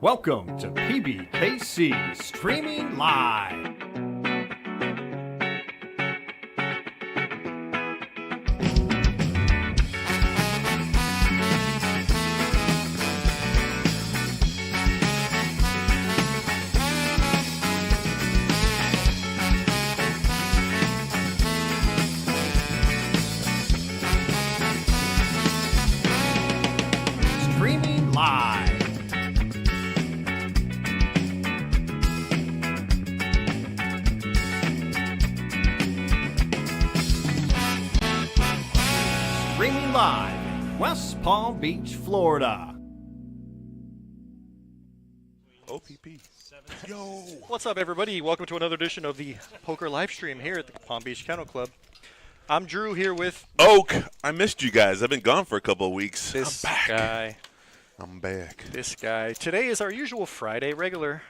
Welcome to PBKC Streaming Live. Streaming Live. Streaming live, West Palm Beach, Florida. OPP. Yo. What's up, everybody? Welcome to another edition of the Poker live stream here at the Palm Beach Kennel Club. I'm Drew here with Oak, I missed you guys. I've been gone for a couple of weeks. this I'm back. guy. I'm back. This guy. Today is our usual Friday regular.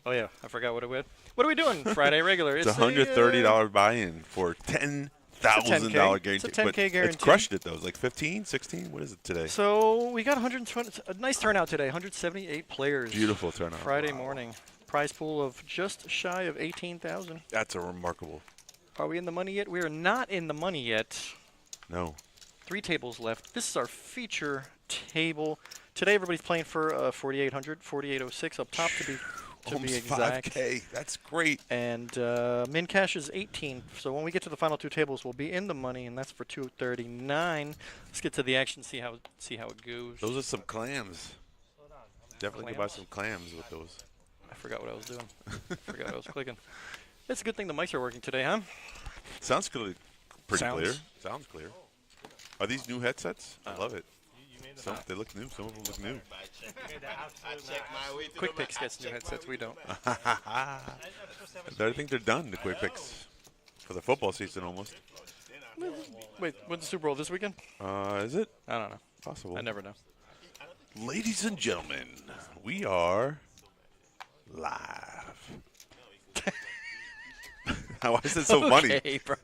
Oh, yeah. I forgot what it was. What are we doing? Friday regular. It's a $130 buy-in for $10,000 guarantee. It's a 10K but guarantee. It's crushed it, though. It's like 15, 16? What is it today? So we got 120. A nice turnout today. 178 players. Beautiful turnout. Friday Wow. morning. Prize pool of just shy of 18,000. That's a remarkable. Are we in the money yet? We are not in the money yet. No. 3 tables left. This is our feature table. Today everybody's playing for 4,800, 4,806 up top to be Almost exact. 5K. That's great. And min cash is 18. So when we get to the final 2 tables, we'll be in the money, and that's for 239. Let's get to the action. See how it goes. Those are some clams. Definitely could buy Clams? some clams with those. I forgot what I was doing. Forgot what I was clicking. It's a good thing the mics are working today, huh? Sounds pretty Sounds. clear. Sounds clear. Are these new headsets? I love it. They look new. Some of them look new. Quick Picks gets new headsets. We don't. I think they're done, the quick picks, for the football season almost. Wait, when's the Super Bowl this weekend? Is it I don't know. possible? I never know. Ladies and gentlemen, we are live. Why is it so funny? Okay, bro.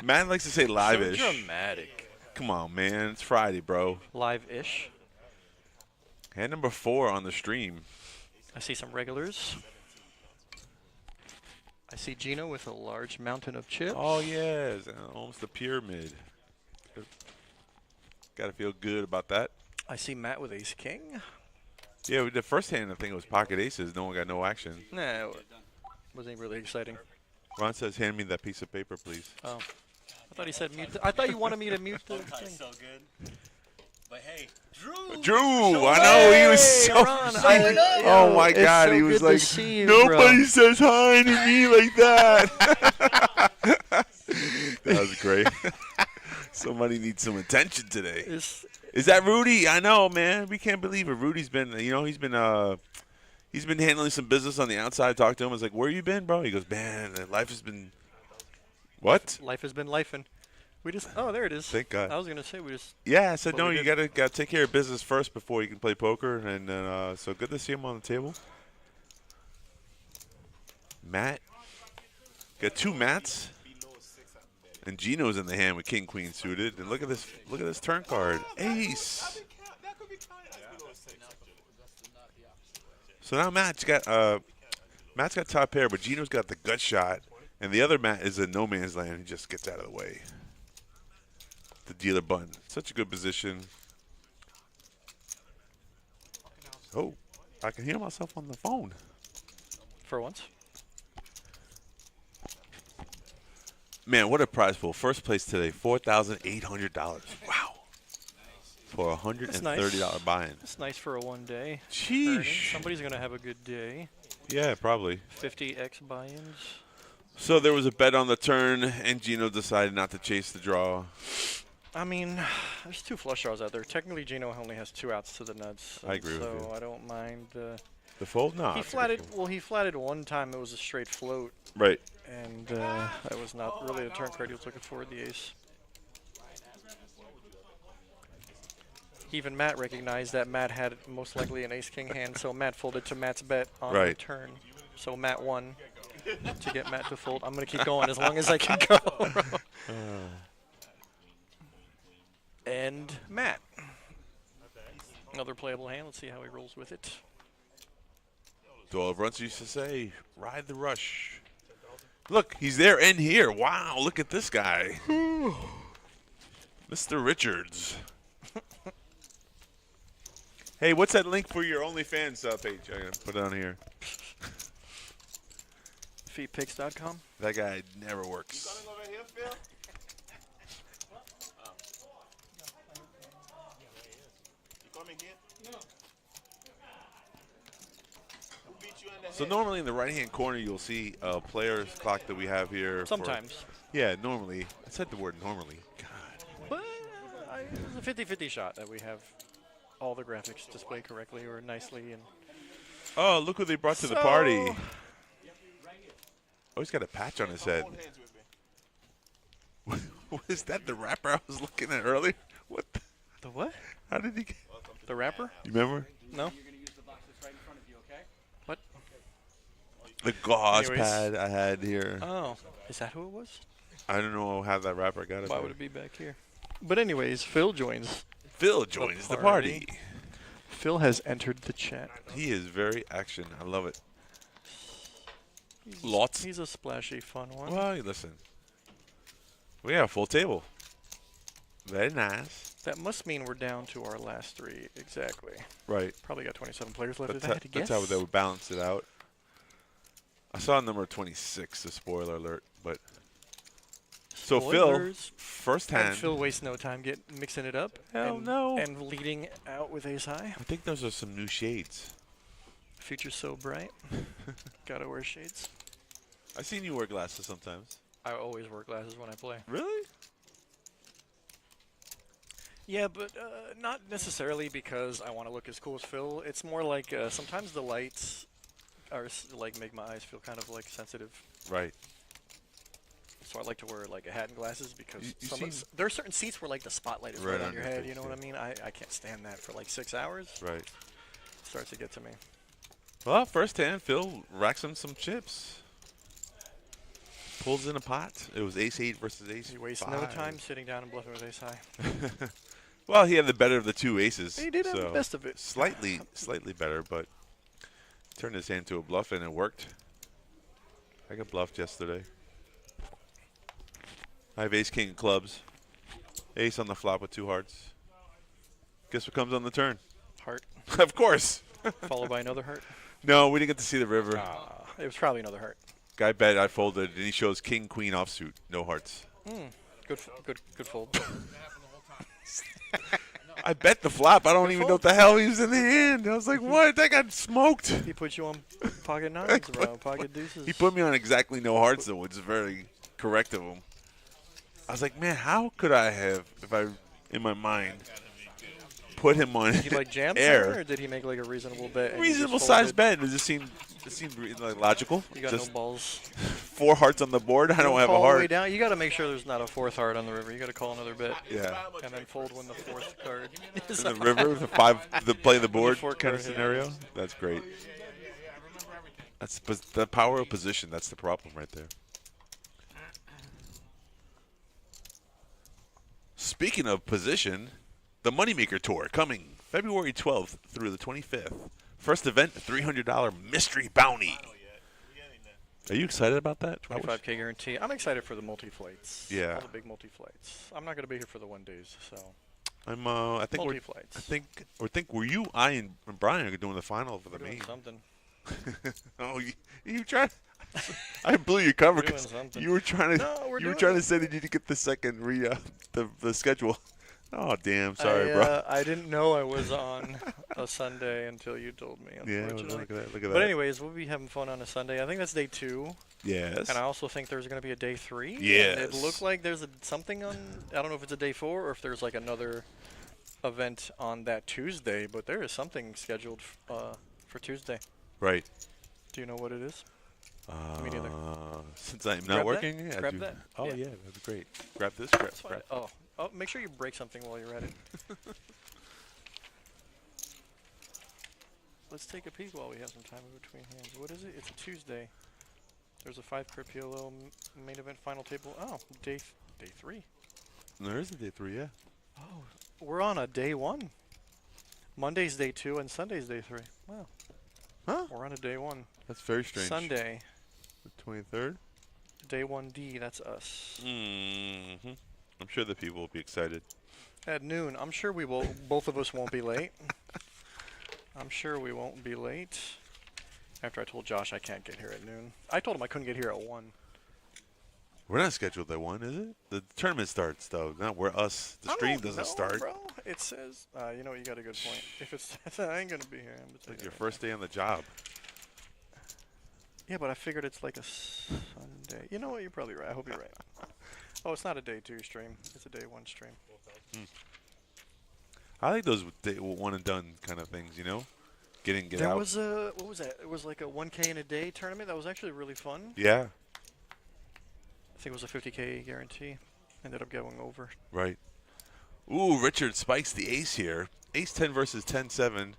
Man likes to say So live-ish. dramatic. Come on, man. It's Friday, bro. Live-ish. Hand number 4 on the stream. I see some regulars. I see Gino with a large mountain of chips. Oh, yeah. It's almost a pyramid. Got to feel good about that. I see Matt with ace king. Yeah, the first hand, I think it was pocket aces. No one got no action. Nah, wasn't really exciting. Ron says, hand me that piece of paper, please. Oh, I thought he said mute. I thought you wanted me to mute the thing. So good. But hey, Drew. Drew, I know he was Hey, so. Ron, Oh my it's God, so he was good to like, see you, nobody bro." says hi to me like that. That was great. Somebody needs some attention today. It's- Is that Rudy? I know, man. We can't believe it. Rudy's been, he's been handling some business on the outside. Talked to him. I was like, where you been, bro? He goes, man, life has been. What? Life has been lifing. We just. Oh, there it is. Thank God. I was gonna say we just. Yeah, I said, But no, we you did. gotta take care of business first before you can play poker. And then, so good to see him on the table. Matt. Got 2 Matts. And Gino's in the hand with King Queen suited. And look at this turn card. Ace. So now Matt's got top pair, but Gino's got the gut shot. And the other Matt is in no man's land. He just gets out of the way. The dealer button. Such a good position. Oh, I can hear myself on the phone. For once. Man, what a prize pool. First place today, $4,800. Wow. For a $130 buy-in. It's nice for a 1 day. Sheesh. earning. Somebody's gonna have a good day. Yeah, probably. 50x buy-ins. So there was a bet on the turn, and Gino decided not to chase the draw. I mean, there's 2 flush draws out there. Technically, Gino only has 2 outs to the nuts. I agree with so you. I don't mind. The fold? No. He it's a good flatted. fold. Well, he flatted one time. It was a straight float, Right. and that was not really the turn card he was looking for. The ace. Even Matt recognized that Matt had most likely an ace king hand, so Matt folded to Matt's bet on the Right. turn. So Matt won to get Matt to fold. I'm gonna keep going as long as I can go. And Matt. Another playable hand. Let's see how he rolls with it. Doyle Brunson used to say, ride the rush. Look, he's there and here. Wow, look at this guy. Mr. Richards. Hey, what's that link for your OnlyFans page? I'm going to put it on here. Feetpicks.com. That guy never works. So normally in the right-hand corner, you'll see a player's clock that we have here. Sometimes. Yeah, normally. I said the word normally. God. But it's a 50-50 shot that we have all the graphics displayed correctly or nicely. And Oh, look who they brought to the party. Oh, he's got a patch on his head. Was that the rapper I was looking at earlier? What? The what? How did he get? The rapper? You remember? No. What? The gauze Anyways. pad I had here. Oh, is that who it was? I don't know how that rapper got it. Why would it be back here? But anyways, Phil joins. Phil joins the party. Phil has entered the chat. He is very action. I love it. Lots. He's a splashy, fun one. Well, listen. We have a full table. Very nice. That must mean we're down to our last three. Exactly. Right. Probably got 27 players left. That's, If I had to guess. that's how they would balance it out. I saw number 26, the spoiler alert, but so Phil, first hand. And Phil wastes no time mixing it up. Hell and, no. And leading out with ace high. I think those are some new shades. Future's so bright. Gotta wear shades. I've seen you wear glasses sometimes. I always wear glasses when I play. Really? Yeah, but not necessarily because I want to look as cool as Phil. It's more like sometimes the lights are like make my eyes feel kind of like sensitive. Right. So I like to wear like a hat and glasses because you there are certain seats where like the spotlight is right on your head. face, You know what I mean? I can't stand that for like 6 hours. Right. It starts to get to me. Well, first hand, Phil racks him some chips. Pulls in a pot. It was ace 8 versus ace 5. He wastes no time sitting down and bluffing with ace high. Well, he had the better of the two aces. He did have the best of it. Slightly better, but turned his hand to a bluff, and it worked. I got bluffed yesterday. I have ace king of clubs. Ace on the flop with 2 hearts. Guess what comes on the turn? Heart. Of course. Followed by another heart. No, we didn't get to see the river. It was probably another heart. Guy bet, I folded, and he shows king, queen offsuit. No hearts. Good fold. I bet the flop. I don't even know what the hell he was in the hand. I was like, what? That got smoked. He put you on pocket nines, bro. Pocket deuces. He put me on exactly no hearts, though, which is very correct of him. I was like, man, how could I have, if I, in my mind, put him on Did he like jam air? something, or did he make like a reasonable bet? and you just Reasonable sized folded? bet. It seemed like logical. You got Just no balls. 4 hearts on the board. I don't have a All the way heart. down. You got to make sure there's not a 4th heart on the river. You got to call another bet. Yeah. And then fold when the 4th card is In the river, the play the board four kind of card, yeah. scenario. That's great. That's the power of position. That's the problem right there. Speaking of position, the Moneymaker Tour coming February 12th through the 25th. First event, $300 mystery bounty. Are you excited about that? 25K guarantee. I'm excited for the multi-flights. Yeah. All the big multi-flights. I'm not going to be here for the 1 days, so. I'm. I think multi-flights. were you, I, and Brian are doing the final for the We're doing main. something. Oh, you tried. I blew your cover We're doing because something. you were trying to. No, we're you were doing trying it. to say that you didn't get the second the schedule. Oh damn! Sorry, bro. I didn't know I was on a Sunday until you told me. Yeah, Unfortunately. look at that. Look at But that. anyways, we'll be having fun on a Sunday. I think that's day 2. Yes. And I also think there's going to be a day 3. Yes. And it looked like there's something on. I don't know if it's a day 4 or if there's like another event on that Tuesday. But there is something scheduled for Tuesday. Right. Do you know what it is? Me neither. Since I'm Grab not that? working, yeah, I Grab do. that. Oh Yeah. yeah, that'd be great. Grab this. Grab. Oh, make sure you break something while you're at it. Let's take a peek while we have some time in between hands. What is it? It's a Tuesday. There's a 5-card PLO main event final table. Oh, day 3. There is a day 3, yeah. Oh, we're on a day 1. Monday's day 2 and Sunday's day 3. Wow. Huh? We're on a day one. That's very strange. Sunday, The 23rd? day 1D, that's us. Mm-hmm. I'm sure the people will be excited. At noon, I'm sure we will. Both of us won't be late. I'm sure we won't be late. After I told Josh I can't get here at noon. I told him I couldn't get here at 1. We're not scheduled at 1, is it? The tournament starts, though. Not where us. The stream doesn't start. Bro. It says, you know, you got a good point. If it's, I ain't gonna be here. I'm It's like your first day on the job. Yeah, but I figured it's like a Sunday. You know what? You're probably right. I hope you're right. Oh, it's not a day 2 stream. It's a day 1 stream. I like those one and done kind of things, you know? Get in, get There out. was a, what was that? It was like a 1K in a day tournament. That was actually really fun. Yeah, I think it was a 50K guarantee. Ended up going over. right. Ooh, Richard spikes the ace here. Ace 10 versus 10-7.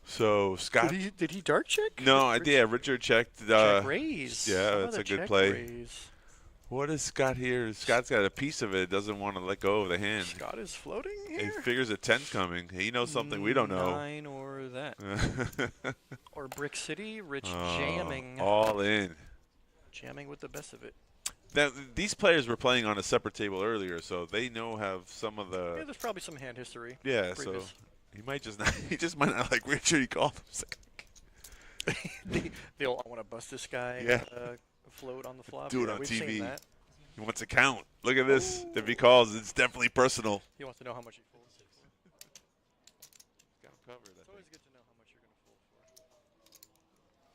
So Scott. Did he dart check? No, I did. Yeah, Richard checked. Check raise. Yeah, How that's about a good check play. raise? What is Scott here? Scott's got a piece of it. Doesn't want to let go of the hand. Scott is floating He here. figures a 10's coming. He knows something we don't know. 9 or that. Or Brick City. Rich Oh, jamming. all in. Jamming with the best of it. Now, these players were playing on a separate table earlier, so they have some of Yeah, the. there's probably some hand history. Yeah, so previous. he might just not. He just might not like Richard. He called him. He's like, the old, I want to bust this guy. Yeah. Float on the flop. Do it Yeah, on we've TV. Seen that. he wants to count. Look at this. If he calls, it's definitely personal. He wants to know how much he folds. Got him covered. It's always good to know how much you're going to fold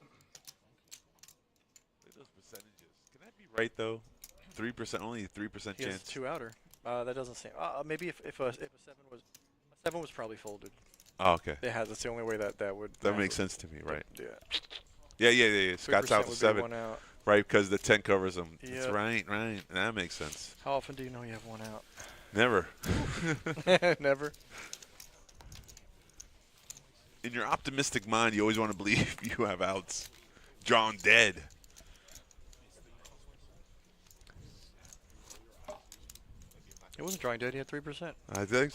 for. Look at those percentages. Can that be right though? 3%, only 3% He has chance. 2 outer. That doesn't seem. Maybe if a 7 was probably folded. Oh, okay. It has. That's the only way that would. That makes sense to me, right? Yeah. Yeah. Scott's out 3% to would be 7, 1 out. right? Because the 10 covers him. That's Yep. right. That makes sense. How often do you know you have 1 out? Never. Never. In your optimistic mind, you always want to believe you have outs. Drawn dead. He wasn't drawing dead. He had 3%.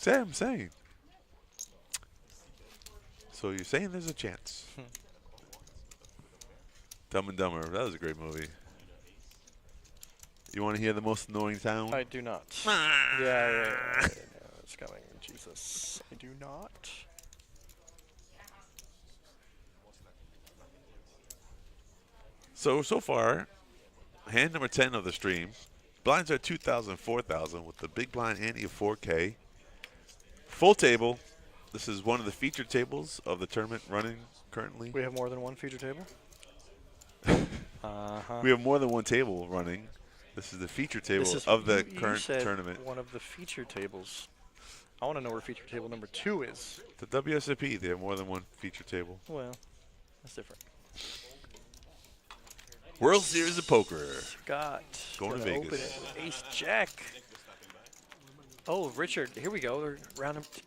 I'm saying. So you're saying there's a chance. Dumb and Dumber. That was a great movie. You want to hear the most annoying sound? I do not. Yeah, it's coming. Jesus. I do not. So far, hand number 10 of the stream. Blinds are 2,000, 4,000 with the big blind ante of 4K. Full table. This is one of the featured tables of the tournament running currently. We have more than one feature table? We have more than one table running. This is the feature table This is of the you current said tournament. one of the feature tables. I want to know where feature table number 2 is. The WSOP, they have more than one feature table. Well, that's different. World Series of Poker. Scott. Going to gonna Vegas. Open it with Ace Jack. Oh, Richard. Here we go. They're round number 2.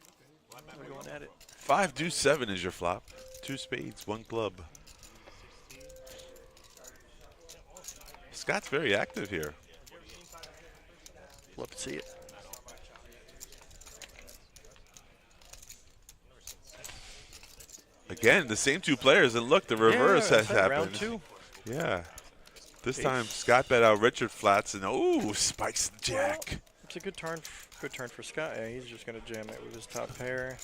We're going at it. 5 deuce 7 is your flop. 2 spades, 1 club. Scott's very active here. Love to see it. Again, the same 2 players, and look, the reverse has happened. Round 2. Yeah. This time, Scott bet out Richard flats, and oh, spikes the jack. It's a good turn. Good turn for Scott. Yeah, he's just gonna jam it with his top pair.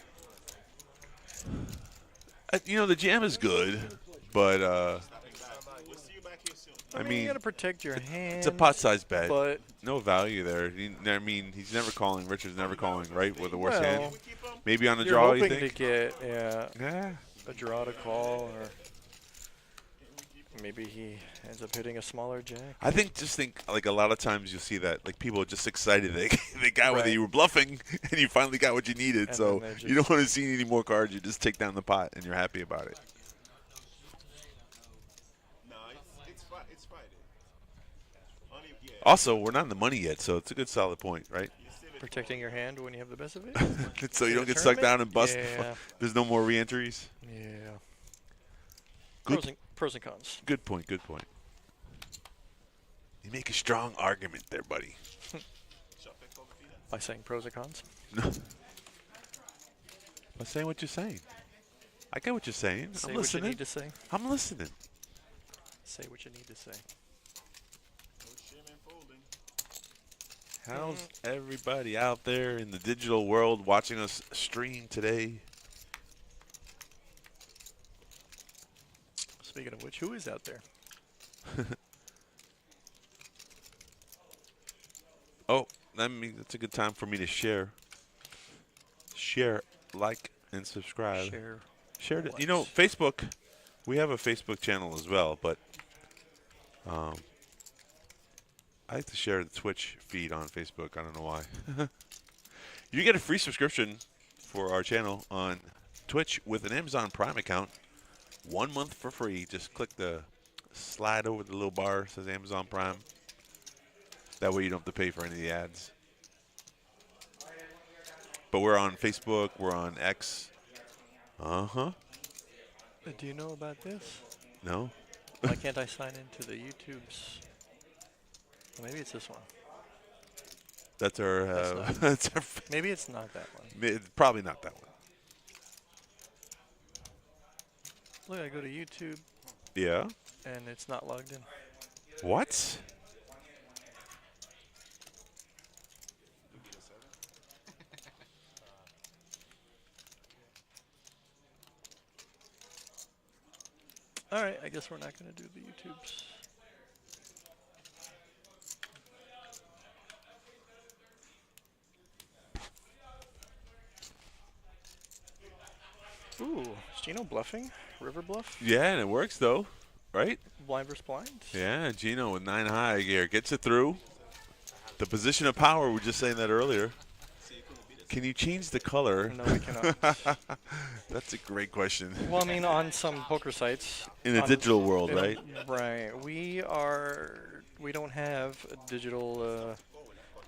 You know, the jam is good, but I mean, you gotta protect your hand. it's a pot-sized bet. But No value there. I mean, he's never calling. Richard's never calling, right, with the worst well, hand. Maybe on the you're draw, you hoping think? to get Yeah. a draw to call, or maybe he ends up hitting a smaller jack. I think like a lot of times you'll see that like people are just excited they got whether Right. you were bluffing and you finally got what you needed. And So then they you don't want to see any more cards. You just take down the pot and you're happy about it. No, it's Friday. Only, yeah. Also, we're not in the money yet, so it's a good solid point, right? Protecting your hand when you have the best of it. So you In don't a get sucked tournament? down and bust. Yeah. There's no more re-entries. Yeah. Good. Pros and cons. Good point. Good point. You make a strong argument there, buddy. By saying pros and cons. By saying what you're saying. I get what you're saying. Say I'm what listening. you need to say. I'm listening. Say what you need to say. No shimmy folding. How's everybody out there in the digital world watching us stream today? Speaking of which, who is out there? Oh, that's a good time for me to share. Share, like, and subscribe. Share it. You know, Facebook, we have a Facebook channel as well, but I like to share the Twitch feed on Facebook. I don't know why. You get a free subscription for our channel on Twitch with an Amazon Prime account. 1 month for free. Just click the slide over the little bar that says Amazon Prime. That way you don't have to pay for any of the ads. But we're on Facebook. We're on X. Uh-huh. Do you know about this? No? Why can't I sign into the YouTubes? Well, maybe it's this one. That's our... That's that's our Maybe it's not that one. probably not that one. Look, I go to YouTube Yeah? and it's not logged in. What? All right, I guess we're not going to do the YouTubes. Ooh, is Gino bluffing? River bluff? Yeah, and it works, though. Right? Blind versus blind? Yeah, Gino with 9 high here gets it through. The position of power, we were just saying that earlier. Can you change the color? No, we cannot. That's a great question. Well, I mean, on some poker sites. In the digital world, right? Right. We don't have a digital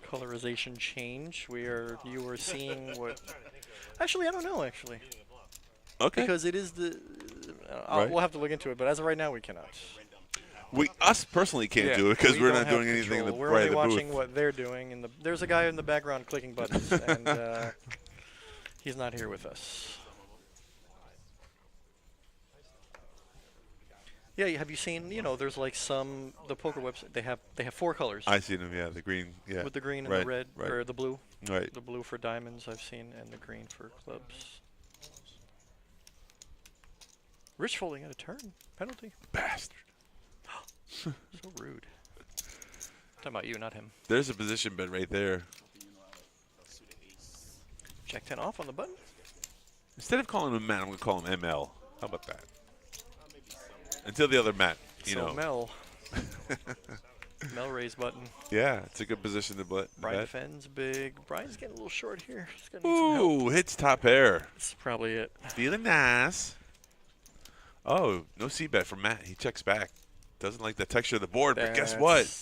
colorization change. You are seeing what. Actually, I don't know. Actually, Okay. because it is the. Right. We'll have to look into it, but as of right now, we cannot. Us personally can't do it because we we're don't not have doing anything in the, control. We're right only at the watching booth. what they're doing, and there's a guy in the background clicking buttons, and he's not here with us. Yeah, have you seen? You know, there's like the poker website. They have 4 colors. I see them, yeah, the green, yeah. With the green and Right, the red, right. or the blue. Right. The blue for diamonds I've seen, and the green for clubs. Rich folding at a turn. Penalty. Bastard. So rude. Talking about you, not him. There's a position bet right there. Jack 10 off on the button. Instead of calling him Matt, I'm going to call him ML. How about that? Until the other Matt, you So know. Mel. Mel raise button. Yeah, it's a good position to bet. Brian defends big. Brian's getting a little short here. He's gonna need some help. Ooh, hits top pair. That's probably it. Feeling nice. Oh, no c-bet from Matt. He checks back. Doesn't like the texture of the board, but guess what?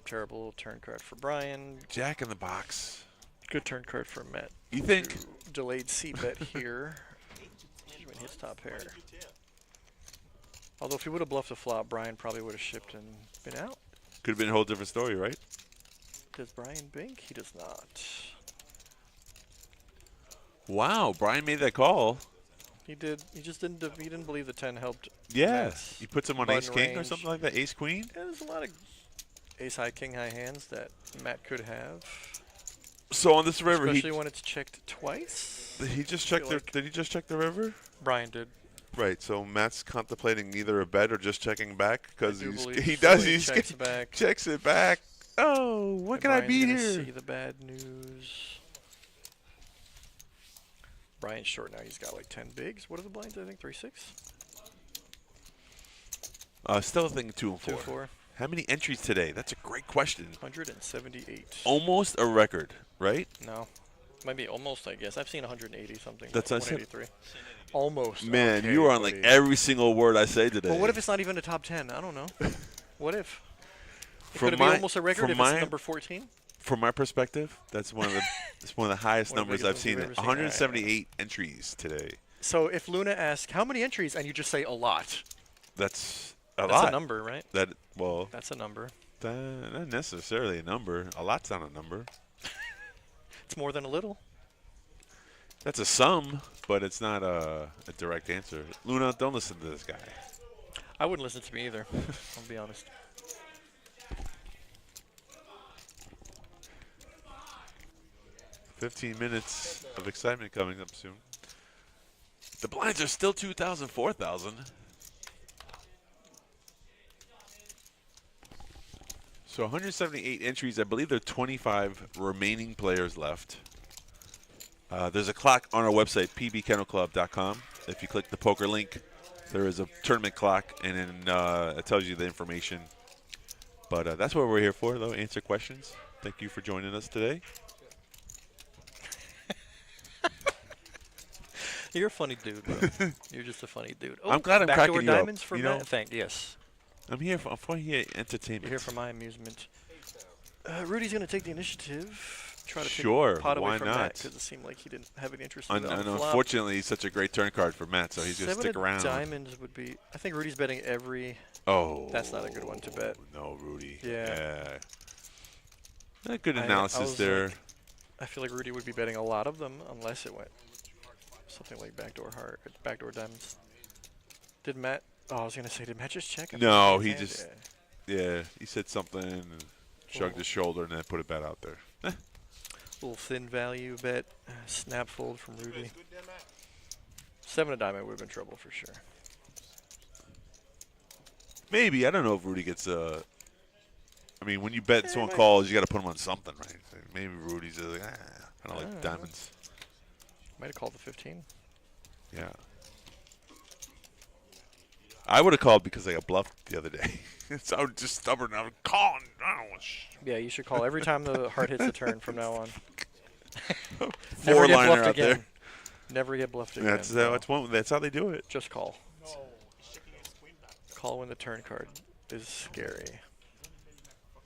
Terrible turn card for Brian. Jack in the box. Good turn card for Matt. You think? Delayed c-bet here. When he hits top pair. Although if he would have bluffed a flop, Brian probably would have shipped and been out. Could have been a whole different story, right? Does Brian bink? He does not. Wow, Brian made that call. He did. He just didn't. He didn't believe the 10 helped. Yeah. Matt's He puts him on button ace king or range. something like that. Ace queen. Yeah, there's a lot of ace high, king high hands that Matt could have. So on this river, Especially when it's checked twice. did he just check feel the? like- Did he just check the river? Brian did. Right. So Matt's contemplating either a bet or just checking back because I do he believe does. so. He Checks back. checks it back. Oh, what And can I Brian's beat gonna here? See the bad news. Brian's short now. He's got like 10 bigs. What are the blinds? I think 3-6. Still thinking 2 and 4. 2-4. How many entries today? That's a great question. 178. Almost a record, right? No. Might be almost, I guess. I've seen 180 something. That's what I said. 183. Almost. Man, Okay, you were on like buddy. every single word I say today. Well, what if it's not even a top 10? I don't know. What if? From Could it be my- almost a record from if my- it's number 14? From my perspective, that's one of the it's one of the highest One of the numbers biggest I've seen. numbers you've ever seen. 178 entries today. So if Luna asks, how many entries? And you just say a lot. That's a That's lot. a number, right? That well, That's a number. not necessarily a number. A lot's not a number. It's more than a little. That's a sum, but it's not a direct answer. Luna, don't listen to this guy. I wouldn't listen to me either. I'll be honest. "15 minutes of excitement coming up soon." The blinds are still 2,000, 4,000. So 178 entries. I believe there are 25 remaining players left. There's a clock on our website, pbkennelclub.com. If you click the poker link, there is a tournament clock, and then it tells you the information. But that's what we're here for, though, answer questions. Thank you for joining us today. You're a funny dude, bro. You're just a funny dude. Oh, I'm glad I'm cracking backdoor you up, diamonds for you know? Matt. Yes. I'm here for entertainment. You're here for my amusement. Rudy's going to take the initiative. Try to Sure, take the pot away why from not? Matt because it seemed like he didn't have any interest in And it on the flop. unfortunately, he's such a great turn card for Matt, so he's going to 7 stick of around. diamonds would be. I think Rudy's betting every. Oh. That's not a good one to bet. No, Rudy. Yeah. Good analysis was there. like, I feel like Rudy would be betting a lot of them unless it went something like backdoor heart, backdoor diamonds. Did Matt? Oh, I was gonna say, did Matt just check? No, he just. Yeah, he said something and shrugged his shoulder and then put a bet out there. Little thin value bet, snap fold from Rudy. 7 of diamond would have been trouble for sure. Maybe. I don't know if Rudy gets I mean, when you bet and someone calls, you got to put him on something, right? So maybe Rudy's like, I don't like diamonds. Might have called the 15. Yeah. I would have called because I got bluffed the other day. So I was just stubborn. I was calling. Yeah, you should call every time the heart hits the turn from now on. Four liner out again. there. Never get bluffed again. That's how they do it. Just call. Call when the turn card is scary.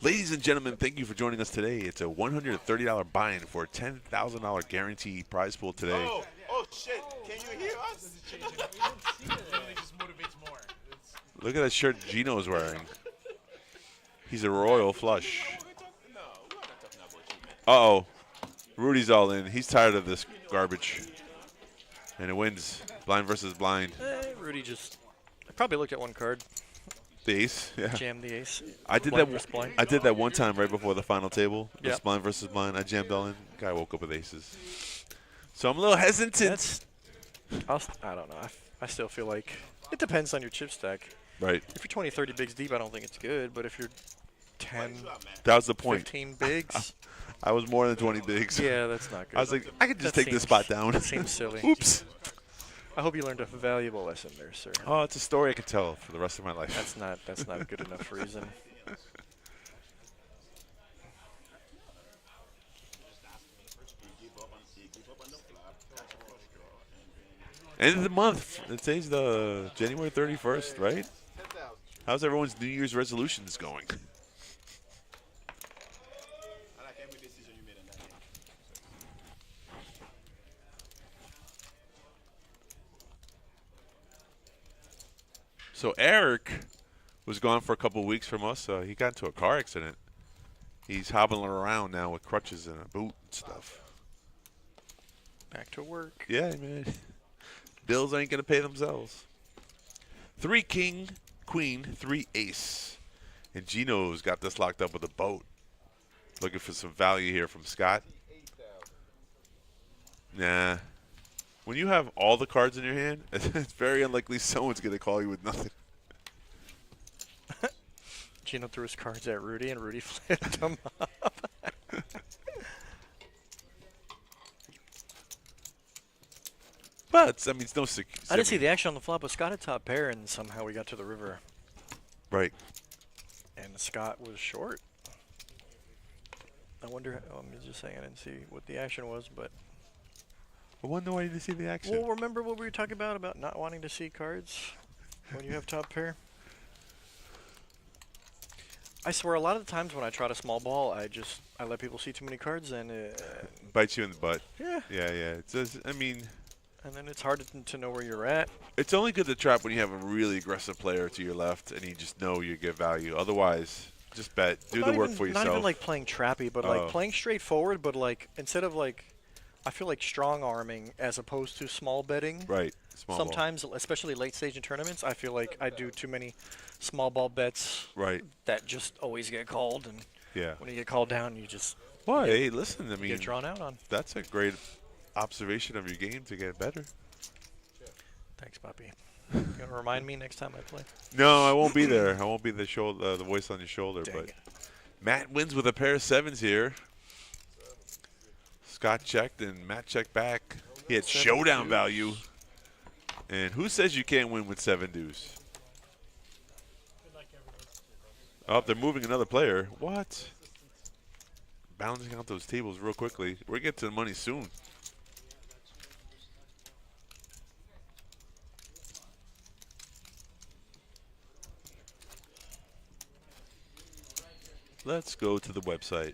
Ladies and gentlemen, thank you for joining us today. It's a $130 buy-in for a $10,000 guaranteed prize pool today. Oh shit! Can you hear us? It just motivates more. Look at that shirt Gino's wearing. He's a royal flush. Uh-oh. Rudy's all in. He's tired of this garbage. And it wins. Blind versus blind. Rudy just probably looked at one card. The ace, yeah. Jammed the ace. I did Blind that. versus blind. I did that one time right before the final table. It was Yep. blind versus blind. I jammed all in. Guy woke up with aces. So I'm a little hesitant. I don't know. I still feel like it depends on your chip stack. Right. If you're 20, 30 bigs deep, I don't think it's good. But if you're 10, That was the point. 15 bigs, I was more than 20 bigs. yeah, that's not good. I was like, I could just That take this seems- spot down. That seems silly. Oops. I hope you learned a valuable lesson there, sir. Oh, it's a story I could tell for the rest of my life. That's not a good enough reason. End of the month. Today's the January 31st, right? How's everyone's New Year's resolutions going? I like every decision you made on that day. So Eric was gone for a couple of weeks from us. He got into a car accident. He's hobbling around now with crutches and a boot and stuff. Back to work. Yeah, man. Bills ain't going to pay themselves. 3 king, queen, 3 ace. And Gino's got this locked up with a boat. Looking for some value here from Scott. Nah. When you have all the cards in your hand, it's very unlikely someone's going to call you with nothing. Gino threw his cards at Rudy, and Rudy flipped them up. But, I mean, it's no I didn't see the action on the flop, but Scott had top pair, and somehow we got to the river. Right. And Scott was short. I wonder, I'm just saying I didn't see what the action was, but. I wonder why you didn't see the action. Well, remember what we were talking about not wanting to see cards when you have top pair? I swear, a lot of the times when I try to small ball, I let people see too many cards, and Bites you in the butt. yeah, Yeah, yeah. It's just, I mean, and then it's hard to know where you're at. it's only good to trap when you have a really aggressive player to your left and you just know you get value. Otherwise, just bet. Do Not the work even- for yourself. Not even like playing trappy, but Oh. like playing straightforward, but like instead of like I feel like strong arming as opposed to small betting. Right. Small ball. Sometimes, especially late stage in tournaments, I feel like I do too many small ball bets Right. that just always get called, and Yeah. when you get called down, you just Well, hey, listen. I mean, get drawn out on. that's a great observation of your game to get better. Thanks, Poppy. You want to remind me next time I play? No, I won't be there. I won't be the shoulder, the voice on your shoulder. Dang But it. Matt wins with a pair of 7s here. Scott checked and Matt checked back. He had 7 showdown deuce. value. And who says you can't win with 7 deuce? Oh, they're moving another player. What? Balancing out those tables real quickly. We're getting to the money soon. Let's go to the website.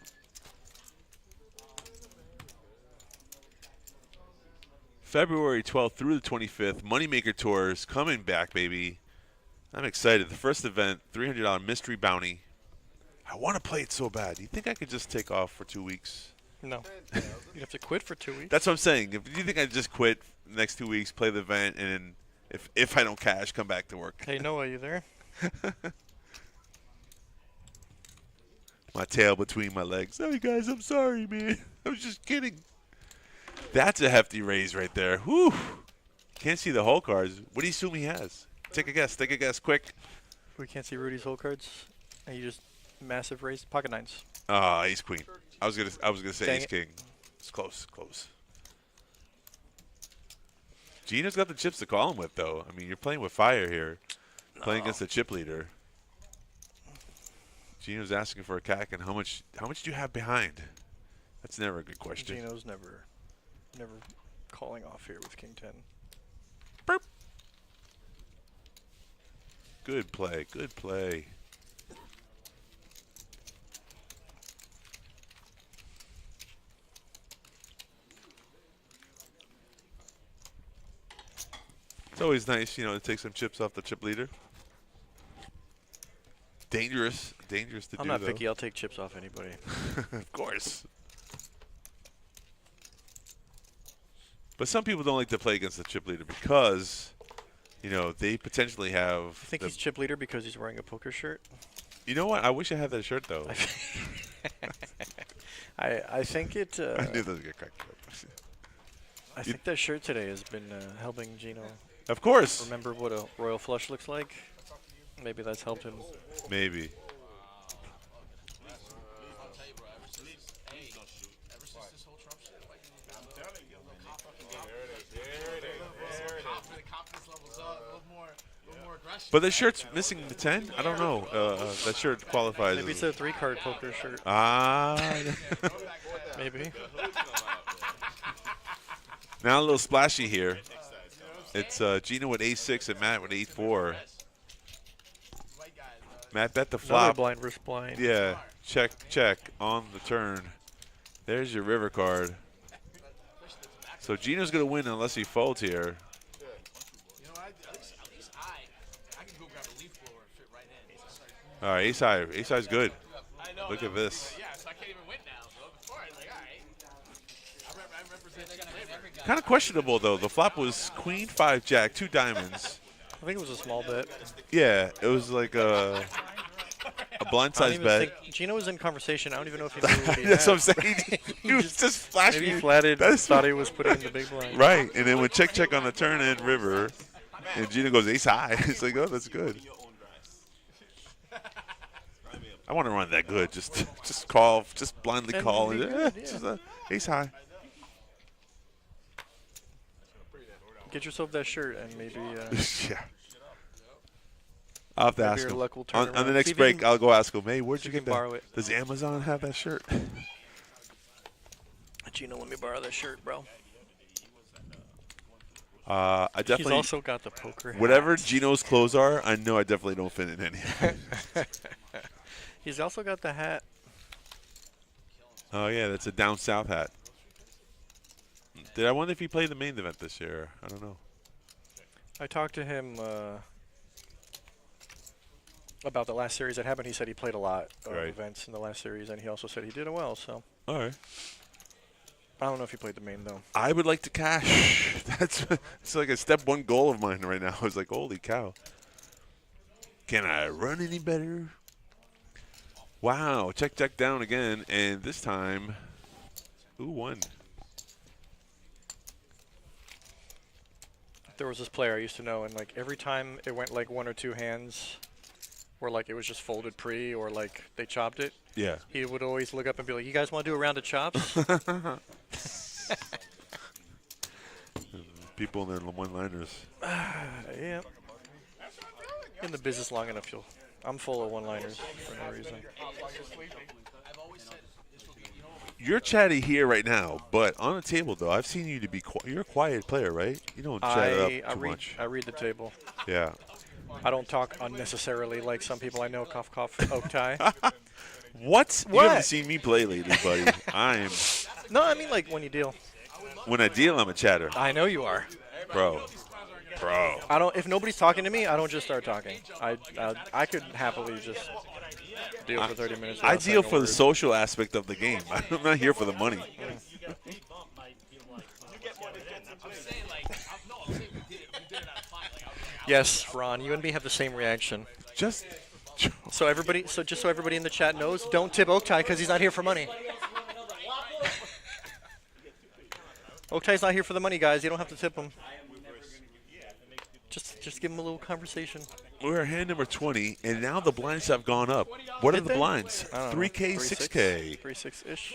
February 12th through the 25th, Moneymaker Tours coming back, baby. I'm excited. The first event, $300 mystery bounty. I want to play it so bad. Do you think I could just take off for 2 weeks? No. You have to quit for 2 weeks. That's what I'm saying. If you think I just quit the next 2 weeks, play the event, and then if I don't cash, come back to work. Hey, Noah, you there? My tail between my legs. Hey guys, I'm sorry, man. I was just kidding. That's a hefty raise right there. Whew. Can't see the whole cards. What do you assume he has? Take a guess. Take a guess, quick. We can't see Rudy's whole cards, and you just massive raise. Pocket nines. Ah, ace queen. I was gonna say Dang ace it. king. It's close, close. Gino's got the chips to call him with, though. I mean, you're playing with fire here, playing against the chip leader. Gino's asking for a cack, and how much do you have behind? That's never a good question. Gino's never calling off here with King 10. Burp. Good play, good play. It's always nice, you know, to take some chips off the chip leader. Dangerous to I'm do, not though. picky. I'll take chips off anybody. Of course. But some people don't like to play against the chip leader because, you know, they potentially have. I think he's chip leader because he's wearing a poker shirt. You know what? I wish I had that shirt, though. I think it. I knew that was going to crack me up. I think that shirt today has been helping Gino Of course. remember what a royal flush looks like. Maybe that's helped him. Maybe. But the shirt's missing the 10? I don't know. That shirt qualifies. Maybe it's a 3-card poker shirt. Ah. Maybe. Now a little splashy here. It's Gino with ace-6 and Matt with 8-4. Matt bet the Another flop. blind versus blind. Yeah, check on the turn. There's your river card. So Gino's going to win unless he folds here. All right, ace high. Ace high's good. Look at this. Yeah, so I can't even win now. So before, I was like, all right. I represent Kind of questionable, though. The flop was queen, 5, jack, 2 diamonds. I think it was a small bet. Yeah, it was like a I don't blindside even bet. think Gino was in conversation. I don't even know if he knew what he That's had. what I'm saying. He was just flashing. Maybe he flatted, That's thought he was putting in the big blind. right, and then when check on the turn in river, and Gino goes ace high. It's like, oh, that's good. I want to run that good. Just call, just blindly And call. be good, yeah. Just ace high. Get yourself that shirt and maybe Yeah. I'll have to Maybe ask your him. luck will turn On the around. next See if you break, can- I'll go ask him, hey, where'd see you if you get can borrow that? it. Does Amazon have that shirt? Gino, let me borrow that shirt, bro. I He's definitely, also got the poker hat. whatever Gino's clothes are, I know I definitely don't fit in any. He's also got the hat. Oh, yeah, that's a down south hat. I wonder if he played the main event this year? I don't know. I talked to him about the last series that happened. He said he played a lot of Right. events in the last series, and he also said he did it well. So All right. I don't know if he played the main, though. I would like to cash. It's like a step one goal of mine right now. I was like, holy cow. Can I run any better? Wow. Check down again. And this time, who won? There was this player I used to know, and like every time it went like 1 or 2 hands, or like it was just folded pre, or like they chopped it, Yeah. he would always look up and be like, "You guys want to do a round of chops?" People in their one-liners. Yeah. In the business long enough, I'm full of one-liners for no reason. You're chatty here right now, but on the table, though, I've seen you to be you're a quiet player, right? You don't chat it up too much. I read the table. Yeah. I don't talk unnecessarily like some people I know. Cough, cough, oak tie. What? You What? haven't seen me play lately, buddy. No, I mean like when you deal. When I deal, I'm a chatter. I know you are. Bro. I don't. If nobody's talking to me, I don't just start talking. I could happily just deal for 30 minutes. I without saying deal a for the word. social aspect of the game. I'm not here for the money. Yes, Ron, you and me have the same reaction. Just just so everybody in the chat knows, don't tip Oak Tie because he's not here for money. Oak Tie's not here for the money, guys. You don't have to tip him. Just give him a little conversation. we're at hand number 20, and now the blinds have gone up. What are Did the they? blinds? I don't know. 3K, 6K. 3-6-ish.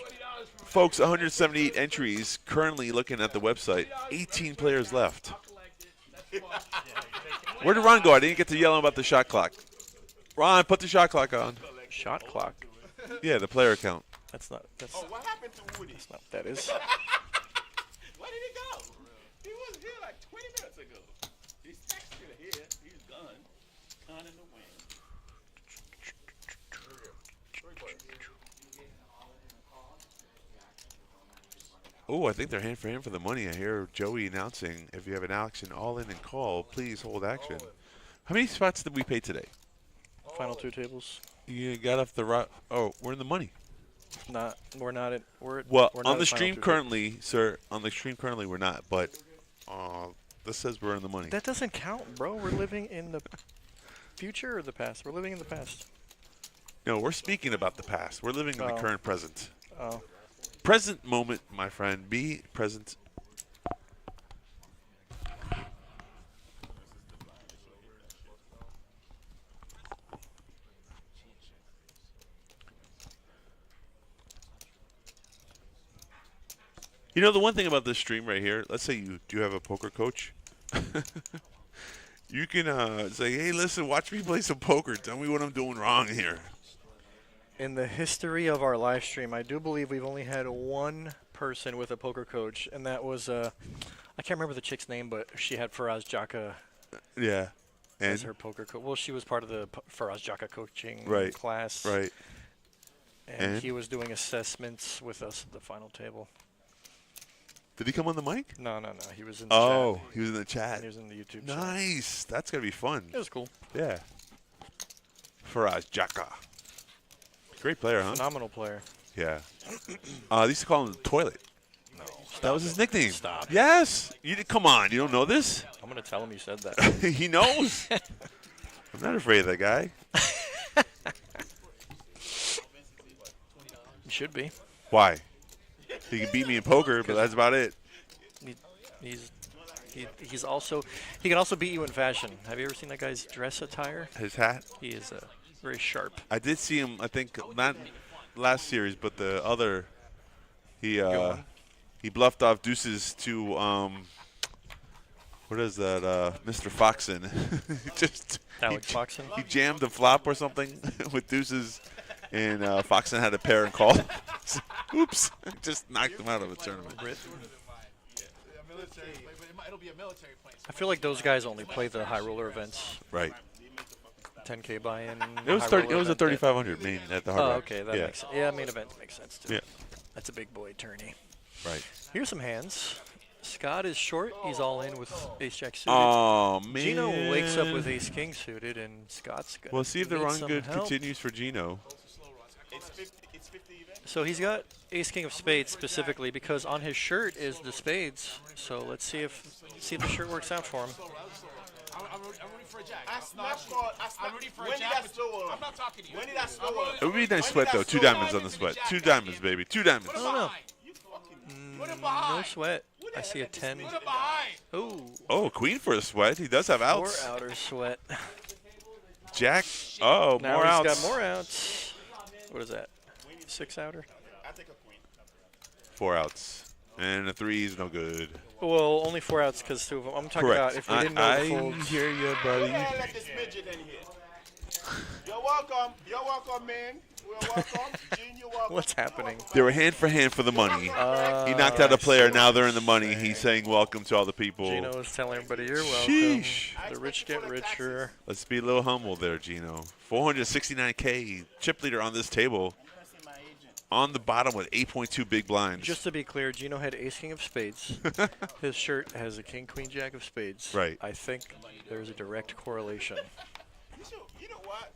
Folks, 178 entries currently looking at the website. 18 players left. Where did Ron go? I didn't get to yell about the shot clock. Ron, put the shot clock on. Shot clock. Yeah, the player count. That's not What happened to Woody? what that is. Where did he go? He was here like 20 minutes ago. He's texting here. He's gone. Gone in the wind. Oh, I think they're hand for hand for the money. I hear Joey announcing, if you have an action all in and call, please hold action. How many spots did we pay today? Final 2 tables. You got off the right. Oh, we're in the money. We're not at. We're Well, we're not on the at final stream 2 currently, sir, on the stream currently we're not, but this says we're in the money. That doesn't count, bro. We're living in the future or the past. We're living in the past. No, we're speaking about the past. We're living in the Oh. current present. Oh. Present moment, my friend. Be present. You know, the one thing about this stream right here, let's say you do have a poker coach. You can say, hey, listen, watch me play some poker. Tell me what I'm doing wrong here. In the history of our live stream, I do believe we've only had one person with a poker coach, and that was I can't remember the chick's name, but she had Faraz Jaka Yeah. as And her poker coach. Well, she was part of the Faraz Jaka coaching Right. class, right. and And? he was doing assessments with us at the final table. Did he come on the mic? No, he was in the Oh, chat. he was in the chat. He was in the YouTube chat. Nice. That's going to be fun. It was cool. Yeah. Faraz Jaka. Great player, huh? Phenomenal player. Yeah. They used to call him the toilet. No, That was his nickname. Stop. Yes. Come on. You don't know this? I'm going to tell him you said that. He knows. I'm not afraid of that guy. You should be. Why? He can beat me in poker, but that's about it. He's also he can also beat you in fashion. Have you ever seen that guy's dress attire? His hat. He is very sharp. I did see him, I think, not last series, but the other. He on. he bluffed off deuces to, what is that, Mr. Foxon. Alex Foxon? He jammed the flop or something with deuces, and Foxon had a pair and call. Oops. Just knocked him out of a tournament. It'll be a military plane. I feel like those guys only play the high roller events. Right. 10K buy-in. It was high 30. It roller was a event that- 3,500 main at the Hard Oh, Rock. okay, that makes sense. Yeah, main event makes sense too. Yeah. That's a big boy tourney. Right. Here's some hands. Scott is short. He's all in with ace jack suited. Oh man. Gino wakes up with ace king suited, and Scott's gonna Well, see if the need run some good help. continues for Gino. It's 50 event. So he's got Ace King of Spades specifically because on his shirt is the spades. So let's see if the shirt works out for him. I'm ready for a jack. I'm ready for a jack. I'm not talking to you. When did I score? It would be a nice sweat, though. 2 diamonds on the sweat. 2 diamonds, baby. 2 diamonds. Oh, no. No sweat. I see a 10. Ooh. Oh, queen for a sweat. He does have outs. 4 outer sweat. Jack. Oh, Now more he's outs. got more outs. What is that? 6 outer? 4 outs. And a 3 is no good. Well, only 4 outs because 2 of them. I'm talking Correct. about if we didn't know the I folds. hear you, buddy. Let this midget in here. You're welcome. You're welcome, man. You're welcome. Gene, you're welcome. What's happening? They were hand for hand for the money. He knocked out a player. Now they're in the money. He's saying welcome to all the people. Gino is telling everybody you're welcome. Sheesh. The rich get richer. Let's be a little humble there, Gino. 469K chip leader on this table. On the bottom with 8.2 big blinds. Just to be clear, Gino had Ace King of Spades. His shirt has a King Queen Jack of Spades. Right. I think there's a direct correlation. You know what?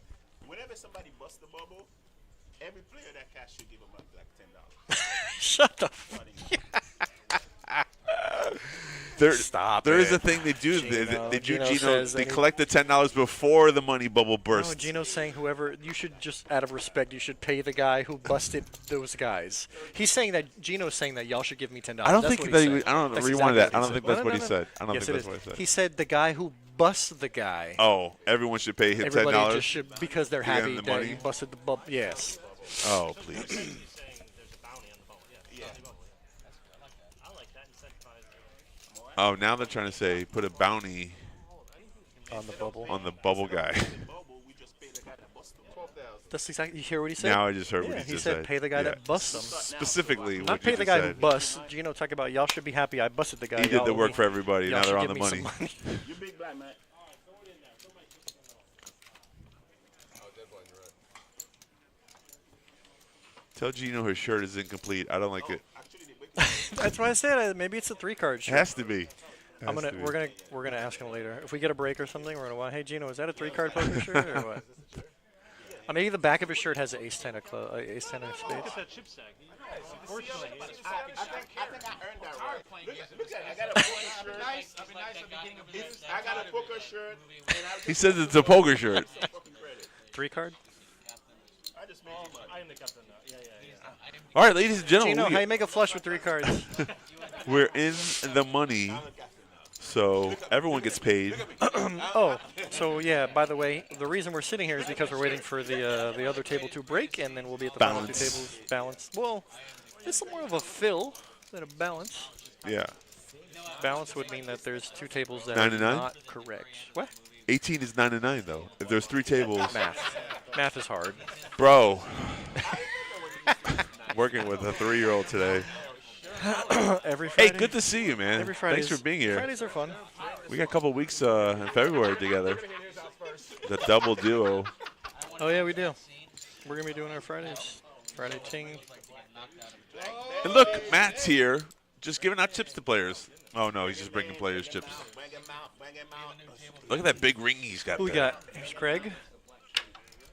Whenever somebody busts the bubble, every player that cash should give them like $10. Shut the fuck. Stop There is it. a thing they do. Gino. They do Gino Gino. says They that he- collect the $10 before the money bubble No, bursts. Gino's saying whoever, you should just, out of respect, you should pay the guy who busted those guys. He's saying that, Gino's saying that y'all should give me $10. I don't That's think what that he he said. I don't That's rewind exactly that. I what don't think that's what he said. I don't Yes, think it that's what is. he said. He said the guy who busts the guy. Oh, everyone should pay him Everybody $10. just should, because they're Give him happy the that money? he busted the bub. Yes. Oh, please. Oh, now they're trying to say put a bounty On the bubble. on the bubble guy. That's exactly. You hear what he said? Now I just heard Yeah, what he he just said said. pay the guy Yeah. that busts them. Specifically, Not what pay you the just guy who said. busts. Gino, talk about y'all should be happy I busted the guy. He did Y'all the owe work me. for everybody. Y'all Now they're should on give the me some money. You big black man. Tell Gino his shirt is incomplete. I don't like it. That's why I said maybe it's a 3-card It shirt. has to be. I'm gonna we're gonna ask him later. If we get a break or something, we're gonna want. Hey Gino, is that a 3-card poker shirt or what? Maybe the back of his shirt has an ace 10 of ace 10 of spades. I think I earned that right. Look at it. I got a poker shirt. I got a poker shirt. And I He says it's a poker shirt. fucking credit. 3-card. I just made you money. I am the captain now. Yeah. All right, ladies and gentlemen, Gino, how you make a flush with 3 cards? we're in the money, so everyone gets paid. Oh, so yeah. By the way, the reason we're sitting here is because we're waiting for the other table to break, and then we'll be at the final 2 Balance. tables balanced. Well, it's more of a fill than a balance. Yeah. Balance would mean that there's 2 tables that 9 are to 9? not correct. What? 18 is 9 and 9 though. If there's 3 tables, Math is hard. bro. Working with a 3-year-old today. Every Friday. Hey, good to see you, man. Every Friday. Thanks for being here. Fridays are fun. We got a couple weeks in February together. The double duo. Oh yeah, we do. We're gonna be doing our Fridays. Friday ting. And look, Matt's here, just giving out chips to players. Oh no, he's just bringing players chips. Bang him out. Bang him out. Look at that big ring he's got Who we there. got? Here's Craig.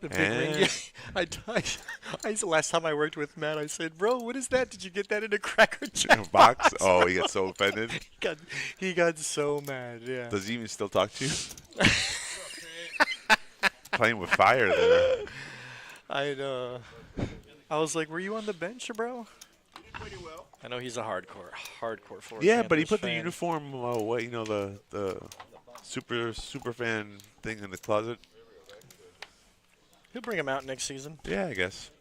The big And- ring. Last time I worked with Matt, I said, "Bro, what is that? Did you get that in a Cracker Jack Box. Oh, he got so offended. He got so mad. Yeah. Does he even still talk to you? Playing with fire there. I was like, "Were you on the bench, bro?" Pretty well. I know he's a hardcore Florida Yeah, but he Panthers put the fan. uniform away. You know the super fan thing in the closet. He'll bring him out next season. Yeah, I guess.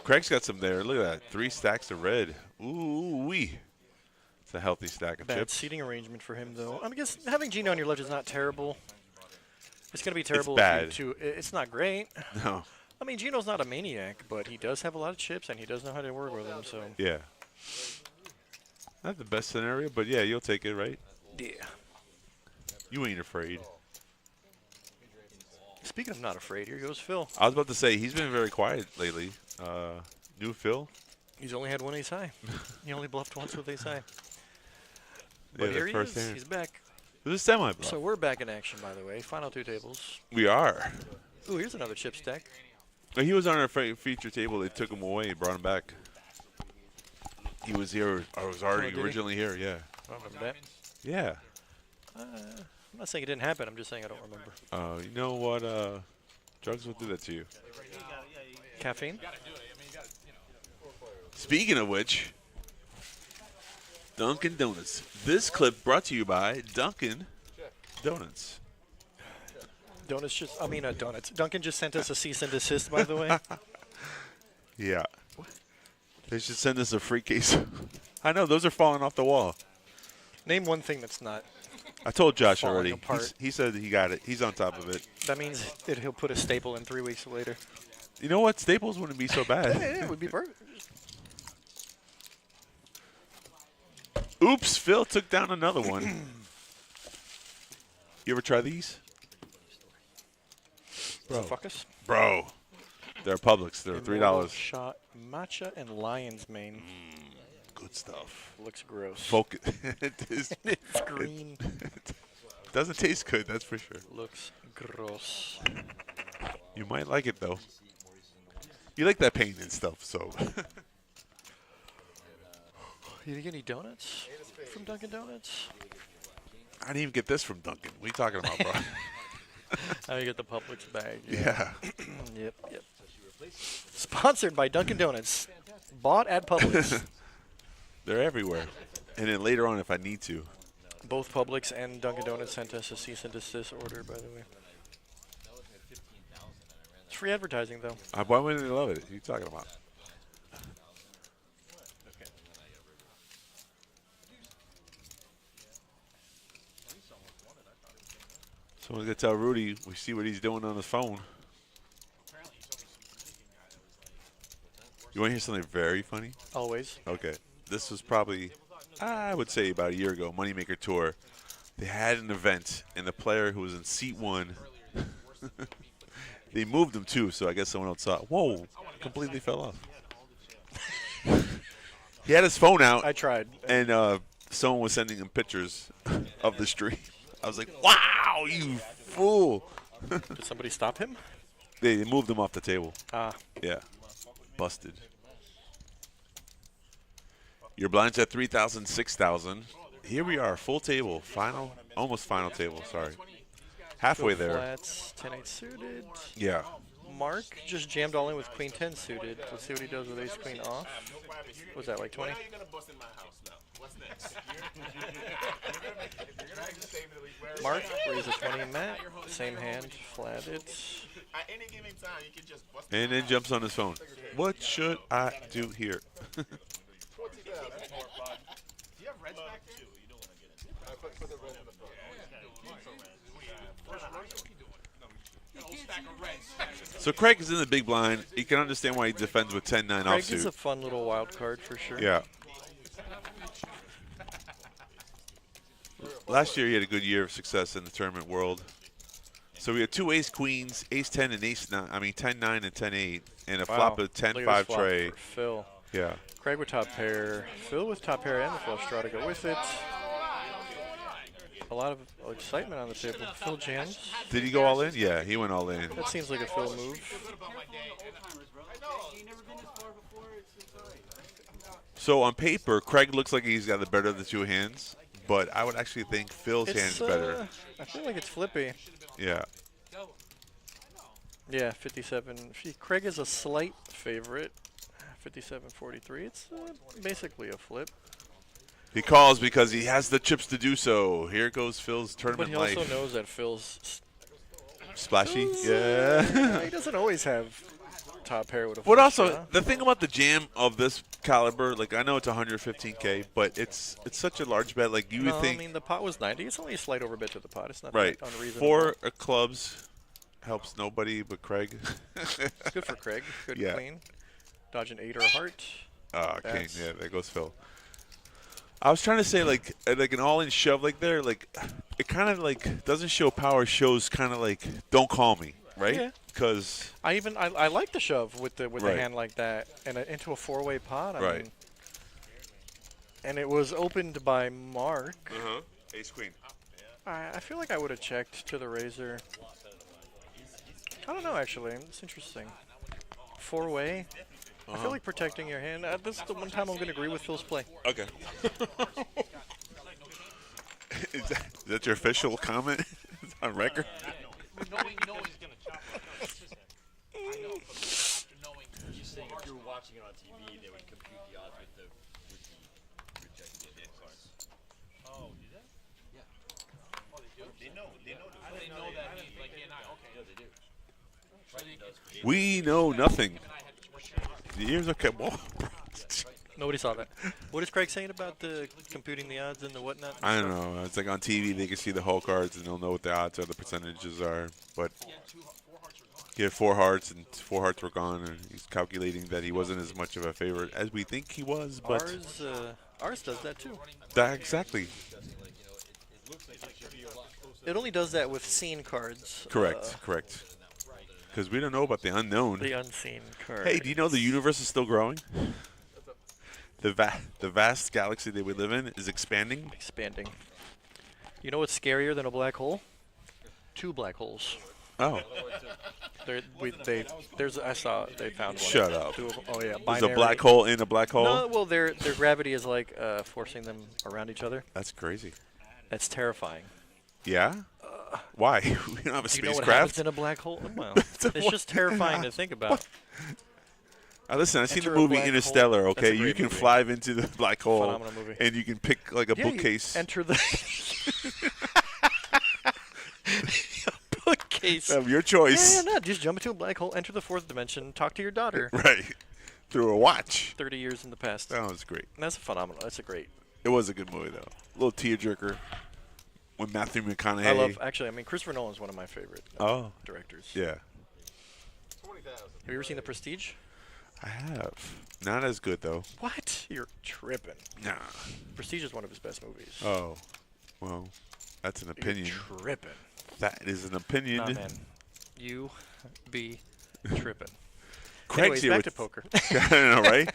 Craig's got some there. Look at that. 3 stacks of red. Ooh wee. It's a healthy stack of Bad chips. seating arrangement for him, though. I guess having Gino on your left is not terrible. It's going to be terrible bad. if you it's not great. No. I mean, Gino's not a maniac, but he does have a lot of chips, and he does know how to work with them, so. Yeah. Not the best scenario, but yeah, you'll take it, right? Yeah. You ain't afraid. Speaking of not afraid, here goes Phil. I was about to say, he's been very quiet lately. New Phil? He's only had 1 ace high. He only bluffed once with ace high. Yeah, But the here he first is. hand. He's back. It was a semi-bluff. So we're back in action, by the way. Final 2 tables. We are. Ooh, here's another chip stack. He was on our feature table. They took him away, brought him back. He was here. I was already did he? originally here. Yeah. I don't remember that. Yeah. I'm not saying it didn't happen. I'm just saying I don't remember. You know what? Drugs will do that to you. Caffeine? Speaking of which, Dunkin' Donuts. This clip brought to you by Dunkin' Donuts. Donuts donuts. Duncan just sent us a cease and desist, by the way. Yeah. They should send us a free case. I know, those are falling off the wall. Name one thing that's not. I told Josh Falling already. apart. He said he got it. He's on top of it. That means that he'll put a staple in 3 weeks later. You know what? Staples wouldn't be so bad. Yeah, it would be perfect. Oops, Phil took down another one. You ever try these? Fuckus. Bro. They're Publix. They're $3. Shot matcha and lion's mane. Good stuff. Looks gross. Focus. It is. It's green. Doesn't taste good, that's for sure. Looks gross. You might like it, though. You like that pain and stuff, so. You didn't get any donuts from Dunkin' Donuts? I didn't even get this from Dunkin'. What are you talking about, bro? How you get the Publix bag? Yeah. Yep. Sponsored by Dunkin' Donuts. Bought at Publix. They're everywhere. And then later on, if I need to. Both Publix and Dunkin' Donuts sent us a cease and desist order, by the way. It's free advertising, though. Why wouldn't they love it? What are you talking about? Someone's going to tell Rudy we see what he's doing on his phone. You want to hear something very funny? Always. Okay. This was probably, I would say, about a year ago, Moneymaker Tour. They had an event, and the player who was in seat 1, they moved him too, so I guess someone else saw it. Whoa, completely fell off. He had his phone out. I tried. And someone was sending him pictures of the stream. I was like, wow, you fool. Did somebody stop him? They moved him off the table. Yeah. Busted. Your blind's at 3,000, 6,000. Here we are, full table, almost final table, sorry. Halfway Go there. Flats, 10-8 suited. Yeah. Mark just jammed all in with Queen 10 suited. Let's see what he does with Ace Queen off. What was that, like 20? How you gonna bust in my house now? What's next? Mark raise a 20 mat. Same hand, flatted. At any given time, you can just bust. And then jumps on his phone. What should I do here? So Craig is in the big blind. You can understand why he defends with 10-9 Craig is a offsuit. fun little wild card for sure. Yeah. Last year he had a good year of success in the tournament world. So we had 2 ace queens, ace 10 and ace 9. I mean 10-9 and 10-8, and a flop of 10-5 tray. Phil. Yeah. Craig with top pair. Phil with top pair and the flush draw to go with it. A lot of excitement on the table. Phil jams. Did he go all in? Yeah, he went all in. That seems like a Phil move. So on paper, Craig looks like he's got the better of the 2 hands, but I would actually think Phil's hand's better. I feel like it's flippy. Yeah. Yeah, 57. Craig is a slight favorite. 57-43. It's basically a flip. He calls because he has the chips to do so. Here goes Phil's But tournament he life. also knows that Phil's Splashy. Yeah. he doesn't always have top pair with a But flush also, draw. the thing about the jam of this caliber, like I know it's 115K, but it's such a large bet. Like you would No, think, I mean, the pot was 90. It's only a slight overbet to the pot. It's not right? that unreasonable. 4 clubs helps nobody but Craig. It's good for Craig. Good Yeah. queen. Dodge an 8 or a heart. King. That's- Yeah, there goes Phil. I was trying to say like an all-in shove like there, like it kind of like doesn't show power, shows kind of like don't call me, right? Yeah. Because I like the shove with the Right. hand like that and into a 4-way pot. I Right. mean, and it was opened by Mark. Ace Queen. I feel like I would have checked to the razor. I don't know actually. It's interesting. 4-way. I feel like protecting your hand. This is the one time I'm going to agree with Phil's play. Okay. Is that your official comment on record? Knowing he's gonna chop it. I know, but after knowing, just saying if you were watching it on TV, they would compute the odds with the projected dead cards. Oh, do they? Yeah. Oh, they do. They know. I didn't know that. Like A&I. Okay. Yeah, they do. We know nothing. The years are kept. Nobody saw that. What is Craig saying about the computing the odds and the whatnot? I don't know. It's like on TV, they can see the whole cards and they'll know what the odds are, the percentages are. But he had 4 hearts and 4 hearts were gone, and he's calculating that he wasn't as much of a favorite as we think he was. But Ours does that too. Exactly. It only does that with seen cards. Correct. Because we don't know about the unknown. The unseen cards. Hey, do you know the universe is still growing? The vast galaxy that we live in is expanding. Expanding. You know what's scarier than a black hole? 2 black holes. Oh, I saw they found one. Shut up. 2 of them. Oh yeah, there's a binary. black hole in a black hole? No, well their gravity is like forcing them around each other. That's crazy. That's terrifying. Yeah? Why? We don't have a Do you know what spacecraft? happens in a black hole? Well, it's just terrifying to think about. Listen, I've seen the Enter a movie black hole. Interstellar, That's okay? a You great can movie. fly into the black hole, Phenomenal movie. and you can pick like a Yeah, you bookcase. enter the bookcase. Of your choice. Yeah, no, just jump into a black hole, enter the 4th dimension, talk to your daughter. Right. Through a watch. 30 years in the past. That was great. And that's phenomenal. That's a great. It was a good movie, though. A little tearjerker. When Matthew McConaughey. Actually, I mean, Christopher Nolan's one of my favorite directors. Yeah. Have you ever seen The Prestige? I have. Not as good, though. What? You're tripping. Nah. Prestige is one of his best movies. Oh. Well, that's an opinion. You're tripping. That is an opinion. Nah, man. You be tripping. Craig's Anyways, here back with to poker. I know, right?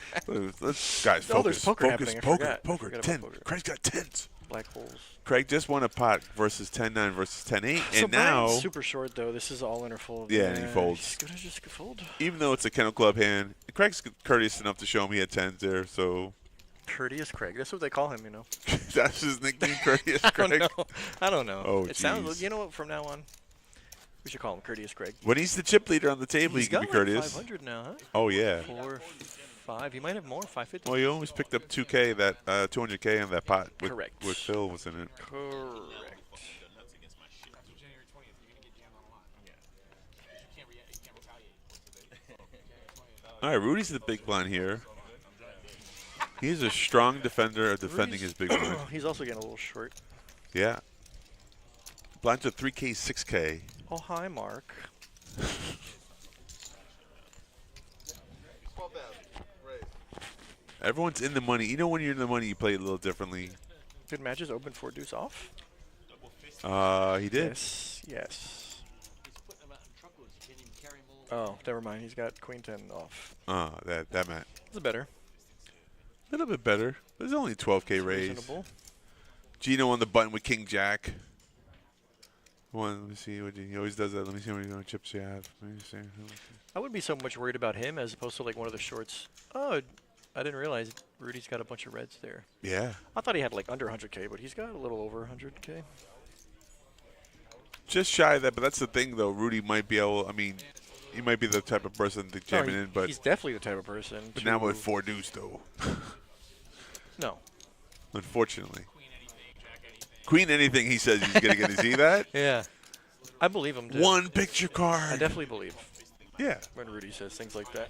Let's, guys, Oh, there's focus. poker Focus. happening. I Poker. forgot. Poker. Forgot about 10. poker. Craig's got 10s. Black holes. Craig just won a pot versus 10-9 versus 10-8, So and now, Brian's super short though. This is all in or fold. Yeah, and he folds. He's gonna just fold. even though it's a Kennel Club hand, Craig's courteous enough to show him he had 10s there, so Courteous Craig. That's what they call him, you know. that's his nickname, Courteous I Craig. don't know. I don't know. Oh, it sounds. jeez. You know what? From now on, we should call him Courteous Craig. When he's the chip leader on the table, He's he can got be like courteous. 500 now, huh? Oh, yeah. 4, 5. He might have more. 550. Well, you almost picked up 2K, that 200K on that pot with, Correct. with Phil was in it. Correct. January 20th, you're gonna get jammed on a lot. Yeah. You can't retaliate. All right, Rudy's the big blind here. He's a strong defender of defending his big blind. He's also getting a little short. Yeah. Blinds are 3K, 6K. Oh, hi, Mark. Everyone's in the money. You know when you're in the money, you play it a little differently. Good matches. Open 4 deuce off. He did. Yes. Yes. He's putting them out in truckloads. You can't even carry them all. Oh, never mind. He's got queen 10 off. That Matt. It's better. A little bit better. There's only 12K raise. Reasonable. Gino on the button with King Jack. Let me see. He always does that. Let me see how many chips you have. Let me see. I wouldn't be so much worried about him as opposed to like one of the shorts. Oh, I didn't realize Rudy's got a bunch of reds there. Yeah. I thought he had like under 100K, but he's got a little over 100K. Just shy of that, but that's the thing, though. Rudy might be able. I mean, he might be the type of person to jam it in, but he's definitely the type of person. but now with 4 deuce, though. No. Unfortunately. Queen anything he says he's going to get. You see that? Yeah. I believe him. Too. One picture card. I definitely believe Yeah. when Rudy says things like that.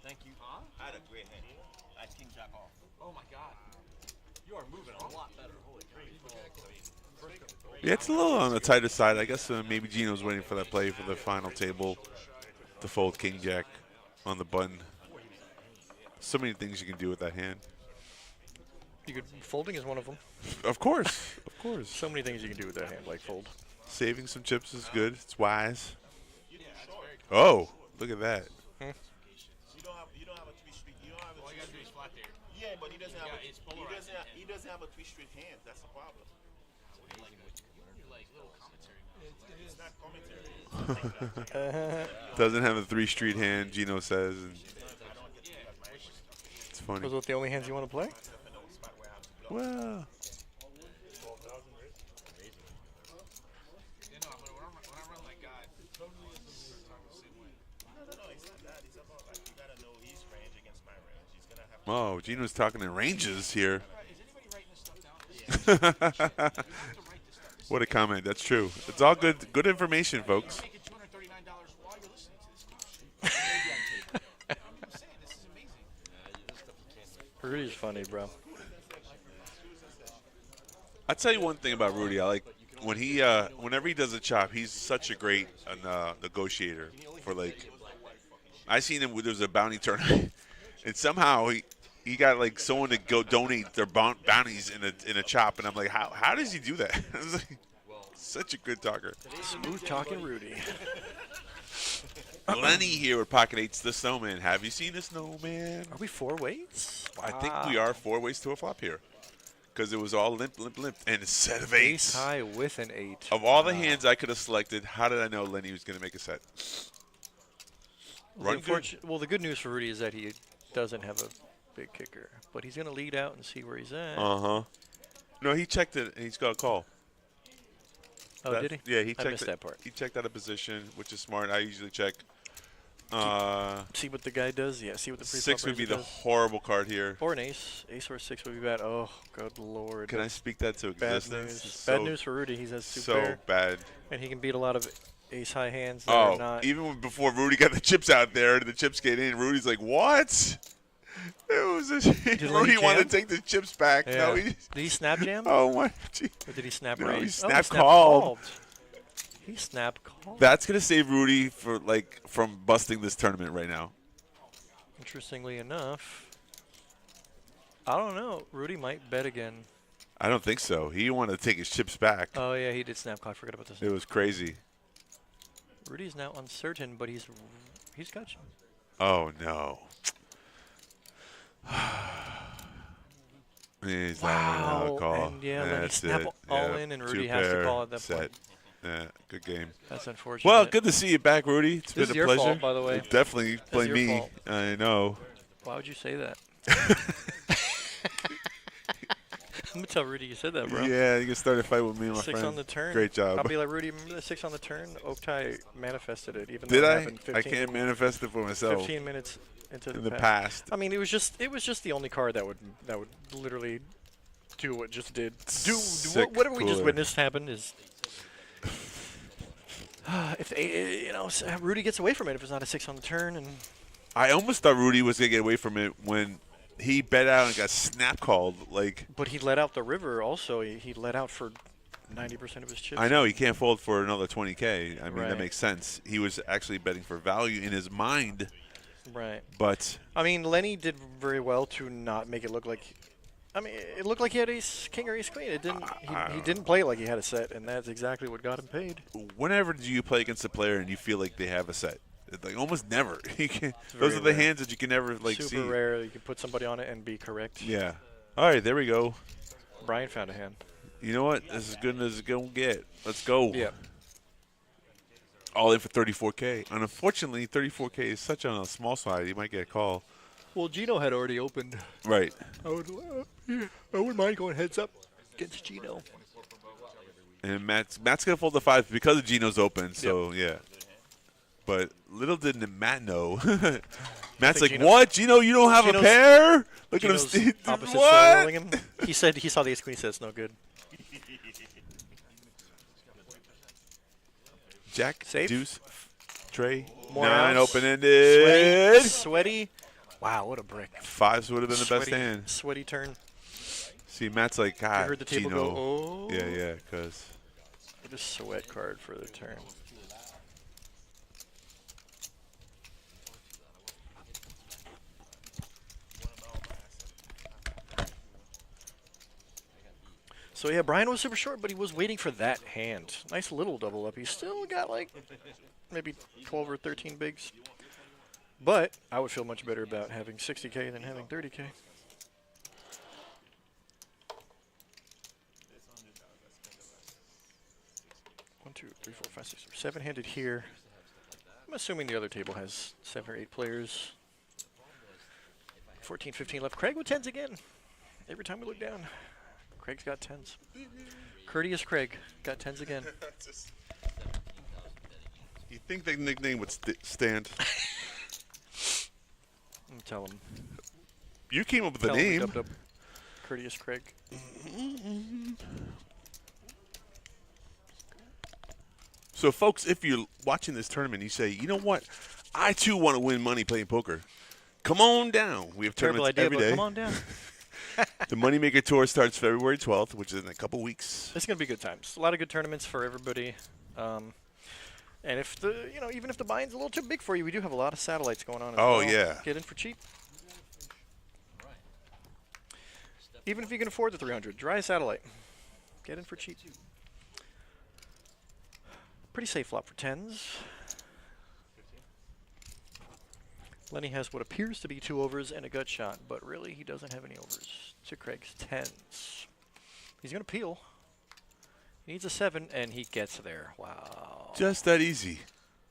Thank you. I had a great hand. I king jack off. Oh my God. You are moving a lot better. Holy crap. Yeah, it's a little on the tighter side. I guess maybe Gino's waiting for that play for the final table to fold King Jack on the button. So many things you can do with that hand. Folding is one of them. Of course. Of course. So many things you can do with that hand, like fold. Saving some chips is good. It's wise. Oh, look at that. You don't have a three street. You don't have a All you gotta do is flat there. Yeah, but he doesn't have Yeah, it's polarized. he doesn't have a three street hand. That's the problem. It's not commentary. Doesn't have a 3-street hand, Gino says. And it's funny. Those are the only hands you want to play? Well, oh, Gino's talking in ranges here. What a comment. That's true. It's all good information, folks. Rudy's funny, bro. I'll tell you one thing about Rudy. I like when he, whenever he does a chop, he's such a great negotiator. For like, I seen him when there was a bounty tournament, and somehow he got like someone to go donate their bounties in a chop, and I'm like, how does he do that? I was like, such a good talker. Smooth talking Rudy. Lenny here with Pocket 8's The Snowman. Have you seen The Snowman? Are we 4 weights? I think we are 4 ways to a flop here. Because it was all limp, and a set of 8s. Ace high with an 8. Of all the hands I could have selected, how did I know Lenny was going to make a set? Run good. Well, the good news for Rudy is that he doesn't have a big kicker. But he's going to lead out and see where he's at. Uh-huh. No, he checked it, and he's got a call. Oh, did he? Yeah, he checked I missed that part. He checked out of position, which is smart. I usually check. See what the guy does? Yeah, see what the pre-flop 6 would be raiser the does. horrible card here. Or an ace. Ace or 6 would be bad. Oh, good lord. Can I speak that to Bad existence? news. It's Bad so- news for Rudy. He has 2 So pair. bad. And he can beat a lot of ace high hands that are Oh, not. even before Rudy got the chips out there, the chips get in. Rudy's like, "What?" It was Lenny Rudy wanted jam? to take the chips back. Yeah. No, he. Did he snap jam? Oh my! Gee. Or did he snap No, raise? he Oh, snap called. He snap called. That's gonna save Rudy from busting this tournament right now. Interestingly enough, I don't know. Rudy might bet again. I don't think so. He wanted to take his chips back. Oh yeah, he did snap call. I forgot about this. It was crazy. Rudy's now uncertain, but he's got you. Oh no. He's not gonna call. And yeah, let me That's snap it. all Yep. in, and Rudy 2 has to pair, call at that set. point. Yeah, good game. That's unfortunate. Well, good to see you back, Rudy. It's This is been a your pleasure. fault, by the way. Definitely blame your me. fault. I know. Why would you say that? I'm gonna tell Rudy you said that, bro. Yeah, you can start a fight with me and my 6 friend. on the turn. Great job. I'll be like, Rudy, remember the 6 on the turn? Oaktai manifested it, even Did though it I? happened I can't manifest it for myself. 15 minutes into In the the past. past. I mean, it was just the only card that would literally do what just did. Sick Whatever we just cooler. witnessed happen is. If Rudy gets away from it if it's not a 6 on the turn, and I almost thought Rudy was gonna get away from it when he bet out and got snap called. but he let out the river also. He let out for 90% of his chips. I know he can't fold for another 20K. I mean Right. that makes sense. He was actually betting for value in his mind, Right. but I mean, Lenny did very well to not make it look like. I mean, it looked like he had ace king or ace queen. It didn't. He didn't play it like he had a set, and that's exactly what got him paid. whenever do you play against a player and you feel like they have a set? Like almost never. You can, very those are the rare. hands that you can never Super see. rare. You can put somebody on it and be correct. Yeah. All right, there we go. Brian found a hand. You know what? This is good as it's gonna get. Let's go. Yeah. All in for 34K. And unfortunately, 34K is such on a small side. You might get a call. Well, Gino had already opened. Right. I wouldn't mind going heads up against Gino. And Matt's gonna fold the 5 because of Gino's open. So yeah. But little did Matt know. Matt's like, Gino- what? Gino, you don't have a Gino's- pair? Look Gino's at him. opposite What? rolling him. He said he saw the ace queen. He said it's no good. Jack, Safe. deuce, Trey, More 9 outs. open-ended. Sweaty. Wow, what a brick. 5s would have been the best Sweaty- hand. Sweaty turn. See, Matt's like, You God, heard the table Gino. go, oh. Yeah, because What a sweat card for the turn. So yeah, Brian was super short, but he was waiting for that hand. Nice little double up. He still got like maybe 12 or 13 bigs. But I would feel much better about having 60K than having 30K. 1, 2, 3, 4, 5, 6, 7-handed here. I'm assuming the other table has 7 or 8 players. 14, 15 left. Craig with 10s again. Every time we look down, Craig's got 10s. Courteous Craig got 10s again. You think the nickname would stand? Tell him. You came up with the Tell him we name. dubbed up Courteous Craig. So, folks, if you're watching this tournament, you say, you know what? I, too, want to win money playing poker. Come on down. We have Terrible tournaments idea, every but day. come on down. The Moneymaker Tour starts February 12th, which is in a couple weeks. It's going to be good times. A lot of good tournaments for everybody. And if even if the buying's a little too big for you, we do have a lot of satellites going on as well. Oh, yeah. Get in for cheap. Even if you can afford the 300, try a satellite. Get in for cheap. Pretty safe flop for 10s. Lenny has what appears to be 2 overs and a gut shot, but really he doesn't have any overs. To Craig's 10s. He's going to peel. He needs a 7, and he gets there. Wow. Just that easy.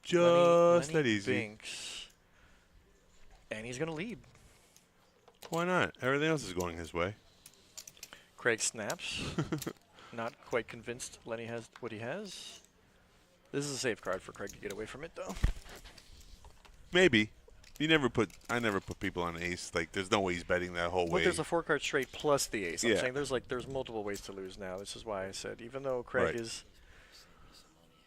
Just Lenny that easy. Binks. And he's going to lead. Why not? Everything else is going his way. Craig snaps. Not quite convinced Lenny has what he has. This is a safe card for Craig to get away from it, though. Maybe. I never put people on ace. Like, there's no way he's betting that whole But way. there's a 4-card straight plus the ace. I'm Yeah. saying there's multiple ways to lose now. This is why I said, even though Craig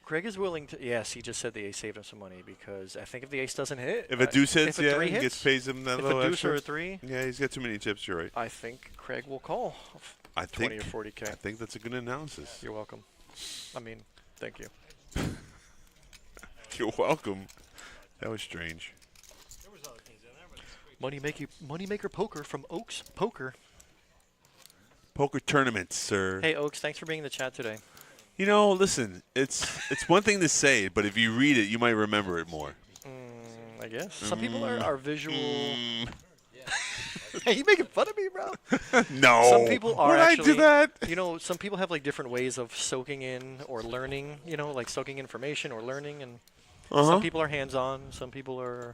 Right. is willing to, yes, he just said the ace saved him some money because I think if the ace doesn't hit, If a deuce hits, if a yeah, 3 he hits, gets pays him that if little a deuce extra. or a 3, Yeah, he's got too many chips. You're right. I think Craig will call I 20 think. or 40K. I think that's a good analysis. You're welcome. I mean, thank you. You're welcome. That was strange. Moneymaker Poker from Oaks Poker. Poker tournaments, sir. Hey, Oaks, thanks for being in the chat today. You know, listen, it's one thing to say it, but if you read it, you might remember it more. I guess. Some people are visual. Hey, you making fun of me, bro? No. Some people are Would actually, I do that? You know, some people have like different ways of soaking in or learning, you know, like soaking information or learning. And some people are hands-on. Some people are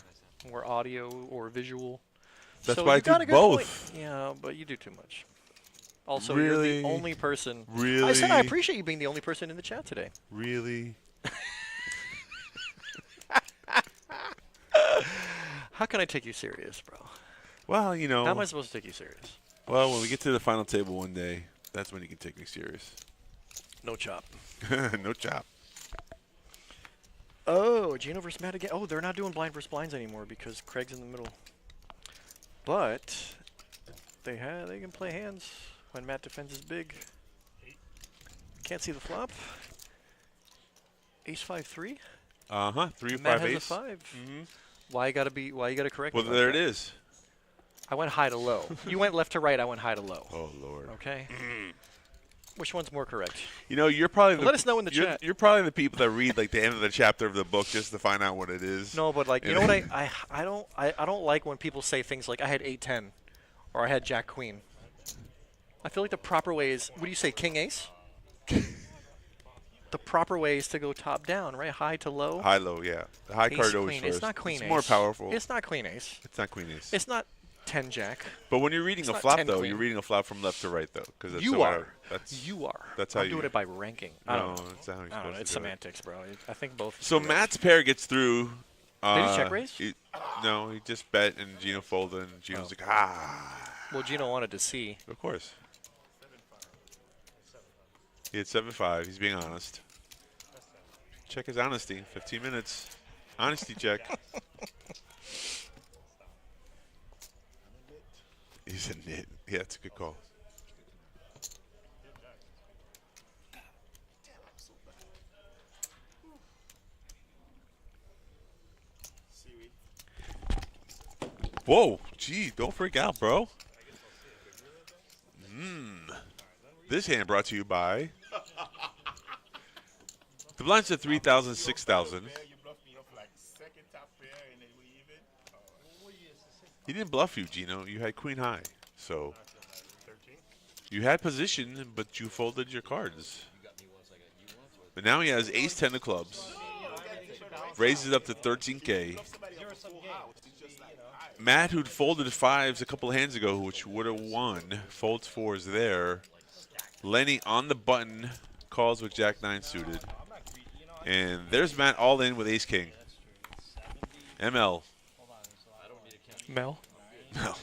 more audio or visual. That's so why I you got do a good both. point. Yeah, but you do too much. Also, Really? you're the only person. Really? I said I appreciate you being the only person in the chat today. Really? How can I take you serious, bro? Well, you know. How am I supposed to take you serious? Well, when we get to the final table one day, that's when you can take me serious. No chop. No chop. Oh, Gino versus Matt again. Oh, they're not doing blind versus blinds anymore because Craig's in the middle. But they can play hands when Matt defends his big. Can't see the flop. Ace 5-3. 3 or Matt 5 has ace. a 5. Why you gotta correct Well, me about there it that? is. I went high to low. You went left to right. I went high to low. Oh Lord. Okay. Which one's more correct? You know, you're probably Let us know in the you're, chat. You're probably the people that read like the end of the chapter of the book just to find out what it is. No, but like you know what I don't like when people say things like I had 8-10 or I had Jack Queen. I feel like the proper way is what do you say, King Ace? The proper way is to go top down, right? High to low. High low, yeah. The high Ace card always Queen. first. It's not Queen Ace. It's more powerful. It's not Queen Ace. It's not Queen Ace. It's not 10 Jack. But when you're reading It's a not flop 10 though, queen. you're reading a flop from left to right though, because that's You how are. That's You are. That's how I'm you doing it by ranking. I don't know. That's not how you're I don't know. supposed It's to do it. semantics, bro. I think both. So Matt's pair gets through. Did he check raise? No, he just bet and Gino folded, and Gino's like, ah. Well, Gino wanted to see. Of course. He had 7-5. He's being honest. Check his honesty. 15 minutes. Honesty check. He's a nit. Yeah, that's a good call. Whoa, gee, don't freak out, bro. This hand brought to you by the blinds are 3,000, 6,000. You bluffed me off like second top pair and then we even. He didn't bluff you, Gino. You had queen high, so you had position, but you folded your cards. But now he has ace 10 of clubs. Raises it up to 13K. Matt, who'd folded fives a couple of hands ago, which would have won, folds fours there. Lenny on the button, calls with Jack 9 suited. And there's Matt all in with ace king. ML. Mel. No.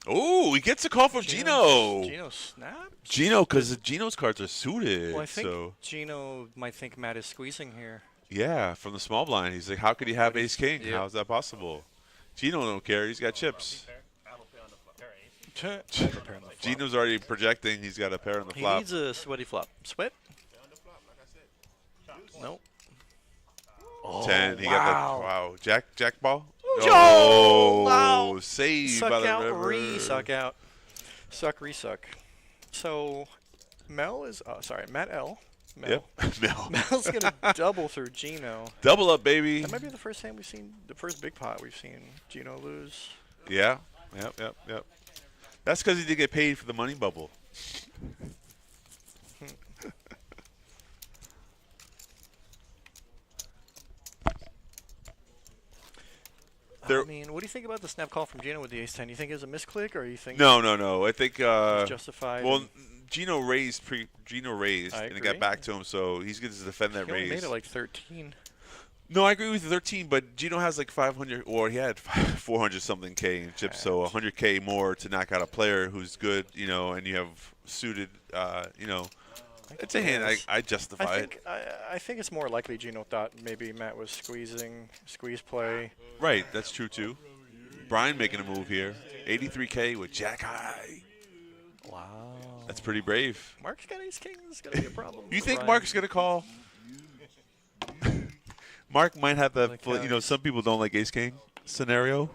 Oh, he gets a call from Gino. Gino snaps. Gino, because Gino's cards are suited. Well, I think so Gino might think Matt is squeezing here. yeah, from the small blind, he's like, how could he have ace king? Yep. How is that possible? Gino don't care. He's got chips. Gino's already projecting. He's got a pair on the He flop. needs a sweaty flop. Sweat? Nope. Oh, 10. He got wow. the wow. Jack ball. Oh, wow. Saved Suck by the out, river. suck out. Suck, resuck. So, Mel is, sorry, Matt L. Mel. Yep. Mel. Mel's going to double through Gino. Double up, baby. That might be the first time we've seen, the first big pot we've seen Gino lose. Yeah. Yep. That's because he did get paid for the money bubble. I mean, what do you think about the snap call from Gino with the ace-10? You think it was a misclick, or you think No. I think it's justified? well, Gino raised I and it got agree. back to him, so he's going to defend that he only raise. made it like 13. No, I agree with the 13, but Gino has like 500, or he had 400 something K in chips, so 100K more to knock out a player who's good, and you have suited, it's a hand. I justify it. I think it's more likely Gino thought maybe Matt was squeeze play. Right, that's true too. Brian making a move here, 83K with Jack high. Wow. That's pretty brave. Mark's got ace king. This is gonna be a problem. You think Brian. Mark's gonna call? Mark might have the, Like, some people don't like ace king scenario.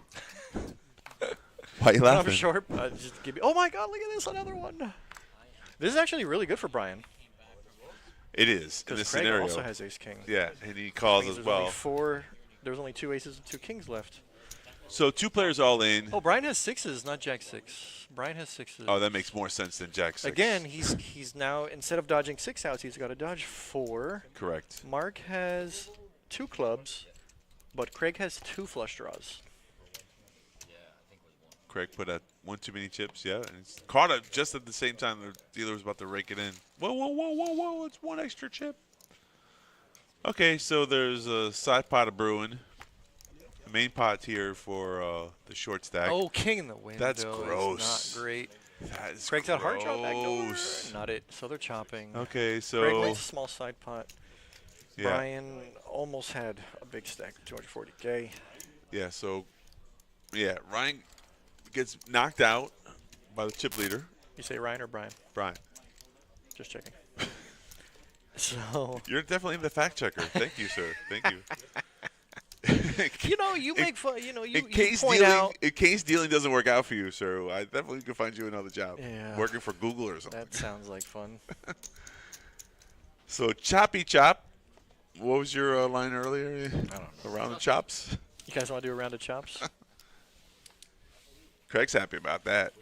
Why are you I'm laughing? short. Just give me. Oh my God! Look at this, another one. This is actually really good for Brian. It is in Because this Craig scenario. also has ace king. Yeah, and he calls Means as there's well. only there's only 2 aces and 2 kings left. So 2 players all in. Oh, Brian has 6s, not Jack 6. Brian has 6s. Oh, that makes more sense than Jack 6. Again, he's now, instead of dodging 6 outs, he's got to dodge 4. Correct. Mark has 2 clubs, but Craig has 2 flush draws. Craig put out 1 too many chips, yeah, and it's caught it just at the same time the dealer was about to rake it in. Whoa, it's 1 extra chip. Okay, so there's a side pot of brewing. The main pot here for the short stack. Oh, king in the window. That's is gross. Not great. That is Craig's got hard draw backdoor. gross. Not it. So they're chopping. Okay, so Craig wins a small side pot. yeah, Brian almost had a big stack of 240K. yeah, so yeah, Ryan gets knocked out by the chip leader, You say Ryan or Brian? Brian. Just checking. So, You're definitely the fact checker. Thank you, sir. Thank you. you make fun. You in case point dealing, out. in case dealing doesn't work out for you, sir, I definitely can find you another job. Yeah. Working for Google or something. That sounds like fun. So choppy chop. What was your line earlier? I don't know. Around the chops. You guys want to do a round of chops? Craig's happy about that.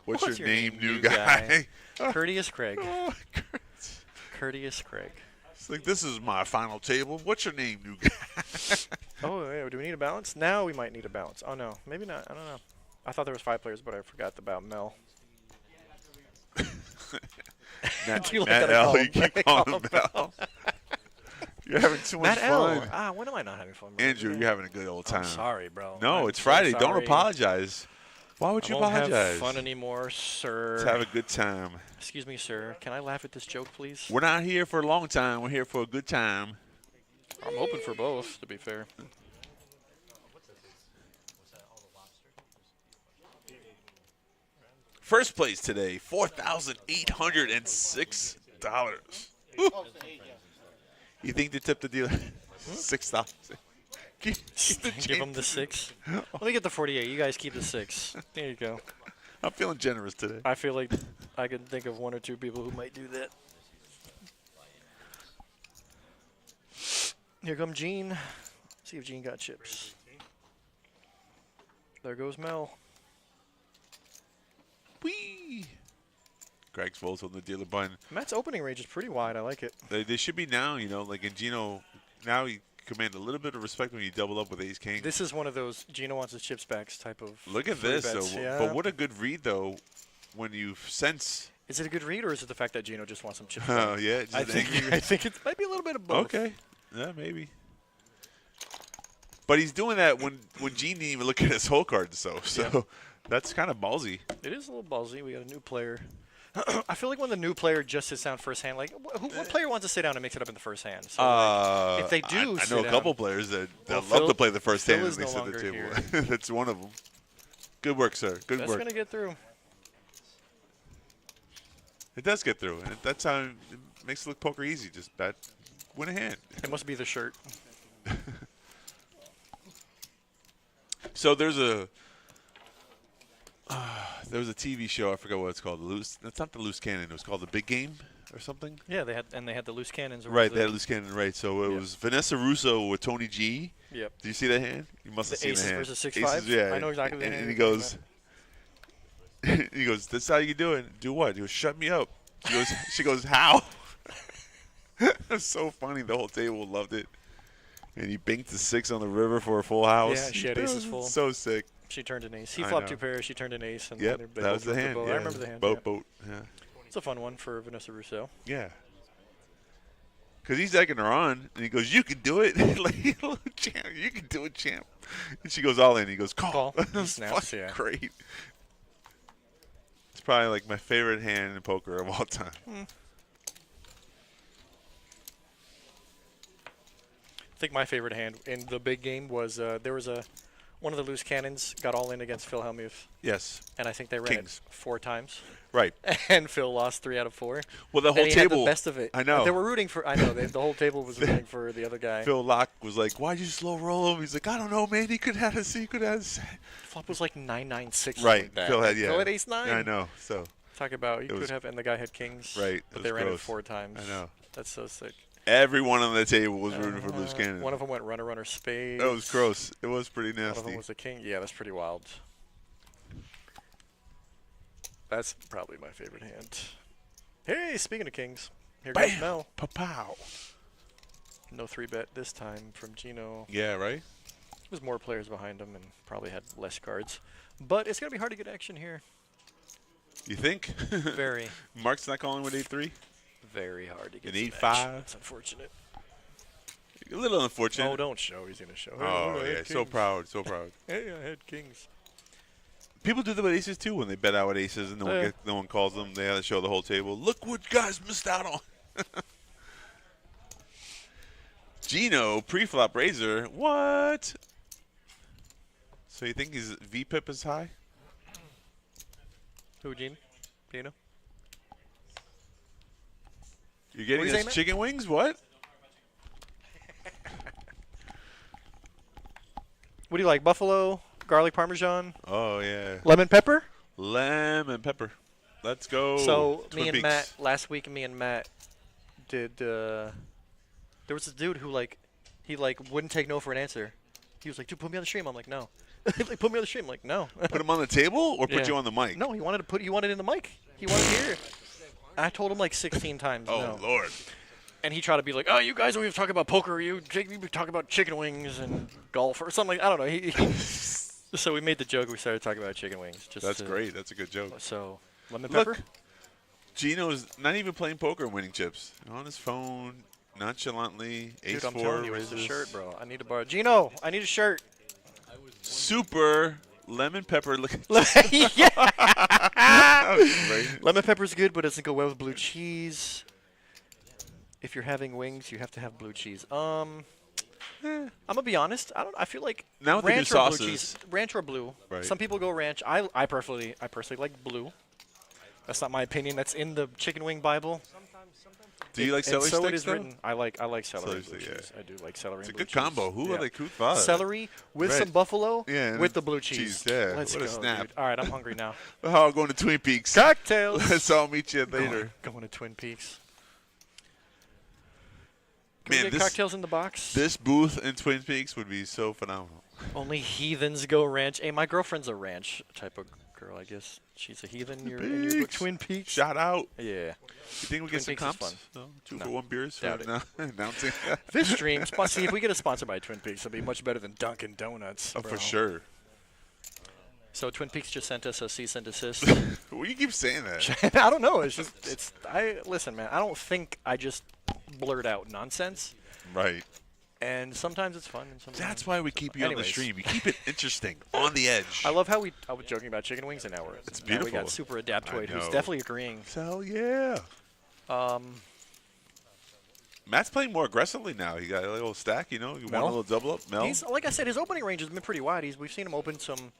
What's your name, new guy? Courteous Craig. Oh, Courteous Craig. it's like, this is my final table. What's your name, new guy? Oh, wait, do we need a balance? Now we might need a balance. Oh, no. Maybe not. I don't know. I thought there was 5 players, but I forgot about Mel. Matt, You like Matt gotta L, call you him- keep call calling him him Mel. You're having too much Matt L. fun. When am I not having fun? bro? Andrew, you're having a good old time. I'm sorry, bro. No, I'm it's so Friday. Don't sorry. apologize. Why would you I won't apologize? have fun anymore, sir. Let's have a good time. Excuse me, sir. Can I laugh at this joke, please? We're not here for a long time. We're here for a good time. I'm open for both, to be fair. First place today, $4,806. You think they tipped the dealer $6? Keep the Give change. him the 6. Let me get the 48. You guys keep the 6. There you go. I'm feeling generous today. I feel like I can think of 1 or 2 people who might do that. Here come Gene. See if Gene got chips. There goes Mel. Whee! Greg's Volts on the dealer button. Matt's opening range is pretty wide. I like it. They should be now, you know, like in Gino. Now you command a little bit of respect when you double up with ace king. This is one of those Gino wants his chips backs type of. Look at free this, bets. though. Yeah. But what a good read, though, when you sense. Is it a good read, or is it the fact that Gino just wants some chips Oh, back? yeah. Just I an think angry- I think it might be a little bit of both. Okay. Yeah, maybe. But he's doing that when Gene didn't even look at his whole cards, so that's kind of ballsy. It is a little ballsy. We got a new player. I feel like when the new player just sits down first hand, like what player wants to sit down and mix it up in the first hand? So like, if they do, I sit know a down- couple players that Well, love Phil- to play the first Phil hand is and they no sit at the longer table. That's one of them. Good work, sir. Good That's work. gonna get through. It does get through, and that's how it makes it look poker easy. Just bet, win a hand. It must be the shirt. So there's a TV show. I forgot what it's called. It's not the Loose Cannon. It was called The Big Game or something. Yeah, they had the loose cannons. Right, they had Loose Cannon. Right. So it was Vanessa Russo with Tony G. Yep. Did you see that hand? You must have The seen aces the hand. versus 6-5? Aces, yeah. I know exactly the and, hand and he you're goes, he goes, "That's how you do it. Do what?" He goes, "Shut me up." She goes, "How?" It's so funny. The whole table loved it. And he banked the 6 on the river for a full house. Yeah, she had It aces was full. So sick. She turned an ace. He I flopped know. 2 pairs. She turned an ace. And Yep, they that both was the went to hand. boat. Yeah. I remember the hand. Boat, yeah. boat. Yeah. It's a fun one for Vanessa Rousseau. Yeah. Because he's egging her on, and he goes, "You can do it." Like, champ, you can do it, champ. And she goes all in. He goes, "Call." Call. It's Snaps, fucking yeah. great. It's probably like my favorite hand in poker of all time. I think my favorite hand in the big game was there was one of the loose cannons got all in against Phil Hellmuth, Yes. and I think they ran Kings. it 4 times, Right. and Phil lost 3 out of 4. Well, the whole and he table. had the best of it. I know. They were rooting for. I know the whole table was rooting for the other guy. Phil Locke was like, "Why'd you slow roll him?" He's like, "I don't know, man. He could have a. He could have." Flop was like 9-9-6. Right. Like that. Phil had Phil had ace 9. Yeah, I know. So Talk about you It was- could have, and the guy had kings. Right, But it they was ran gross. it 4 times. I know. That's so sick. everyone on the table was rooting for Loose Cannon. One of them went runner spades. That was gross. It was pretty One of them nasty. was a king. Yeah, that's pretty wild. That's probably my favorite hand. Hey, speaking of kings, here goes Bam! Mel. Pa-pow. No 3-bet this time from Gino. Yeah, right? There's more players behind him and probably had less cards. But it's going to be hard to get action here. You think? Very, Mark's not calling with 8-3? very hard to get An some 8-5? action. It's unfortunate. A little unfortunate. Oh, don't show. He's going to show. Oh, I had yeah. So kings. proud. So proud. Hey, I had kings. People do that with aces, too, when they bet out with aces and no one calls them. They have to show the whole table. Look what guys missed out on. Gino, pre-flop raiser. What? So you think his VPIP is high? Who, Gene? Gino? You're getting What are you us saying, man? chicken wings? What? What do you like? Buffalo, garlic parmesan, Oh, yeah. lemon pepper? Lemon pepper. Let's go. So Twin me and Peaks. Matt last week. Me and Matt did. There was this dude who he wouldn't take no for an answer. He was like, "Dude, put me on the stream." I'm like, "No." Like, put me on the stream. I'm like, "No." Put him on the table or put Yeah. you on the mic? No, he wanted in the mic. He wanted to hear it. I told him like 16 times. Oh, no. Lord. And he tried to be like, "Oh, you guys don't even talk about poker. You talk about chicken wings and golf or something." I don't know. So we made the joke. We started talking about chicken wings. Just That's great. That's a good joke. So lemon Look, pepper. Gino's not even playing poker and winning chips. On his phone, nonchalantly, Dude, ace I'm 4 telling you, it's a raises. shirt, bro. I need to borrow. Gino, I need a shirt. Super lemon pepper. Look. Yeah. That was great. Lemon pepper's good, but it doesn't go well with blue cheese. If you're having wings, you have to have blue cheese. I'm gonna be honest. I feel like Now with the new ranch or blue sauces. cheese, ranch or blue. Right. Some people go ranch. I personally like blue. That's not my opinion. That's in the chicken wing Bible. Do you like And celery so it sticks, is though? written. I like celery Celery and blue stick, yeah. cheese. I do like celery It's a and blue good cheese. combo. Who Yeah. are they cool for? Celery with Right. some buffalo Yeah, and with then the blue cheese. yeah. Let's What a go, snap. dude. All right, I'm hungry now. How going to Twin Peaks? Cocktails. So I'll meet you later. Going to Twin Peaks. Can Man, we get cocktails in the box? This booth in Twin Peaks would be so phenomenal. Only heathens go ranch. Hey, my girlfriend's a ranch type of girl, I guess she's a heathen in your book. Peaks. Twin Peaks. Shout out. Yeah. You think we get some Twin Peaks is comps? fun. No? Two No, for one beers? doubt it. No, announcing. This stream, see, if we get a sponsor by Twin Peaks, it'll be much better than Dunkin' Donuts. Oh, bro. for sure. So Twin Peaks just sent us a cease and desist. Well, you keep saying that. I don't know. It's just listen, man. I don't think I just blurt out nonsense, Right. and sometimes it's fun. And sometimes That's why we keep you on the Anyways. stream. You keep it interesting, on the edge. I love how I was joking about chicken wings, and now It's we beautiful. got Super Adaptoid, I who's know. definitely agreeing. Hell yeah. Matt's playing more aggressively now. He got a little stack, you know. You want a little double up, Mel. He's like I said, his opening range has been pretty wide. We've seen him open some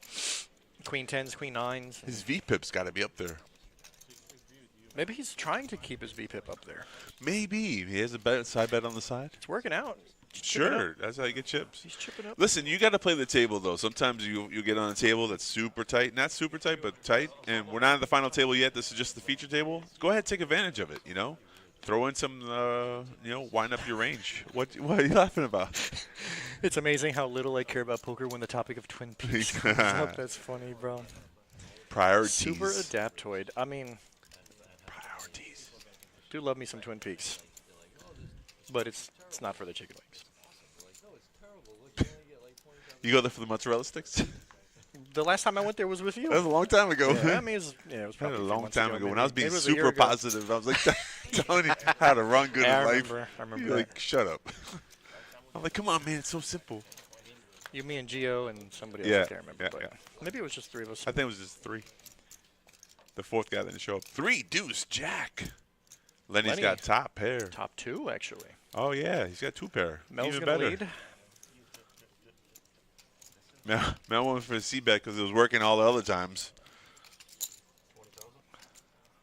queen tens, queen nines. His VPIP's got to be up there. Maybe he's trying to keep his VPIP up there. Maybe he has a side bet on the side. It's working out. He's chipping Sure, up. that's how you get chips. He's chipping up. Listen, you got to play the table though. Sometimes you get on a table that's super tight, not super tight, but tight. And we're not at the final table yet. This is just the feature table. Go ahead, take advantage of it. You know, throw in some, wind up your range. What are you laughing about? It's amazing how little I care about poker when the topic of Twin Peaks comes up. That's funny, bro. Priorities. Super Adaptoid. I mean, Priorities. do love me some Twin Peaks, but it's not for the chicken wings. You go there for the mozzarella sticks? The last time I went there was with you. That was a long time ago. Yeah, I mean, it was That probably was a few long months time ago. When I was being Maybe it was a year super ago. positive, I was like telling you how to run good Yeah, in I life. remember You're that. like, shut up. I'm like, come on, man, it's so simple. You, me, and Gio, and somebody else. Yeah, I can't remember. yeah, but yeah. Maybe it was just three of us. I think it was just 3. The 4th guy didn't show up. 3 deuce jack. Lenny's Lenny. got top pair. Top 2, actually. Oh yeah, he's got 2 pair. Mel's Even gonna better. lead. Mel went for a C bet because it was working all the other times.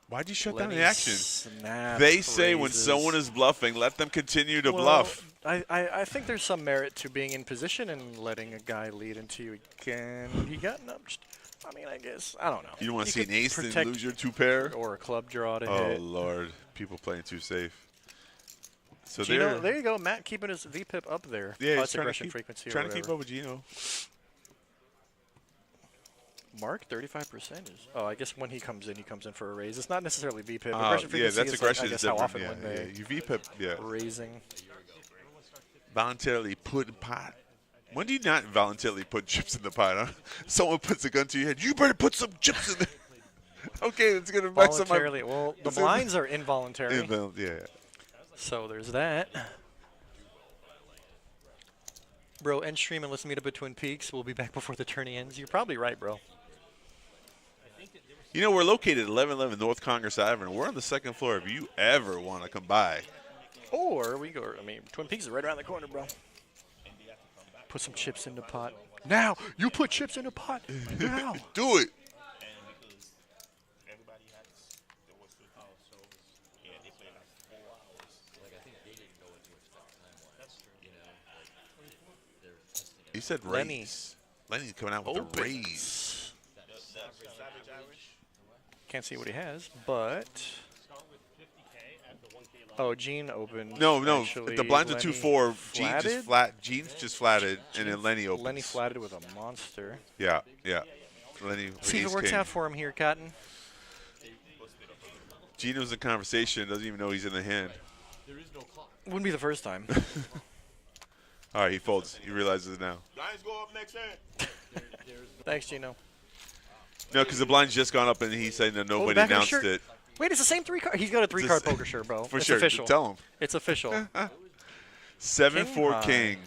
Why'd you shut down the Lenny action? snap They say when raises. someone is bluffing, let them continue to Well, bluff. I think there's some merit to being in position and letting a guy lead into you again. He got nudged. I mean, I guess. I don't know. You don't want to see could an ace and protect lose your 2 pair? or a club draw to Oh, hit. Lord. People playing too safe. So Gino, there you go. Matt keeping his VPIP up there. yeah, oh, he's it's trying, aggression to keep, frequency or trying to keep whatever. up with Gino. Mark, 35% is. Oh, I guess when he comes in for a raise. It's not necessarily VPIP. Aggression Yeah, frequency that's is aggression like, I is guess how different. often Yeah, when yeah. they You VPIP, yeah. raising. Voluntarily put in pot. When do you not voluntarily put chips in the pot, huh? Someone puts a gun to your head. You better put some chips in there. Okay, that's going to mess up my... Voluntarily. Well, the blinds are involuntary. Yeah. So there's that. Bro, end stream and let's meet up at Twin Peaks. We'll be back before the tourney ends. You're probably right, bro. You know, we're located at 1111 North Congress Avenue. We're on the 2nd floor if you ever want to come by. Or we go, I mean, Twin Peaks is right around the corner, bro. Put some chips in the pot. Now! You put chips in the pot! Now! Do it. And because everybody had there was yeah, they played like 4 hours. He said Lenny. raise. Lenny's coming out with a Opens. raise. Savage Irish. Can't see what he has, but... Oh, Gene opened. No. Actually, The blinds are Lenny 2-4. Gene flatted? just flat. Gene's just flatted, and then Lenny opens. Lenny flatted with a monster. Yeah. Lenny. See if it works out for him here, Cotton. Gino's in conversation. Doesn't even know he's in the hand. Wouldn't be the first time. All right, he folds. He realizes it now. Blinds go up next hand. Thanks, Gino. No, because the blind's just gone up, and he's saying that nobody back of the announced shirt. it. Wait, it's the same 3-card. He's got a 3-card This- poker shirt, bro. For it's sure. official. Tell him. It's official. 7-4 high. king.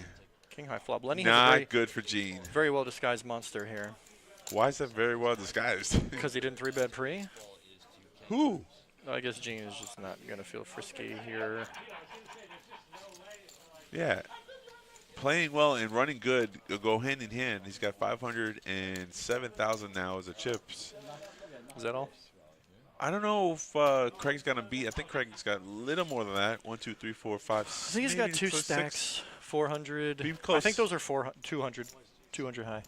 King high flop. Lenny has a Not very, good for Gene. very well disguised monster here. Why is that very well disguised? Because he didn't 3-bet pre. Who? I guess Gene is just not going to feel frisky here. Yeah. Playing well and running good go hand in hand. He's got 507,000 now as a chips. Is that all? I don't know if Craig's going to beat. I think Craig's got a little more than that. 1, 2, 3, 4, 5. I think he's got 2 stacks. 400. Be I close. think those are 200. 200 high.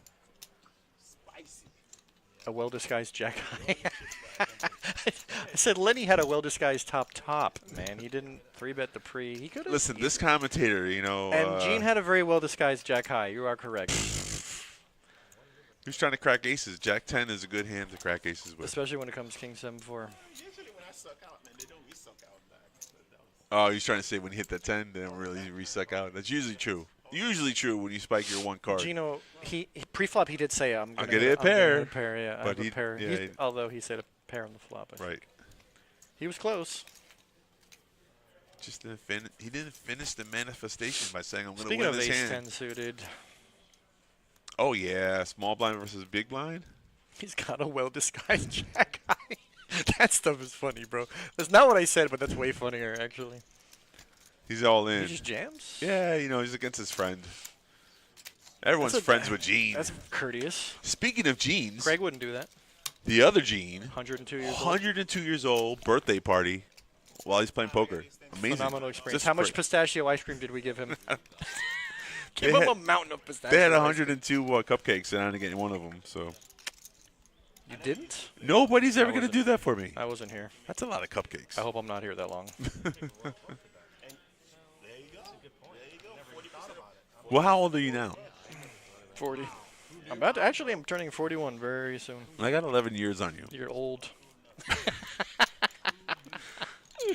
A well-disguised jack high. I said Lenny had a well-disguised top, man. He didn't 3-bet the pre. He could have. Listen, this commentator, you know. And Gene had a very well-disguised jack high. You are correct. He was trying to crack aces. Jack 10 is a good hand to crack aces with. Especially when it comes King 7-4. Usually when I suck out, man, they don't re-suck out back. So that was, Oh, he's trying to say when you hit that 10, they don't really re-suck out. That's usually true. Usually true when you spike your one card. Gino, he pre-flop he did say I'm I'll gonna get a pair. hit a pair, yeah. I But have a he- pair. yeah, He's- he- although he said a pair on the flop. I think. Right. He was close. Just didn't he didn't finish the manifestation by saying I'm going to Speaking win of this ace hand. 10 suited, Oh yeah, small blind versus big blind. he's got a well-disguised jack high. That stuff is funny, bro. That's not what I said, but that's way funnier, actually. He's all in. He just jams? Yeah, you know, he's against his friend. Everyone's That's a- friends with Gene. That's courteous. Speaking of Genes, Craig wouldn't do that. the other Gene, 102 years old. 102 years old, birthday party while he's playing poker. Amazing. Phenomenal experience. Just How much great. pistachio ice cream did we give him? They Give him had- a mountain of pistachio They had ice 102 cupcakes, and I didn't get one of them. So cream. You didn't? nobody's ever going to wasn't- do that for me. I wasn't here. That's a lot of cupcakes. I hope I'm not here that long. there you go. There you go. 40%. Well, how old are you now? 40. I'm about to, actually, I'm turning 41 very soon. I got 11 years on you. You're old.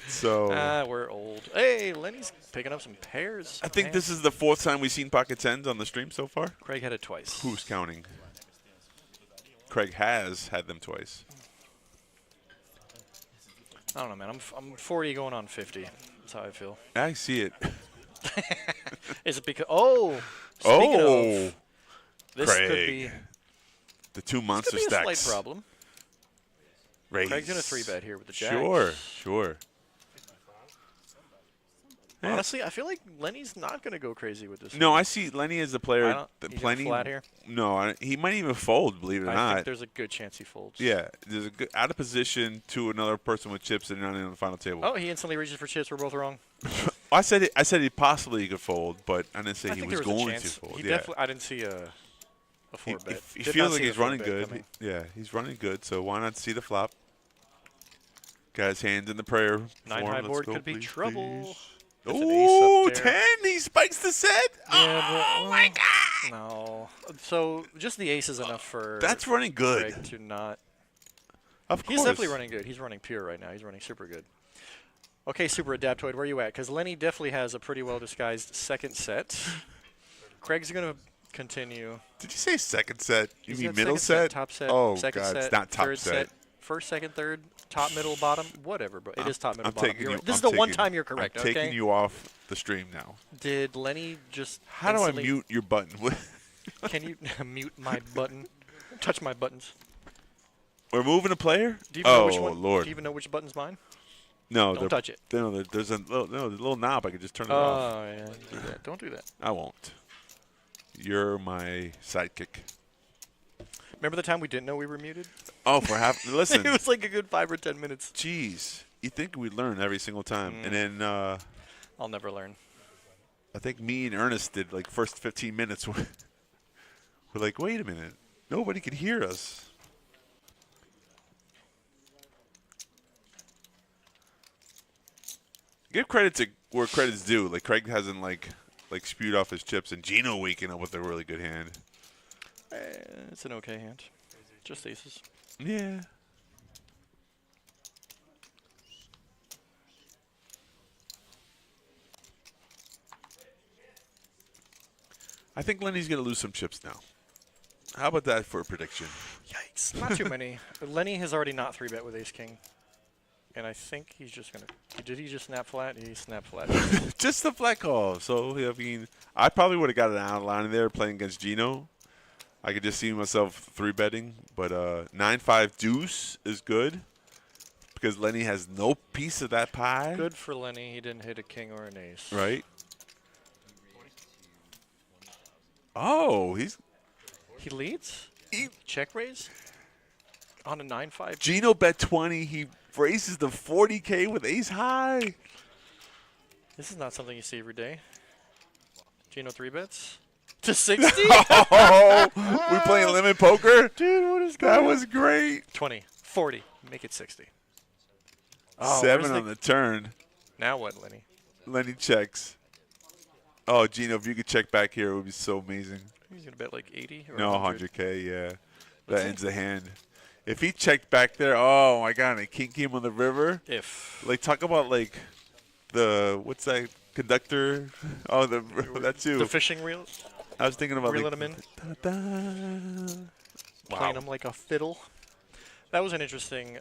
So We're old. Hey, Lenny's picking up some pairs. I think this is the fourth time we've seen pocket tens on the stream so far. Craig had it twice. Who's counting? Craig has had them twice. I don't know, man. I'm 40 going on 50. That's how I feel. I see it. Is it because? Oh. Speaking Oh, of, this could Craig. be. the two This monster could be a stacks. slight problem. Raise. Craig's gonna 3-bet here with the jacks. Sure. Yeah. Honestly, I feel like Lenny's not gonna go crazy with this. No, one. I see Lenny as the I player. don't- that he's plenty. gonna flat here? No, he might even fold. Believe it or I not. think there's a good chance he folds. Yeah, there's a good out of position to another person with chips and not on the final table. Oh, he instantly reaches for chips. We're both wrong. I said he possibly could fold, but I didn't say I he think was there was a going to chance. fold. He Yeah. definitely. I didn't see a He, 4-bet. he Did feels not like see he's the running 4-bet good. coming. Yeah, he's running good. So why not see the flop? Got his hands in the prayer. 9 form. high Let's board go, could be please, trouble. please. That's an ace up Ooh, there. 10. He spikes the set. Yeah, Oh my God. No. So just the ace is enough for That's running good. Craig to not. Of course. He's definitely running good. He's running pure right now. He's running super good. Okay, Super Adaptoid, where you at? Because Lenny definitely has a pretty well disguised second set. Craig's gonna continue. Did you say second set? You He's mean got middle second set? top set, Oh second God, set, it's not top third set. first, second, third, top, middle, bottom, whatever, bro. It is top, middle, I'm bottom. taking You're you. right. This is I'm the one taking- time you're correct. I'm Okay. taking you off the stream now. Did Lenny just? How do I instantly- mute your button? Can you mute my button? Touch my buttons. We're moving a player? Do you even know Oh which one? Lord. Do you even know which button's mine? No, Don't touch it. No, there's a little knob. I could just turn it off. Oh yeah, do that. Don't do that. I won't. You're my sidekick. Remember the time we didn't know we were muted? Oh, for half. Listen, It was like a good 5 or 10 minutes. jeez. You think we'd learn every single time, and then I'll never learn. I think me and Ernest did like first 15 minutes. We're like, wait a minute, nobody could hear us. Give credit to where credit's due. Like Craig hasn't like spewed off his chips, and Gino waking up with a really good hand. It's an okay hand. Just aces. Yeah. I think Lenny's gonna lose some chips now. How about that for a prediction? Yikes. Not too many. But Lenny has already not 3-bet with ace king. And I think he's just going to. Did he just snap flat? He snapped flat. Just a flat call. So I mean, I probably would have got an outline there playing against Gino. I could just see myself 3-betting, but 9-5 deuce is good because Lenny has no piece of that pie. Good for Lenny. He didn't hit a king or an ace. Right. Oh, He leads? Check raise? On a 9-5? Gino bet 20. He raises the 40K with ace high. This is not something you see every day. Gino 3-bets? To 60? Oh, we playing limit poker? Dude, what is That was great. 20, 40. Make it 60. Oh, 7 where's on the turn. Now what, Lenny? Lenny checks. Oh, Gino, if you could check back here, it would be so amazing. He's gonna bet like 80 or No, 100. 100K, yeah. That ends the hand. If he checked back there, oh my God, and a king came on the river. If Like, talk about like what's that conductor? Oh, that too. the fishing reel, I was thinking about reeling like, him in, Wow. playing him like a fiddle. That was an interesting.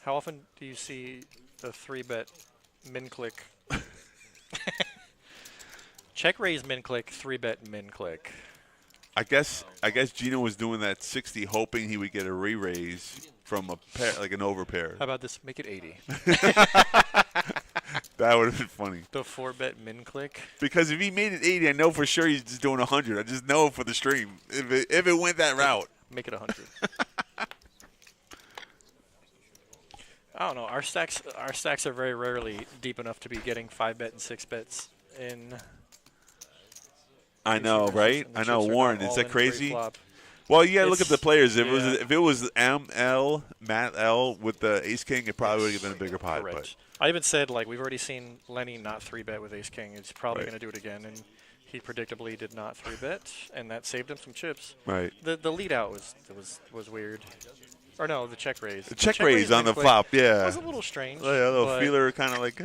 How often do you see the 3-bet min click? Check raise min click, 3-bet min click. I guess Gino was doing that 60, hoping he would get a re-raise from a pair, like an overpair. How about this? Make it 80. That would have been funny. The 4-bet min click. Because if he made it 80, I know for sure he's just doing 100. I just know for the stream if it went that route. Make it 100. I don't know. Our stacks are very rarely deep enough to be getting 5-bet and 6-bets in. I know, right? And the I know, chips are Warren. not Is all that in crazy? pre-flop. Well, you gotta look at It's- the players. yeah. If it was ML, Matt L with the Ace King, it probably would have been a bigger pot. Correct. I even said, like, we've already seen Lenny not 3-bet with Ace King. He's probably Right. going to do it again, and he predictably did not 3-bet, and that saved him some chips. But right, The lead out was weird. Or no, the check raise. the check raise on the min-click flop, yeah, was a little strange. yeah, a little but feeler, kind of like.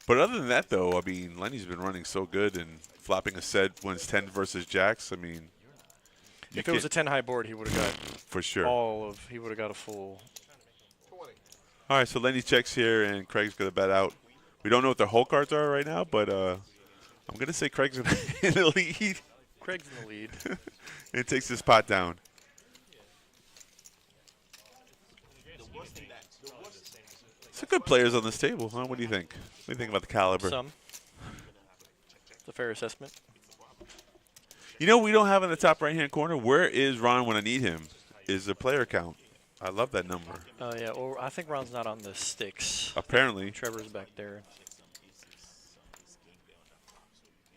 But other than that, though, I mean, Lenny's been running so good and flopping a set when it's 10 versus jacks. I mean, you If it was a can't- 10 high board, he would have got for sure. he would have got a full. All right, so Lenny checks here, and Craig's going to bet out. We don't know what their whole cards are right now, but I'm going to say Craig's in the lead. Craig's in the lead. And it takes this pot down. Some good players on this table, huh? What do you think? What do you think about the caliber? Some. It's a fair assessment. You know, we don't have in the top right-hand corner. Where is Ron when I need him? Is the player count. I love that number. Yeah, or I think Ron's not on the sticks. Apparently. Trevor's back there.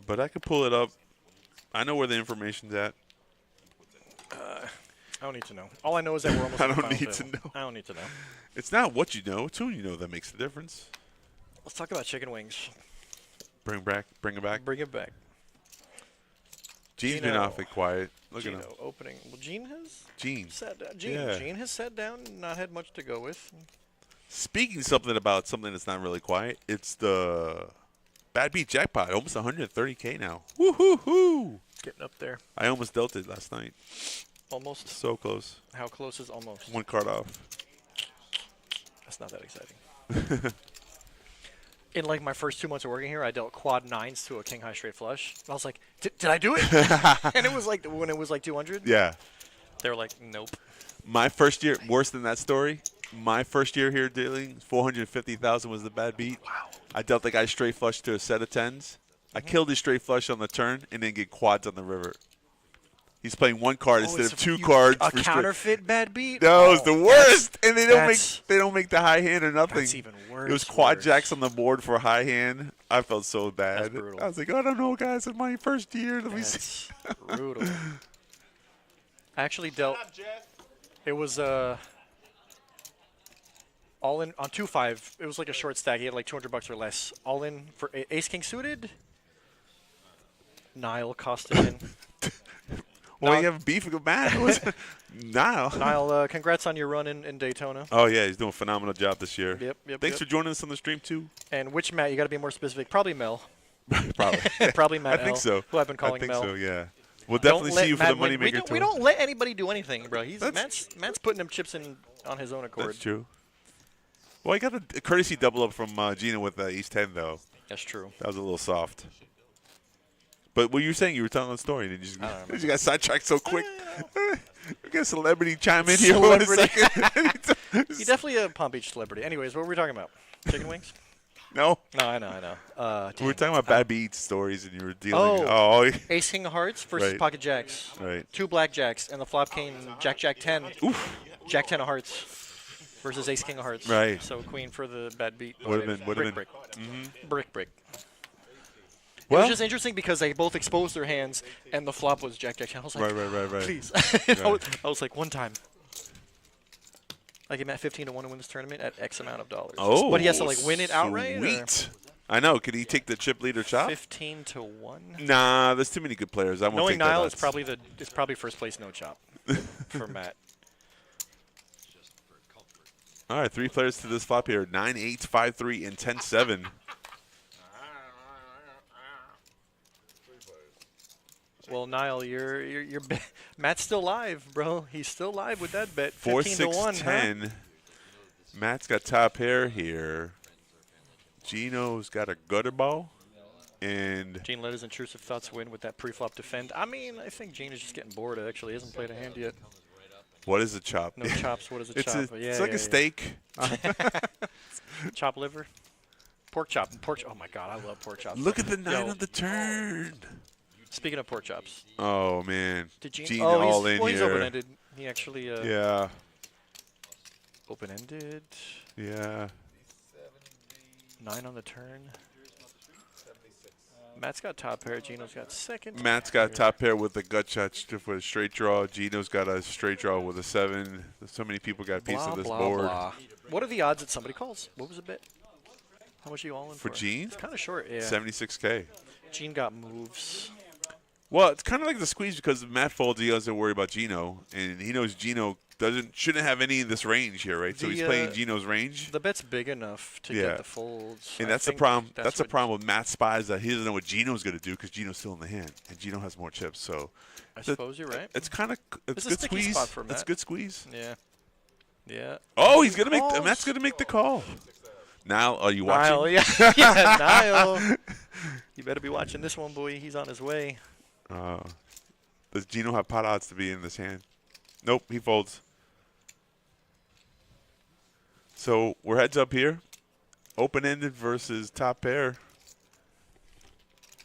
But I could pull it up. I know where the information's at. I don't need to know. All I know is that we're almost. I at the don't final need to table. know. I don't need to know. It's not what you know. It's who you know that makes the difference. Let's talk about chicken wings. Bring it back. Bring it back. Gene's been Gino. awfully quiet. Look at him. Gino opening. Well, Gene has Gene. sat down. Yeah. Gene has sat down and not had much to go with. Speaking something about something that's not really quiet, it's the Bad Beat Jackpot. Almost 130K now. Woo-hoo-hoo. Getting up there. I almost dealt it last night. Almost. So close. How close is almost? One card off. That's not that exciting. In like my first 2 months of working here, I dealt quad 9s to a king high straight flush. And I was like, did I do it? And it was like when it was like 200. Yeah. They were like, nope. My first year, worse than that story, my first year here dealing, 450,000 was the bad beat. Wow. I dealt the guy straight flush to a set of 10s. I killed his straight flush on the turn and then get quads on the river. He's playing one card instead it's of two you- cards. A for straight. counterfeit bad beat? No, it's the worst, and they that's- don't make the high hand or nothing. That's even worse. It was quad worse. jacks on the board for a high hand. I felt so bad. That's brutal. I was like, I don't know, guys. It's my first year. Let me see. That's brutal. I actually dealt. What up, Jeff? It was all in on 2-5. It was like a short stack. He had like $200 or less. All in for Ace King suited. Nile costed in. Well, No. you have beef with Matt. Now. Nile, congrats on your run in Daytona. Oh yeah, he's doing a phenomenal job this year. Yep. Thanks for joining us on the stream too. And which Matt? You got to be more specific. Probably Mel. Probably. Probably Matt I think L, so. who I've been calling I think Mel. so. Yeah. We'll Don't definitely let see you for Matt the win. moneymaker tour. We don't let anybody do anything, bro. That's- Matt's putting them chips in on his own accord. That's true. Well, I got a courtesy double up from Gina with East 10 though. That's true. That was a little soft. But what you were saying, you were telling the story, and you don't just got sidetracked so quick. We got a celebrity chime in here for a Celebrity. second. He's definitely a Palm Beach celebrity. Anyways, what were we talking about? Chicken wings? No, No, I know. we were talking about bad beats stories, and you were dealing. Oh. Oh, Ace King of Hearts versus Right. Pocket Jacks. right. 2 black jacks, and the flop came Jack 10. Oof. Jack 10 of Hearts versus Ace King of Hearts. Right. So Queen for the bad beat. Would've been. Brick. Brick. It Well, was just interesting because they both exposed their hands, and the flop was Jack 10. I was like, right. please. I was like, one time. I give Matt 15 to 1 to win this tournament at X amount of dollars. Oh, But he has to like win it outright. Or? Sweet. I know. Could he take the chip leader chop? 15-1. Nah, there's too many good players. I won't Knowing take that Nile, odds. it's probably first place no chop for Matt. All right, 3 players to this flop here: 9-8, 5-3, and 10-7. Well, Nile, you're Matt's still live, bro. He's still live with that bet. 4, 15-1. 6, 10. Matt's got top pair here. Gino's got a gutter ball, and Gene let his intrusive thoughts win with that pre-flop defend. I mean, I think Gene is just getting bored. Actually, he hasn't played a hand yet. what is a chop? No chops. What is a It's chop? it's like a steak. Chop liver, pork chop. Oh my God, I love pork chops. Look at the 9 Yo, on the turn. Speaking of pork chops, Oh man, did Gene? Gene oh, all he's, in well, he's here. open-ended. He actually Yeah, open-ended. yeah. 9 on the turn. Matt's got top pair. Gino's got second. Matt's got top pair with a gut shot with a straight draw. Gino's got a straight draw with a 7. So many people got a piece Blah, of this blah, board. blah. What are the odds that somebody calls? What was the bet? How much are you all in for? For Gene? It's kind of short, yeah. 76K. Gene got moves. Well, it's kind of like the squeeze because Matt folds. He doesn't worry about Gino, and he knows Gino shouldn't have any of this range here, right? So he's playing Gino's range. The bet's big enough to Yeah. get the folds. And I that's the think problem. That's the what- problem with Matt's spies, that he doesn't know what Gino's going to do because Gino's still in the hand, and Gino has more chips. So I suppose you're right. it's kind of It's a good sticky squeeze. spot for It's Matt. good squeeze. Yeah. Yeah. Oh, he's gonna make. Calls. Matt's gonna make the call. Now, are you watching? Niall, yeah, yeah, Niall. You better be watching this one, boy. He's on his way. Does Gino have pot odds to be in this hand? Nope, he folds. So we're heads up here. Open-ended versus top pair.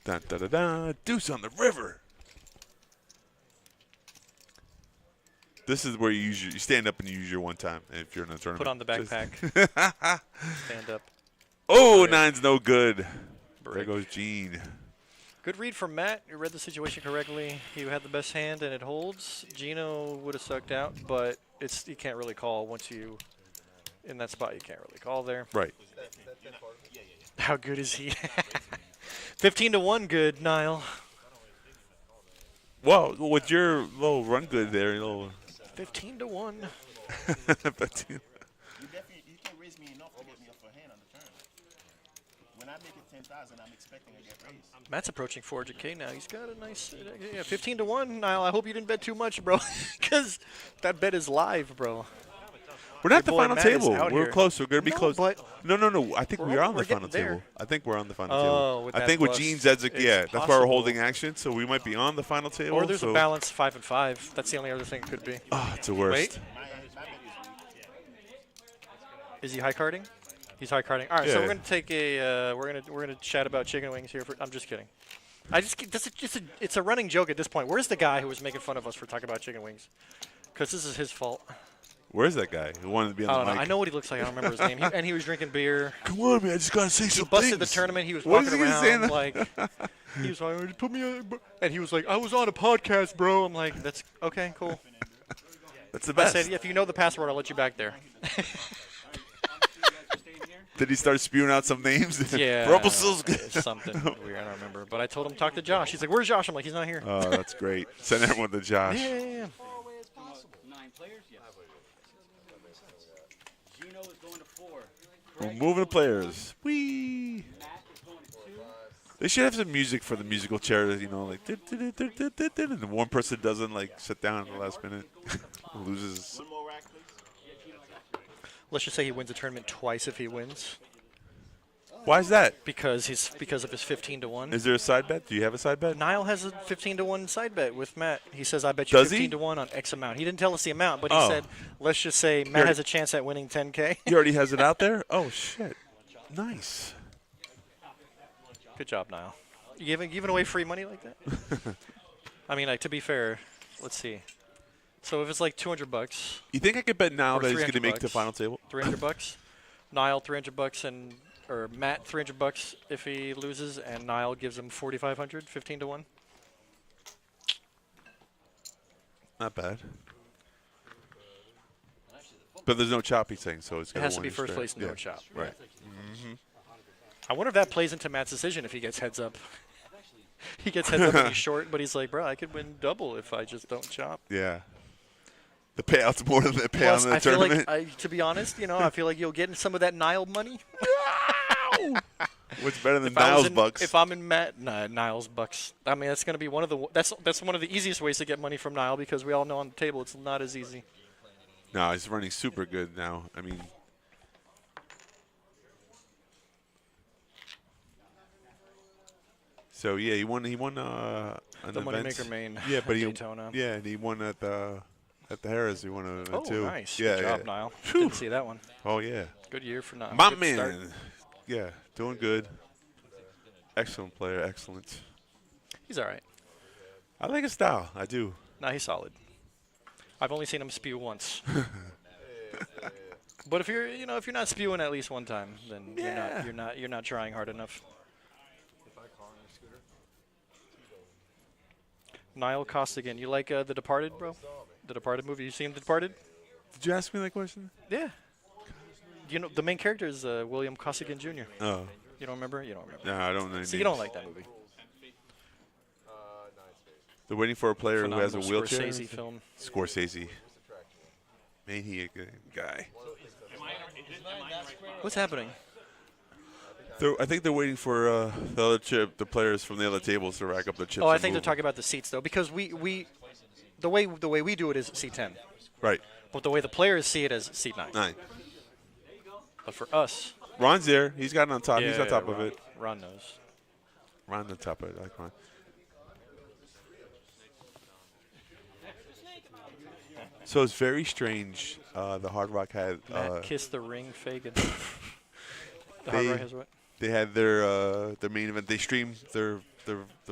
Dun, da, da, da. Deuce on the river. This is where you stand up and you use your one time if you're in a tournament. Put on the backpack. Stand up. Oh, 9's no good. There Break. goes Gene. Good read from Matt. You read the situation correctly. He had the best hand and it holds. Gino would have sucked out, but you can't really call once you in that spot. You can't really call there. Right. How good is he? 15-1 good, Niall. Well, with your little run good there, 15-1. but You can raise me enough to get me up for hand on the turn. When I make it 10,000, I'm expecting to get raised. Matt's approaching 400K now. He's got a nice, 15-1. Niall, I hope you didn't bet too much, bro, because that bet is live, bro. we're not at the boy final Matt is table. out We're here. close. We're going to be No, close. but No. I think we are on the we're final getting there. table. I think we're on the final Oh, table. with I that think with plus, Gene's it's that's why we're possible. holding action. So we might be on the final table. Or there's so a balance 5 and 5. That's the only other thing it could be. Oh, it's the worst. Wait. Is he high carding? He's high carding. All right, so Yeah. we're gonna take a we're gonna chat about chicken wings here. I'm just kidding. It's a running joke at this point. Where's the guy who was making fun of us for talking about chicken wings? Because this is his fault. Where's that guy who wanted to be I on don't the know. mic? I know what he looks like. I don't remember his name. And he was drinking beer. Come on, man. I just got to say He some busted the things. tournament. He was What walking is he gonna say in around the- like he was like, "Put me on," and he was like, "I was on a podcast, bro." I'm like, "That's okay, cool." That's the I best. said, "If you know the password, I'll let you back there." Did he start spewing out some names? Yeah. Rumpelstiltskin. Something weird. I don't remember. But I told him talk to Josh. He's like, "Where's Josh?" I'm like, "He's not here." Oh, that's great. Send everyone to Josh. Yeah. Nine players, yes. Gino is going to 4. We're moving to players. Whee! Matt is going to 2. They should have some music for the musical chair, like and the one person doesn't sit down at the last minute, loses. One more rack, please. Let's just say he wins a tournament twice if he wins, Why is that? because of his 15-1. Is there a side bet? Do you have a side bet? Niall has a 15-1 side bet with Matt. He says, "I bet you Does he? 15-1 on X amount." He didn't tell us the amount, but he Oh. said, "Let's just say Matt already- has a chance at winning 10K." He already has it out there? Oh, shit. Nice. Good job, Niall. You giving away free money like that? I mean, to be fair, let's see. So if it's like $200, You think I could bet now Or that he's going to 300 make the bucks. final table? $300, Niall $300, or Matt $300 if he loses, and Niall gives him 4,500, 15-1. Not bad. But there's no choppy thing, so it's It going has to be win first straight. place, no Yeah. chop. Right. I wonder if that plays into Matt's decision if he gets heads up. He gets heads up and he's short, but he's like, bro, I could win double if I just don't chop. Yeah. The payout's more than the payout Plus, in the I feel tournament. like, to be honest, I feel like you'll get some of that Nile money. What's better than If I was Niles in- bucks? If I'm in Niles bucks, I mean that's going to be one of the that's one of the easiest ways to get money from Nile because we all know on the table it's not as easy. No, he's running super good now. I mean, so yeah, he won an The event. Moneymaker main. Yeah, but he Daytona. yeah, and he won at the Harris. He won an event Oh, too. nice. Yeah, Good job, yeah. Nile. Didn't see that one. Oh yeah, Good year for Nile. my Good man. start. Yeah, doing good. Excellent player, excellent. He's all right. I like his style. I do. No, he's solid. I've only seen him spew once. But if you're, if you're not spewing at least one time, then you're not trying hard enough. Niall Costigan, you like The Departed, bro? The Departed movie. You seen The Departed? Did you ask me that question? Yeah. The main character is William Costigan Jr. Oh, You don't remember? You don't remember. no, I don't know. See, you don't like that movie. They're waiting for a player who has a Phenomenal wheelchair. Scorsese film. Scorsese. Man, he a good guy. What's happening? I think they're waiting for the players from the other tables to rack up the chips. Oh, I and think they're move. talking about the seats though, because the way we do it is seat 10, Right. but the way the players see it is seat 9. 9. But for us, Ron's there. He's got it on top. He's on top of it. Ron knows. Ron on top of it. I like Ron. So it's very strange. The Hard Rock had Matt kissed the ring, Fagan. The Hard they- Rock has what? they had their main event. They streamed their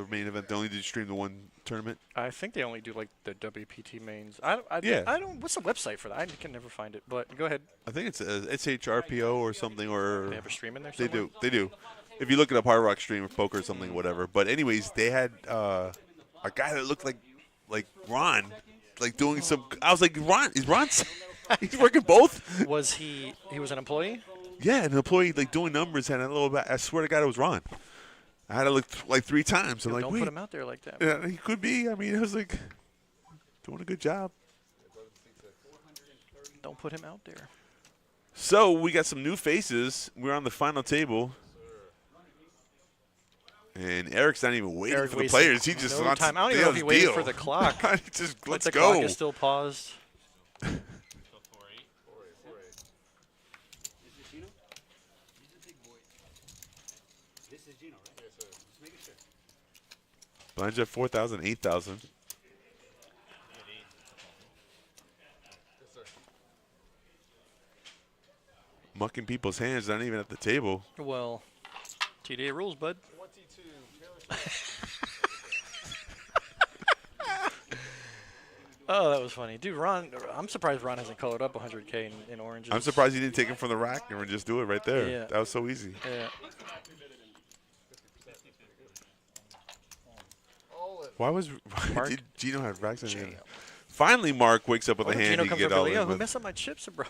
main event. They only did stream the one tournament. I think they only do like the WPT mains. I Yeah. don't. What's the website for that? I can never find it. But go ahead. I think it's HRPO or something, or They have a stream in there. They somewhere? do. They do. If you look it up, Hard Rock Stream or Poker or something, whatever. But anyways, they had a guy that looked like Ron, like doing some. I was like, Ron, is Ron? He's working both. Was he? He was an employee. Yeah, an employee like doing numbers and a little bit. I swear to God, it was Ron. I had to look like 3 times. I'm Dude, like, don't wait. put him out there like that. Yeah, he could be. I mean, it was like doing a good job. Don't put him out there. So we got some new faces. We're on the final table. And Eric's not even waiting Eric for the wasted players. He just no wants time. I don't to even know if he deal waited his for deal. the clock. Just Like let's the go. clock is still paused. Blinds at 4,000, 8,000. Mucking people's hands, not even at the table. Well, TDA rules, bud. Oh, that was funny. Dude, Ron, I'm surprised Ron hasn't colored up 100K in oranges. I'm surprised he didn't take him from the rack and just do it right there. Yeah. That was so easy. Yeah. Why Mark? did Gino have racks in him? Finally, Mark wakes up with What a if hand Gino he comes can get over, all Leo, in who with. messed up my chips, bro?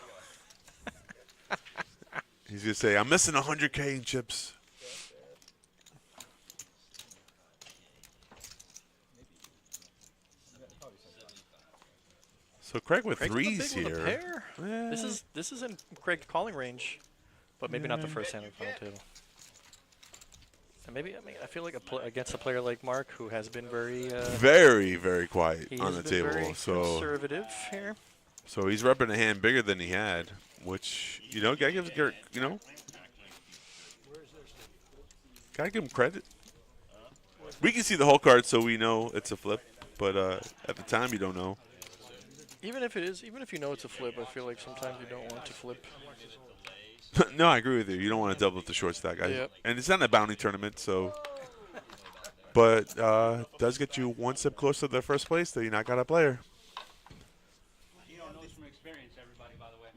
He's going to say, I'm missing 100K in chips. So Craig with Craig's the threes big one, here. a pair. Yeah. This is in Craig's calling range, but maybe not the first hand of the final table. And maybe I feel like against a player like Mark, who has been very Very, very quiet he on has the been table. very So conservative here. he's repping a hand bigger than he had, which, gotta give gotta give him credit. We can see the whole card, so we know it's a flip, but at the time you don't know. Even if you know it's a flip, I feel like sometimes you don't want to flip. No, I agree with you. You don't want to double up the short stack. Yep. And it's not a bounty tournament, so. But does get you one step closer to the first place, so you knock out a player. Gino knows from experience, everybody, by the way.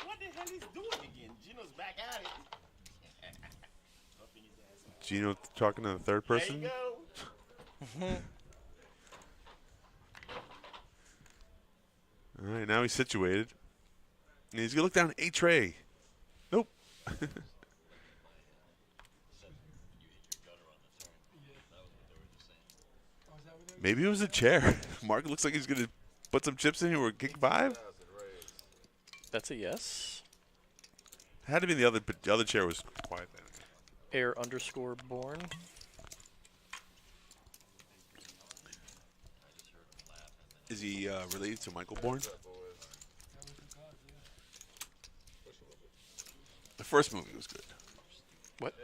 What the hell he's doing again? Gino's back at it. Upping his ass up. Gino talking to the third There person. you go. All right, now he's situated. And he's going to look down a tray. Nope. Maybe it was a chair. Mark looks like he's going to put some chips in here with king 5. That's a yes. Had to be the other chair was quiet then. Air_born. Is he related to Michael Bourne? The first movie was good. What?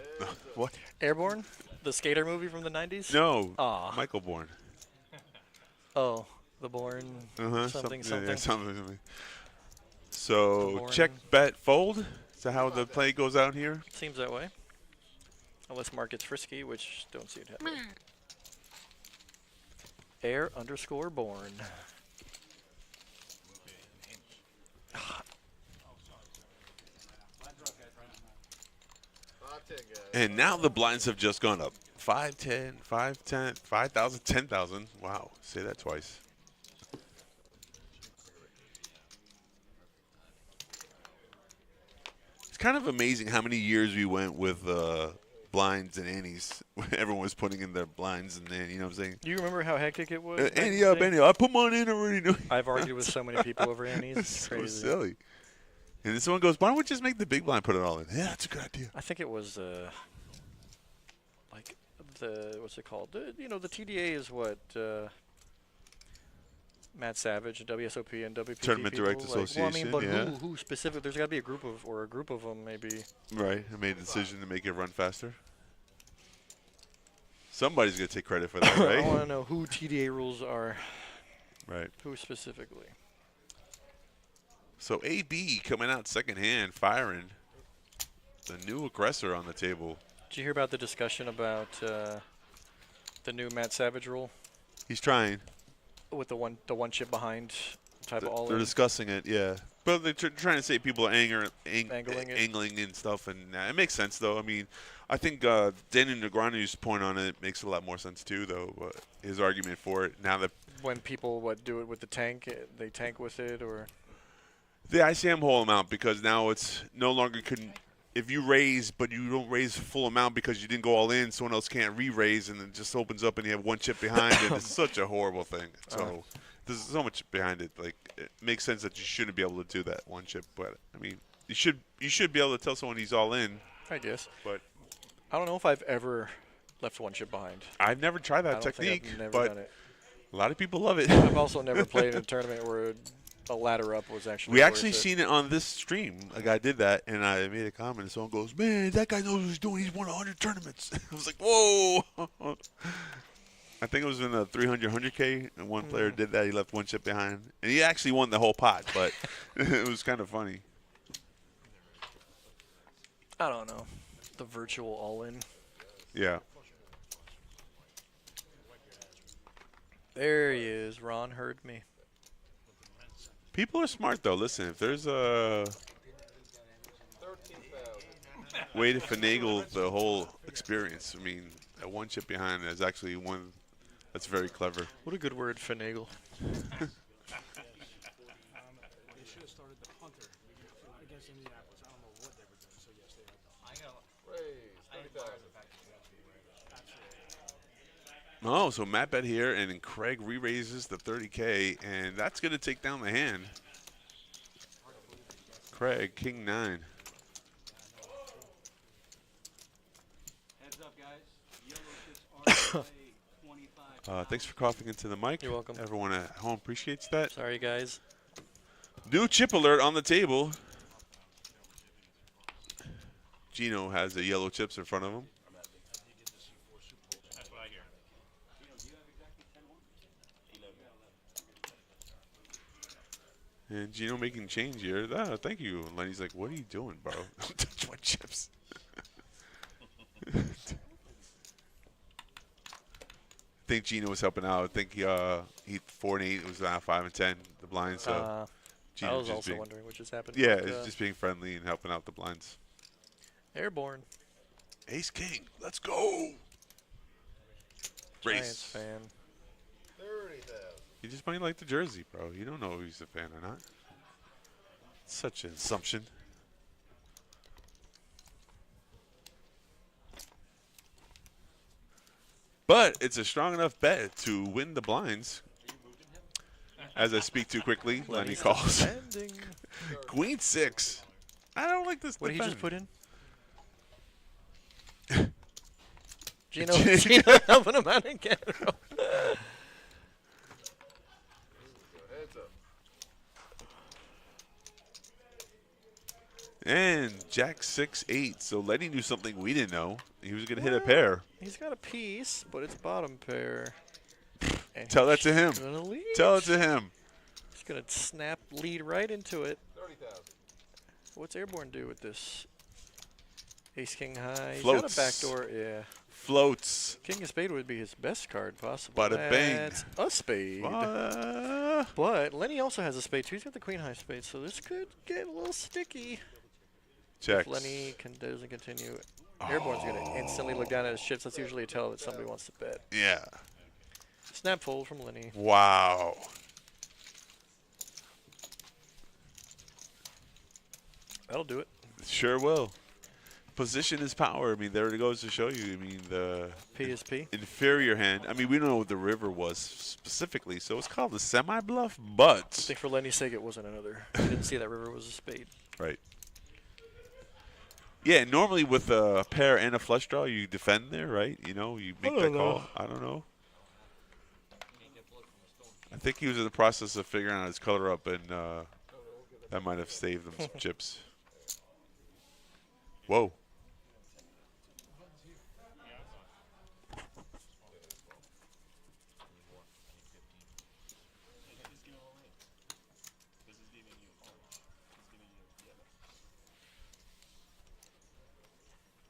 What? Airborne? The skater movie from the 90s? No, Aw. Michael Bourne. Oh, the Bourne something. Yeah, something. So Bourne. check, bet, fold. Is that how the play goes out here? Seems that way. Unless Mark gets frisky, which don't see it happening. Air_born. And now the blinds have just gone up. 5, 10, 5, 10, 5,000, 10,000. Wow, say that twice. It's kind of amazing how many years we went with blinds and antes. Everyone was putting in their blinds and then, you know what I'm saying? Do you remember how hectic it was? back Ante in the up, day? ante up. I put mine in already. I've argued with so many people over Annie's. It's It's so crazy. silly. And then someone goes, why don't we just make the big blind put it all in? Yeah, that's a good idea. I think it was like the what's it called? The TDA is what Matt Savage, WSOP, and WPT Tournament people, Direct like, Well, I Association, mean, but yeah. who specific? There's got to be a group of them maybe. Right. I made a decision to make it run faster. Somebody's going to take credit for that, I right? want to know who TDA rules are. Right. Who specifically? So AB coming out second hand, firing. The new aggressor on the table. Did you hear about the discussion about the new Matt Savage rule He's trying. with the one chip behind type of all They're in? discussing it, yeah. But they're trying to say people are Angling it. angling and stuff, and it makes sense, though. I mean, I think Danny Negreanu's point on it makes a lot more sense, too, though. But his argument for it, now that When people do it with the tank, they tank with it, or the ICM whole amount, because now it's no longer if you raise, but you don't raise full amount because you didn't go all in, someone else can't re-raise, and it just opens up and you have one chip behind it. It's such a horrible thing. So there's so much behind it. Like, it makes sense that you shouldn't be able to do that one chip. But I mean, you should be able to tell someone he's all in. I guess. But I don't know if I've ever left one chip behind. I've never tried I that don't technique, think I've never but done it. a lot of people love it. I've also never played in a tournament where a ladder up was actually. We worth actually it. seen it on this stream. A guy did that, and I made a comment, and someone goes, man, that guy knows what he's doing. He's won 100 tournaments. I was like, whoa. I think it was in the 300, 100K, and one player did that. He left one chip behind. And he actually won the whole pot, but it was kind of funny. I don't know. The virtual all-in. Yeah. There he is. Ron heard me. People are smart, though. Listen, if there's a way to finagle the whole experience, I mean, a one chip behind is actually one that's very clever. What a good word, finagle. They should have started the Hunter against Indianapolis. I don't know what they were doing. So yes, they are. Oh, so Matt bet here, and then Craig re-raises the 30K, and that's going to take down the hand. Craig, king 9. Heads up, guys. Yellow chips are 25. Thanks for coughing into the mic. You're welcome. Everyone at home appreciates that. Sorry, guys. New chip alert on the table. Gino has the yellow chips in front of him. That's what I hear. And Gino making change here. Ah, thank you. And Lenny's like, what are you doing, bro? Don't touch my chips. I think Gino was helping out. I think he 4 and 8. It was 5 and 10, the blinds. So I Gino was just also being, wondering what just happened. yeah, but, it's just being friendly and helping out the blinds. Airborne. Ace King, let's go. Giants Race. fan. You just might like the jersey, bro. You don't know if he's a fan or not. Such an assumption. But it's a strong enough bet to win the blinds. As I speak too quickly, Lenny calls. Queen 6. I don't like this. What did he just put defend. in? Gino helping him out again. And Jack 6-8. So Lenny knew something we didn't know. He was going to hit a pair. He's got a piece, but it's bottom pair. And Tell that to him. gonna lead. Tell it to him. He's gonna snap lead right into it. 30,000. What's Airborne do with this? Ace King high. He's Floats. got a backdoor. Yeah. Floats. King of Spade would be his best card possible. Bada bang. That's a spade. But Lenny also has a spade too. He's got the Queen high spade, so this could get a little sticky. Checks. If Lenny doesn't continue, Airborne's going to instantly look down at his chips. That's usually a tell that somebody wants to bet. Yeah. Snap fold from Lenny. Wow. That'll do it. Sure will. Position is power. I mean, there it goes to show you. I mean, the PSP. inferior hand. I mean, we don't know what the river was specifically, so it's called the semi-bluff, but. I think for Lenny's sake, it wasn't another. He didn't see that river was a spade. Right. Yeah, normally with a pair and a flush draw, you defend there, right? You know, you make that call. I don't know. I think he was in the process of figuring out his color up, and that might have saved him some chips. Whoa.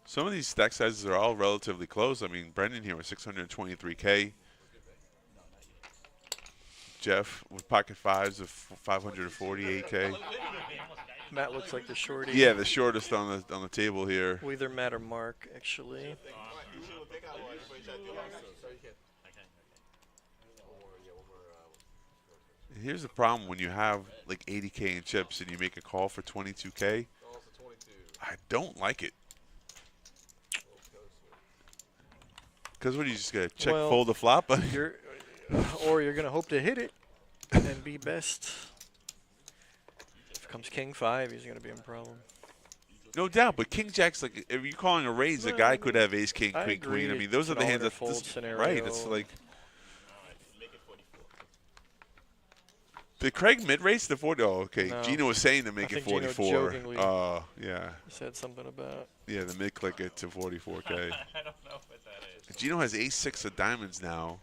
Some of these stack sizes are all relatively close. I mean, Brendan here with 623K. Jeff with pocket fives of 548K. Matt looks like the shorty. Yeah, the shortest on the table here. Well, either Matt or Mark, actually. Here's the problem when you have like 80K in chips and you make a call for 22K. I don't like it. Because what, are you just going to check fold the flop? Or you're going to hope to hit it and be best. If it comes King 5, he's going to be in problem. No doubt, but King Jack's like, if you're calling a raise, a guy could have ace, king, queen, queen. I mean, those are the hands that, right, it's like. Did Craig mid-race the 40? Oh, okay. No. Gino was saying to make it 44. Oh, yeah. Said something about. Yeah, the mid-click it to 44K. I don't know what that is. Gino has ace-6 of diamonds now.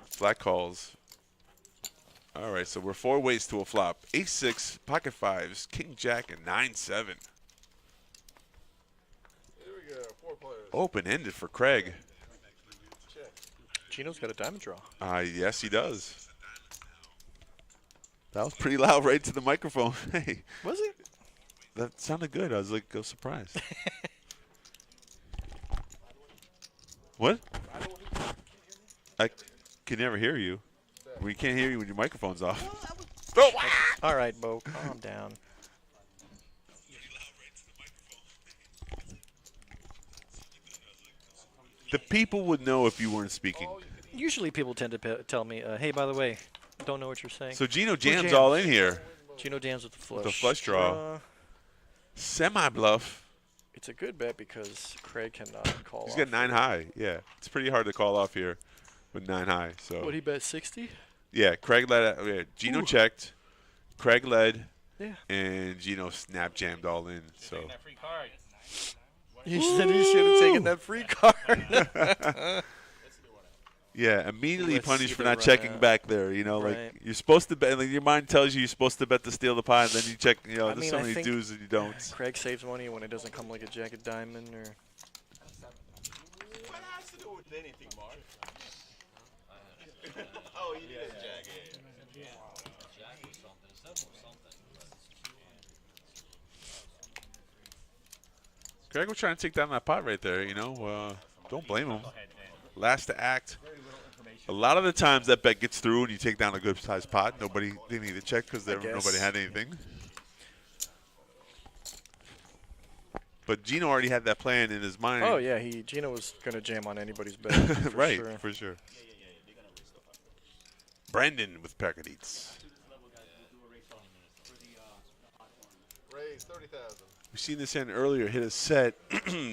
Flat calls. All right, so we're 4 ways to a flop. Ace-6, pocket fives, king, jack, and 9-7. Here we go, 4 players. Open-ended for Craig. Gino's got a diamond draw. Yes, he does. That was pretty loud right to the microphone. Hey. Was it? That sounded good. I was like, surprised. What? I can never hear you. We can't hear you when your microphone's off. Oh, all right, Bo, calm down. The people would know if you weren't speaking. Usually people tend to tell me, hey, by the way, don't know what you're saying. So Gino jams all in here. Gino jams with the flush. With the flush draw. Semi-bluff. It's a good bet because Craig cannot call He's off. got 9 high. Yeah, it's pretty hard to call off here with 9 high. So. What, he bet 60? Yeah, Craig led. Yeah, Gino checked. Craig led. Yeah. And Gino snap jammed all in. So. That free card. You said he should have taken that free card. Yeah, immediately Let's punished see for the not checking run-out. back there. You know, Right. like you're supposed to bet. Like your mind tells you you're supposed to bet to steal the pie, and then you check. You know, I there's mean, so I many think do's and you don't. Craig saves money when it doesn't come like a jack of diamond or. What has to do with anything, Mark? Oh, you did a jack, yeah. Craig was trying to take down that pot right there. You know, don't blame him. Last to act. A lot of the times that bet gets through and you take down a good sized pot. Nobody didn't need to check because nobody had anything. But Gino already had that plan in his mind. Oh yeah, Gino was gonna jam on anybody's bet. For right, sure. for sure. Brandon with packet eats. Raise 30,000. We seen this hand earlier. Hit a set,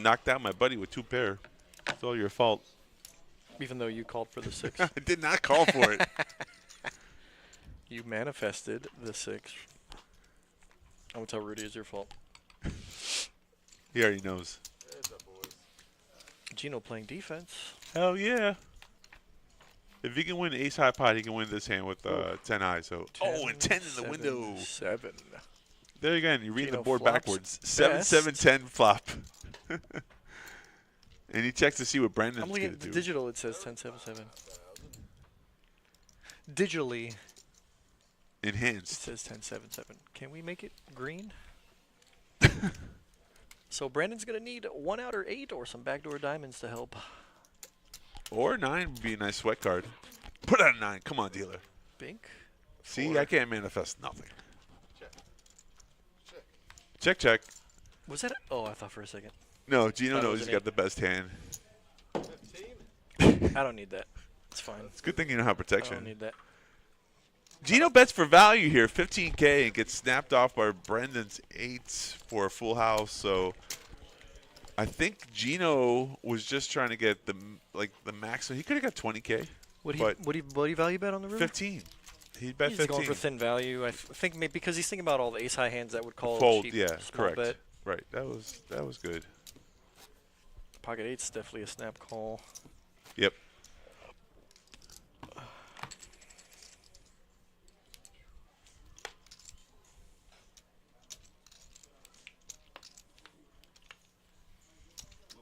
knocked out my buddy with 2 pair. It's all your fault. Even though you called for the 6. I did not call for it. You manifested the 6. I'm gonna tell Rudy it's your fault. He already knows. Heads up, boys. Gino playing defense. Hell yeah. If he can win ace high pot, he can win this hand with 10 high. So 10, and 10 in the window. 7. There again, you read Gino the board flops backwards. 7, best. 7, 10 flop. And he checks to see what Brandon's I'm going looking to at the do. digital. It says 10, 7, 7. Digitally, it Enhanced. says 10, 7, 7. Can we make it green? So Brandon's gonna need 1 out or 8 or some backdoor diamonds to help. Or 9 would be a nice sweat card. Put out a 9. Come on, dealer. Bink. See, 4. I can't manifest nothing. Check. Check. Check, check. Was that? Oh, I thought for a second. No, Gino Thought it knows was he's an got 8. the best hand. 15. I don't need that. It's fine. It's a good thing you don't have I protection. don't need that. Gino bets for value here, 15K, and gets snapped off by Brendan's 8s for a full house. So I think Gino was just trying to get the maximum. He could have got 20K. What but do you value bet on the river? 15. He bet He's 15. going for thin value. I think maybe because he's thinking about all the ace high hands that would call Fold, cheap, yeah, small correct. bet. Right, that was good. Pocket 8's definitely a snap call. Yep.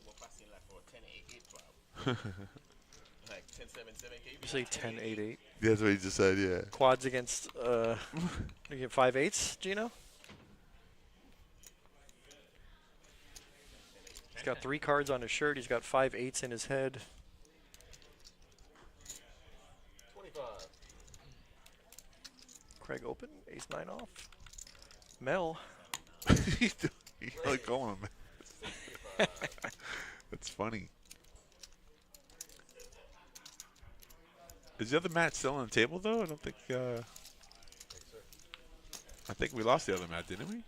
We're passing like for 10, 8, 8 flop. Like 10, 7, 7. You say 10, 8, 8. That's what he just said, yeah. Quads against you get 5 8s, Gino? He's got 3 cards on his shirt. He's got 5 8s in his head. 25. Craig open, ace 9 off. Mel. He's like going, man. That's funny. Is the other mat still on the table, though? I don't think. I think we lost the other mat, didn't we?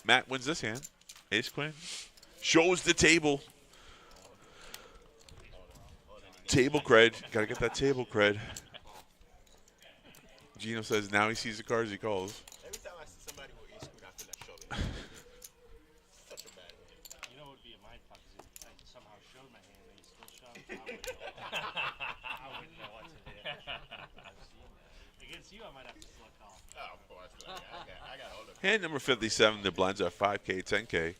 Matt wins this hand. Ace Queen. Shows the table. Table cred. Gotta get that table cred. Gino says now he sees the cards he calls. Every time I see somebody with ace queen, I feel like shoving. Such a bad way. You know what would be a mind fuck is if I somehow showed my hand and he still shoved. I wouldn't know what to do. I've seen that. Against you, I might have to still call. Oh, of course. I got all the. Hand number 57, the blinds are 5K, 10K.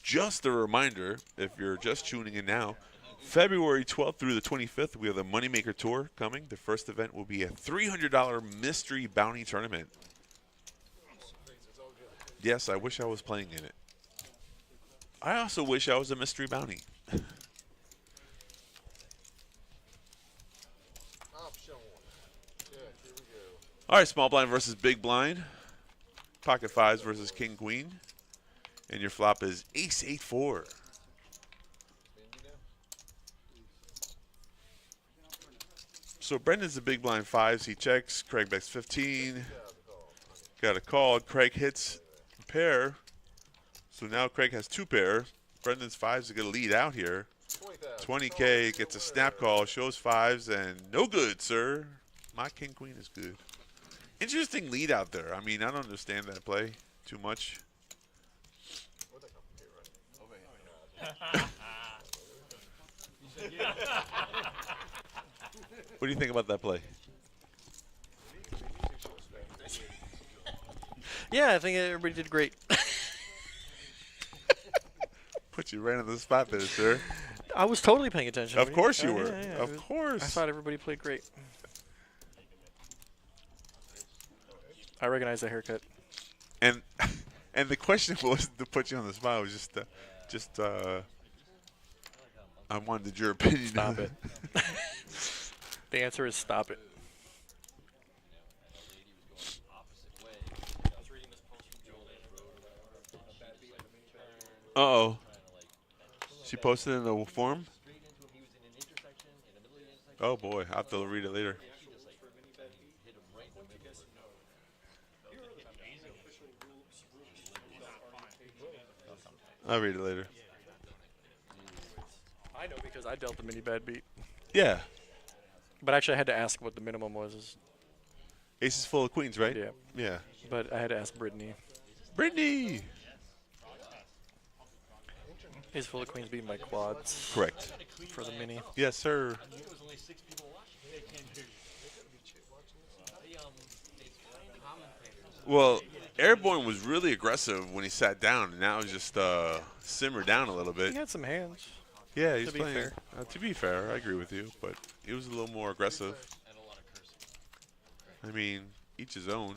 Just a reminder, if you're just tuning in now, February 12th through the 25th, we have the Moneymaker Tour coming. The first event will be a $300 mystery bounty tournament. Yes, I wish I was playing in it. I also wish I was a mystery bounty. Option 1. Check. Here we go. All right, small blind versus big blind. Pocket fives versus king queen. And your flop is ace 8-4. So Brendan's the big blind fives. He checks. Craig bets 15. Got a call. Craig hits a pair. So now Craig has 2 pair. Brendan's fives are going to lead out here. 20K gets a snap call. Shows fives and no good, sir. My king queen is good. Interesting lead out there. I mean, I don't understand that play too much. What do you think about that play? Yeah, I think everybody did great. Put you right on the spot there, sir. I was totally paying attention. Of course you Oh, were. yeah, yeah. Of course. I thought everybody played great. I recognize the haircut. And the question wasn't to put you on the spot. It was just I wanted your opinion. Stop it. The answer is stop it. Uh-oh. She posted in the forum? Oh, boy. I'll have to read it later. I'll read it later. I know because I dealt the mini bad beat. Yeah. But actually, I had to ask what the minimum was. Ace is full of queens, right? Yeah. Yeah. But I had to ask Brittany. Brittany! Ace full of queens beating by quads. Correct. For the mini. Yes, sir. Well, Airborne was really aggressive when he sat down, and now he's just simmered down a little bit. He had some hands. Yeah, he's to be playing. fair. To be fair, I agree with you, but he was a little more aggressive. I mean, each his own.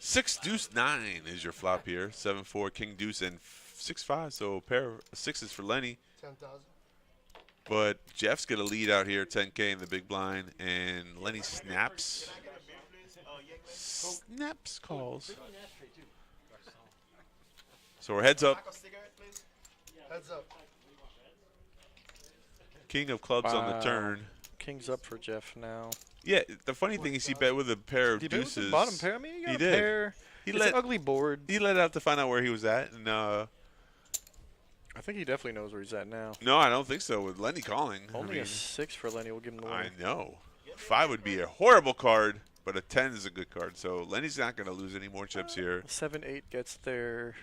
6 deuce 9 is your flop here. 7-4 king deuce and 6-5. So a pair of sixes for Lenny. 10,000. But Jeff's gonna lead out here, 10K in the big blind, and Lenny snaps. Snaps calls. So we're heads up. Heads up. King of clubs on the turn. King's up for Jeff now. Yeah, the funny thing is he bet with a pair of He bet with deuces. the bottom pair. I mean, you got He a did. pair. He It's let an ugly board. he let out to find out where he was at, and I think he definitely knows where he's at now. no, I don't think so. With Lenny calling, Only I mean, a 6 for Lenny will give him the I win. know 5 would be a horrible card, but a 10 is a good card. So Lenny's not going to lose any more chips here. 7-8 gets there.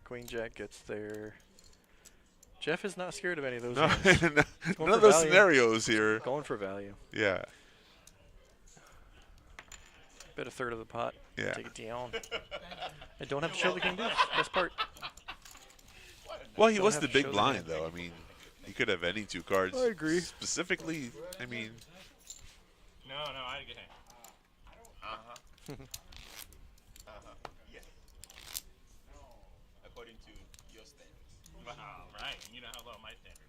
Queen Jack gets there. Jeff is not scared of any of those. No, hands. none Going of for those value. scenarios here. Going for value. Yeah, Bet a third of the pot. Yeah. Take it down. I don't have to show the king deuce. Best part. well, he Don't was have the to big show the blind hand. though. I mean, he could have any 2 cards. I agree. Specifically, I mean, No, I had a good hand. Yes. According to your standards. Wow, right. You know how low my standards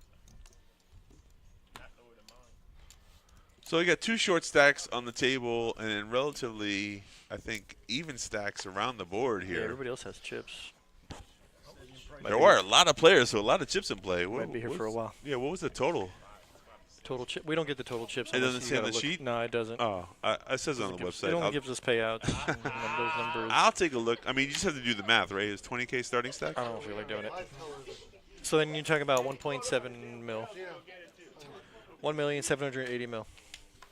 are. Not lower than mine. so we got 2 short stacks on the table, and then relatively, I think, even stacks around the board Yeah, here. everybody else has chips. There were a lot of players, so a lot of chips in play. Might be here for a while. Yeah, what was the total? Total chip. We don't get the total chips. It unless doesn't you say on gotta the look- sheet? No, it doesn't. Oh, it says on the It website. only gives us payouts. and those numbers. I'll take a look. I mean, you just have to do the math, right? It's 20K starting stack? I don't feel like doing it. So then you're talking about 1.7 mil. 1,780,000 mil.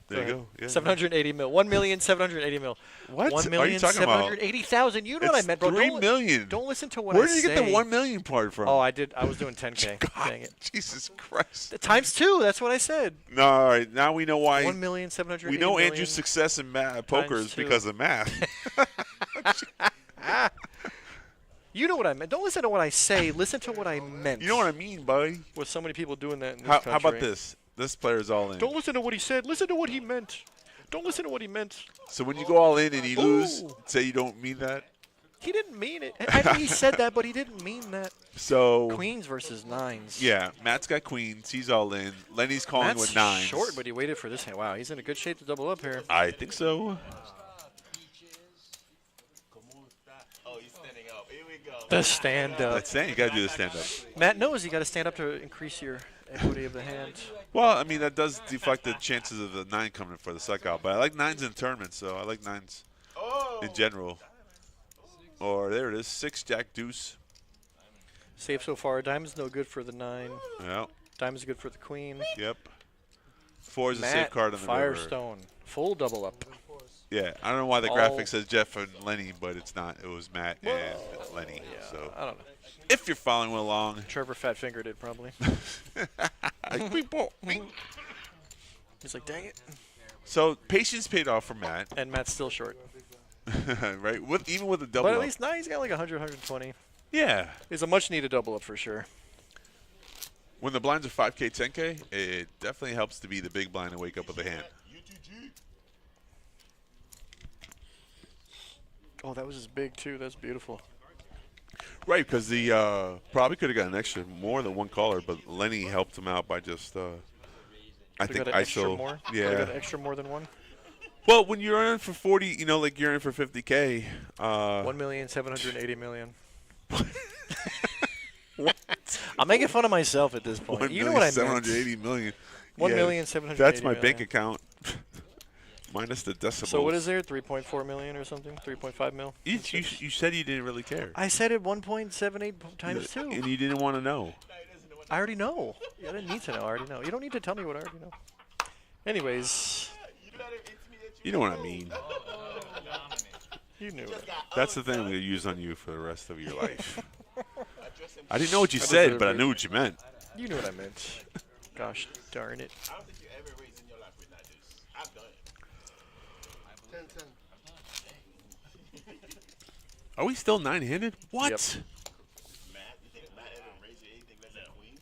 There you go. Yeah. 780 mil. 1,780,000 mil. What are you 1,780,000. You know what I It's meant, bro. 3 Don't, million. don't listen to what Where I did you say. get the 1 million part from? Oh, I did. I was doing 10K. God, Dang it. Jesus Christ. Times 2. That's what I said. No, all right. Now we know why. 1,780,000. We know Andrew's success in poker is 2. because of math. You know what I meant. Don't listen to what I say. Listen to what I meant. You know what I mean, buddy? With so many people doing that in this How country. about this? This player's all in. Don't listen to what he said. Listen to what he meant. Don't listen to what he meant. So when you go all in and you lose, Ooh. say you don't mean that. He didn't mean it. I know he said that, but he didn't mean that. So Queens versus 9s. yeah, Matt's got queens. He's all in. Lenny's calling That's with 9s. short, but he waited for this hand. Wow, he's in a good shape to double up here. I think so. Oh, he's standing up. Here we go. The stand up. That's saying you got to do the stand up. Matt knows you got to stand up to increase your equity of the hand. Well, I mean that does deflect the chances of the 9 coming for the suck out. But I like 9s in tournaments, so I like 9s in general. Or there it is, 6 Jack Deuce. Safe so far. Diamond's no good for the 9. Yep. Diamond's good for the queen. Yep. 4 is a Matt, safe card on the river. Firestone. Full double up. Yeah, I don't know why the All- graphic says Jeff and Lenny, but it's not. It was Matt and Lenny. Yeah, So I don't know. if you're following along, Trevor fat fingered it probably. He's like, dang it. so patience paid off for Matt, And Matt's still short. right? Even with a double But at up. least now he's got like 100, 120. Yeah. It's a much needed double up for sure. When the blinds are 5K, 10K, it definitely helps to be the big blind and wake up with a hand. Oh, that was his big too. That's beautiful. Right, because the probably could have got an extra more than 1 caller, but Lenny helped him out by just I Could've think got an extra ISO. more? Yeah. Could've got an extra more than 1? Well, when you're in for 40, you know, like you're in for 50K. 1,780,000,000. I'm making fun of myself at this point. You know what I meant. 780,000,000. 1,780,000,000. That's my bank account. Minus the decibels. So what is there? 3.4 million or something? 3.5 mil? You said you didn't really care. I said it 1.78 times 2. And you didn't want to know. I already know. I didn't need to know. I already know. You don't need to tell me what I already know. Anyways. You know what I mean. You knew it. That's the thing I'm going to use on you for the rest of your life. I didn't know what you said, but I knew what you meant. You knew what I meant. Gosh darn it. I don't think you ever raised in your life with that juice. I've done it. 10-10. Are we still 9-handed? What? Yep. Matt, you think Matt ever raised you anything less than queens?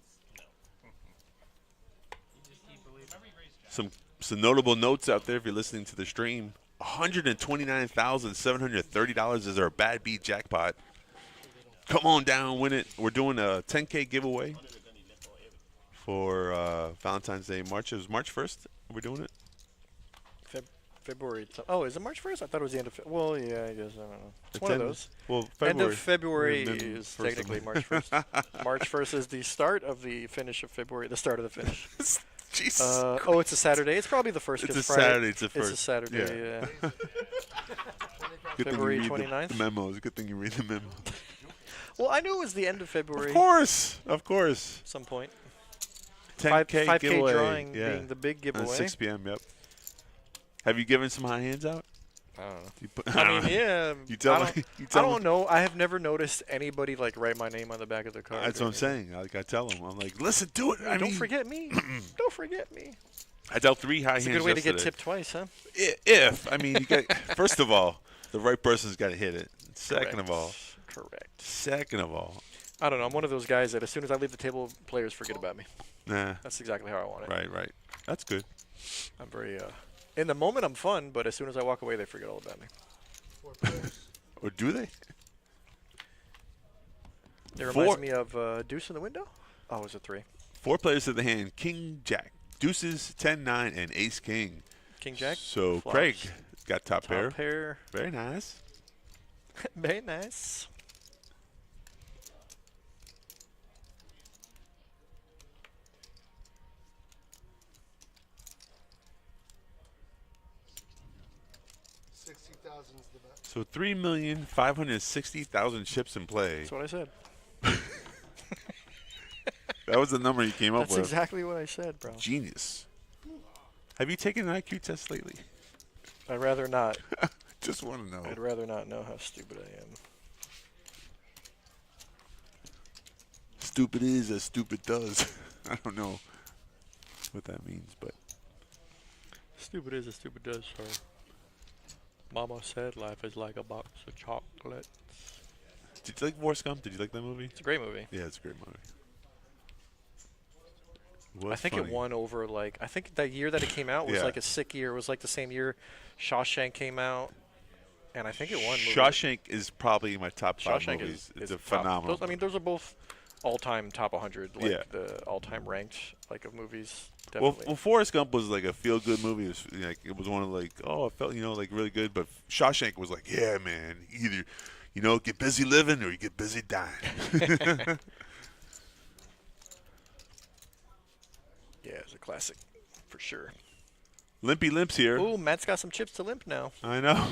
Some notable notes out there if you're listening to the stream. $129,730 is our bad beat jackpot. Come on down, win it. We're doing a 10K giveaway for Valentine's Day, March. It was March 1st. Are we doing it? February. Oh, is it March 1st? I thought it was the end of well, yeah, I guess. I don't know. It's one of those. Well, End February. of February We're in is first of technically March. March 1st. March 1st is the start of the finish of February, the start of the finish. Jesus. Oh, it's a Saturday. It's probably the first. It's 'cause a Friday, Saturday. It's the first. It's a Saturday, yeah. Good February thing you read 29th? the memos. Good thing you read the memo. Well, I knew it was the end of February. Of course. Of course. At some point. 10K 5K giveaway. drawing yeah. being the big At giveaway. 6 p.m., yep. Have you given some high hands out? I don't know. You put, I mean, yeah. You tell I me. don't, You tell I me. don't know. I have never noticed anybody like write my name on the back of their card. That's what I'm saying. Like I tell them, I'm like, listen, do it. I Don't mean, forget me. Don't forget me. I dealt 3 high It's a hands good way to get yesterday. tipped twice, huh? If I mean, you got first of all, the right person's got to hit it. Second of all, Correct. second of all, I don't know. I'm one of those guys that as soon as I leave the table, players forget about me. nah. That's exactly how I want it. Right. That's good. I'm very in the moment I'm fun, but as soon as I walk away, they forget all about me. 4 players. Or do they? It reminds me of Deuce in the Window. Oh, it was a 3. 4 players to the hand: King, Jack, Deuces, 10, 9, and Ace, King. King Jack. So flops. Craig got top pair. Top pair. Very nice. Very nice. $60,000 is the bet. So 3,560,000 chips in play. That's what I said. That was the number you came up That's with. exactly what I said, bro. Genius. Have you taken an IQ test lately? I'd rather not. Just want to know. I'd rather not know how stupid I am. Stupid is as stupid does. I don't know what that means, but Stupid is as stupid does, sir. Mama said life is like a box of chocolates. did you like Forrest Gump? Did you like that movie? It's a great movie. Yeah, it's a great movie. I think it won over like I think that year that it came out was Yeah. like a sick year. It was like the same year Shawshank came out, and I think it won. Shawshank is probably my top 5 Shawshank movies. is It's a top. phenomenal. Those, I mean, those are both all-time top 100, like Yeah. the all-time ranked like of movies. well, Definitely. Forrest Gump was like a feel-good movie. It was like one of like, oh, I felt like really good. But Shawshank was like, yeah, man, either get busy living or you get busy dying. Yeah, it's a classic for sure. Limpy Limp's here. Ooh, Matt's got some chips to limp now. I know.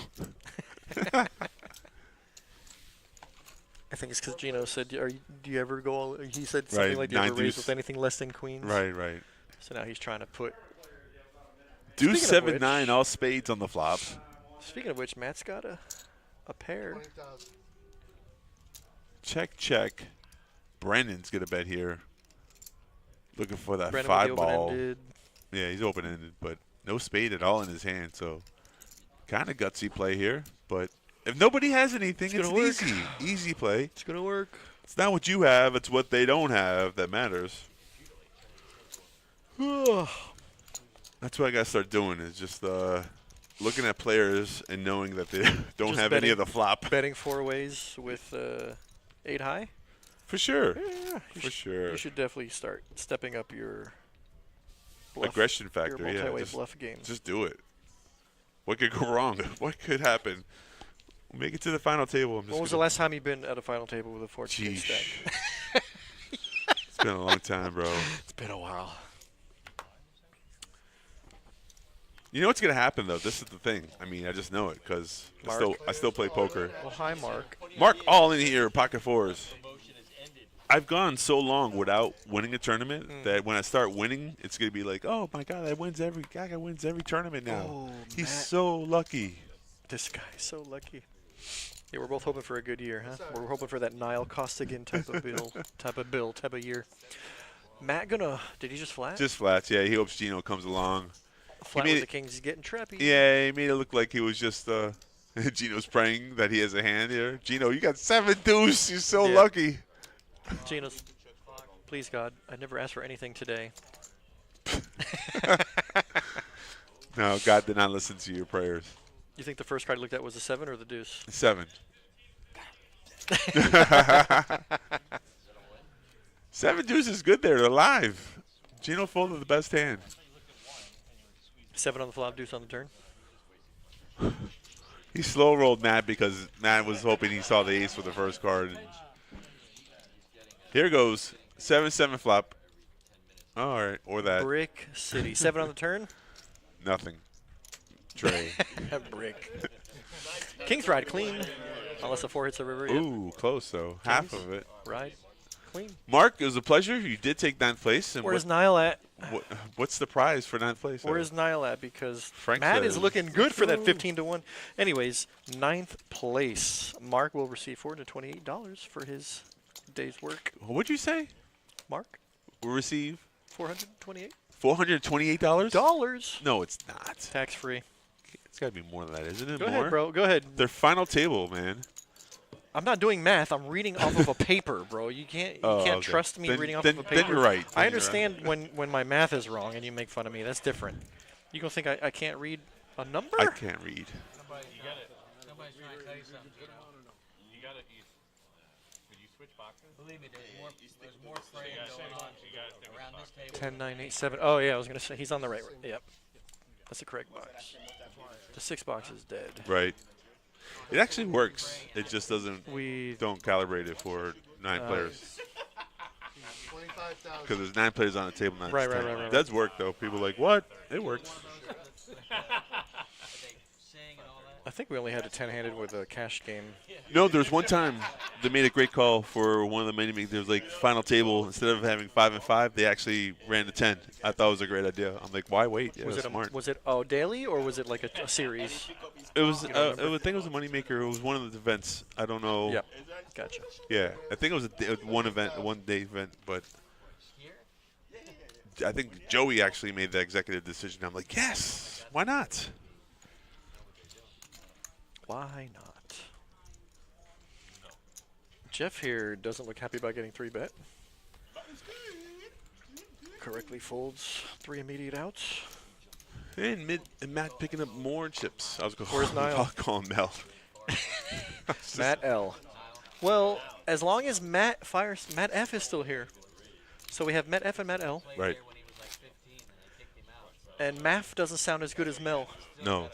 I think it's because Gino said, do you ever go all, he said something Right, like, do you ever 9 raise deuce. with anything less than queens? Right. So now he's trying to put, Deuce Speaking of 7-9, which- all spades on the flop. speaking of which, Matt's got a pair. 20,000. Check. Brandon's gonna bet here. Looking for that Brandon with the 5 ball. open-ended. Yeah, he's open-ended, but no spade at all in his hand. So kind of gutsy play here. But if nobody has anything, it's gonna an work. easy play. It's going to work. It's not what you have; it's what they don't have that matters. That's what I gotta start doing. Is just looking at players and knowing that they don't Just have any betting. of the flop. Betting 4 ways with 8 high. For sure. Yeah, For sure. You should definitely start stepping up your bluff, Aggression your factor. Yeah. multi-way Just, bluff game. just do it. What could go wrong? What could happen? Make it to the final table. I'm just When was the last time you've been at a final table with a 14 stack? It's been a long time, bro. It's been a while. You know what's gonna happen though? This is the thing. I mean, I just know it because I still play poker. Well, hi, Mark. Mark, all in here, pocket fours. I've gone so long without winning a tournament that when I start winning, it's gonna be like, oh my god, guy wins every tournament now. Oh, He's Matt. so lucky. This guy's so lucky. Yeah, we're both hoping for a good year, huh? We're hoping for that Niall Costigan type of year. Matt did he just flat? Just flats, yeah. He hopes Gino comes along. Flat made with it- the kings. He's getting trappy. Yeah, he made it look like he was just Gino's praying that he has a hand here. Gino, you got 7 deuce. You're so Yeah. lucky. Gino's, please God, I never asked for anything today. No, God did not listen to your prayers. You think the first card I looked at was a 7 or the deuce? 7. 7 deuce is good there. They're live. Gino folded the best hand. 7 on the flop, deuce on the turn. He slow rolled Matt because Matt was hoping he saw the ace for the first card. Here goes 7-7 flop. Oh, all right, or that. Brick City. 7 on the turn. Nothing. Trey. Brick. King's ride clean. Unless the 4 hits the river. Yep. Ooh, close though. Half of it. Ride clean. Mark, it was a pleasure. You did take 9th place. And Where's Niall at? what's the prize for 9th place? Where is Niall at? Because Frank Matt is says- looking good for that 15-1. Anyways, 9th place. Mark will receive $428 for his day's work. What'd you say? Mark, We'll receive $428 $428? No, it's not. tax free. It's got to be more than that, isn't it? Go more? ahead, bro. Go ahead. Their final table, man. I'm not doing math. I'm reading off of a paper, bro. You can't Okay. trust me Then- reading off then- of a paper. then you're right. I Then you're right. understand when my math is wrong and you make fun of me. That's different. You gonna think I can't read a number? I can't read. Somebody's trying to tell you something. You gotta Did you switch boxes? Believe me, there's more frame going on around this table. 10, 9, 8, 7. Oh yeah, I was gonna say he's on the right. Yep, that's the correct box. The 6 box is dead. Right. It actually works. It just doesn't. We Don't calibrate it for 9 players 25,000. because there's 9 players on the table. Not Right, just right, 10. right. It does work though. People are like, what? It works. I think we only had a 10-handed with a cash game. No, there's one time they made a great call for one of the many. There was like final table instead of having 5 and 5, they actually ran to 10. I thought it was a great idea. I'm like, why wait? Yeah, Was it smart. was it daily or was it like a series? It was. I think it was a moneymaker. It was one of the events. I don't know. Yep. Gotcha. Yeah, I think it was one event, a one-day event, but I think Joey actually made the executive decision. I'm like, yes, why not? Why not? Jeff here doesn't look happy about getting 3-bet. Correctly folds 3 immediate outs. And Matt picking up more chips. I was going. Where's Niall? I'll call him Mel. Matt L. Well, as long as Matt F is still here. So we have Matt F and Matt L. Right. And Math doesn't sound as good as Mel. No.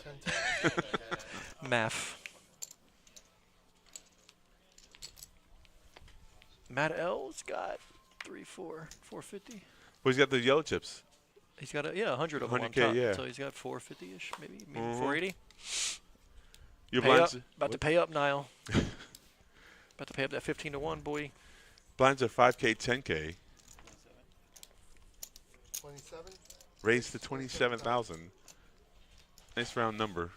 Math. Matt L's got 450. Well, he's got the yellow chips. He's got 100 of them on 100K, top. yeah. So he's got 450-ish, maybe Mhm. 480. Your Pay up. blinds. About to pay up, Niall. About to pay up that 15-1, boy. Blinds are 5K, 10K. 27? Raised to 27,000. Nice round number.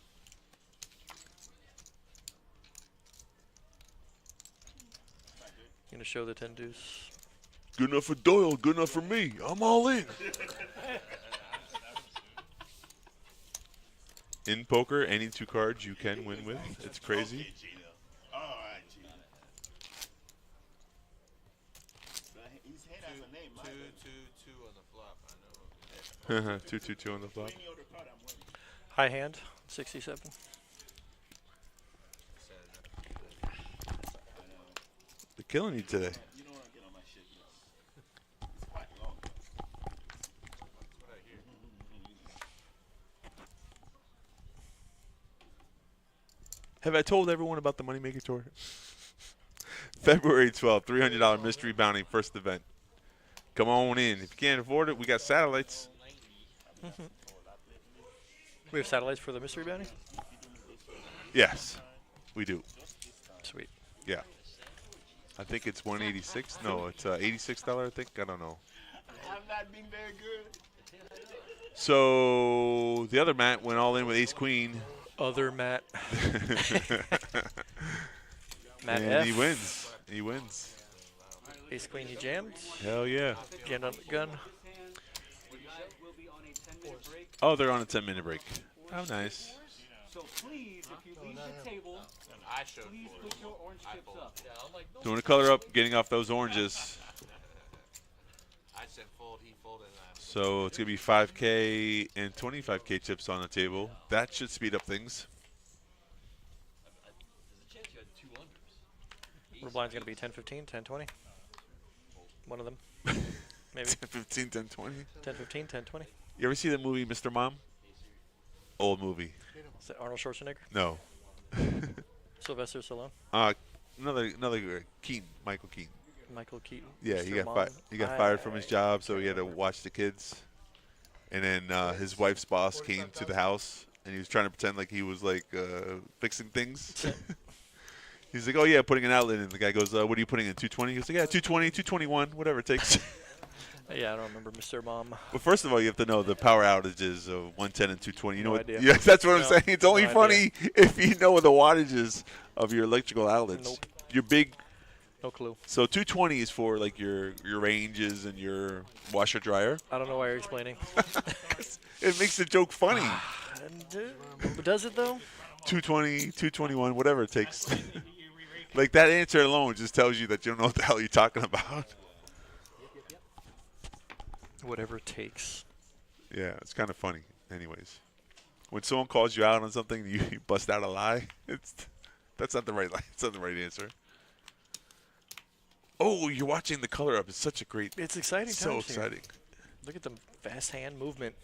Gonna show the 10 deuce. Good enough for Doyle. Good enough for me. I'm all in. In poker, any 2 cards you can win with. It's crazy. Okay, Gino. All right, Gino. His head has a name. 2-2-2 on the flop. I know. 2-2-2 on the flop. Any other card, I'm winning. High hand, 67. They're killing you today. You don't want to get on my shit. It's quite long. Have I told everyone about the Moneymaker Tour? February 12th, $300 mystery bounty first event. Come on in. If you can't afford it, we got satellites. We have satellites for the mystery bounty? Yes, we do. Sweet. Yeah. I think it's $186. No, it's $86, I think. I don't know. I'm not being very good. So the other Matt went all in with Ace Queen. Other Matt. Matt And F. he wins. He wins. Ace Queen, you jammed. Hell yeah. Jammed on the gun. Oh, they're on a 10-minute break. Oh, nice. So please, if you leave the table, please put your orange chips up. Doing a color up, getting off those oranges. I said fold, he folded. So it's going to be 5K and 25K chips on the table. That should speed up things. There's a chance you had 2 unders. We're blind's going to be 10, 15, 10, 20. One of them. Maybe. 10, 15, 10, 20. 10, 15, 10, 20. You ever see the movie Mr. Mom? Old movie. Is that Arnold Schwarzenegger? No. Sylvester Stallone? Another Keaton, Michael Keaton. Michael Keaton? Yeah, Mr. he got Mom? He got fired from his job, so he had to watch the kids. And then his wife's boss came to the house, and he was trying to pretend like he was like fixing things. He's like, "Oh yeah, putting an outlet in." The guy goes, "What are you putting in? 220?" He goes, "Yeah, 220, 221, whatever it takes." Yeah, I don't remember Mr. Mom. Well, first of all, you have to know the power outages of 110 and 220. You know No what? idea. Yeah, that's what I'm No, saying. It's only no funny if you know the wattages of your electrical outlets. Nope. Your big. No clue. So 220 is for like your ranges and your washer dryer. I don't know why you're explaining. It makes the joke funny. Does it, though? 220, 221, whatever it takes. Like that answer alone just tells you that you don't know what the hell you're talking about. Whatever it takes. Yeah, it's kind of funny. Anyways, when someone calls you out on something, you bust out a lie. That's not the right lie. It's not the right answer. Oh, you're watching the color up. It's such a great. It's exciting. So times here. exciting. Look at the fast hand movement.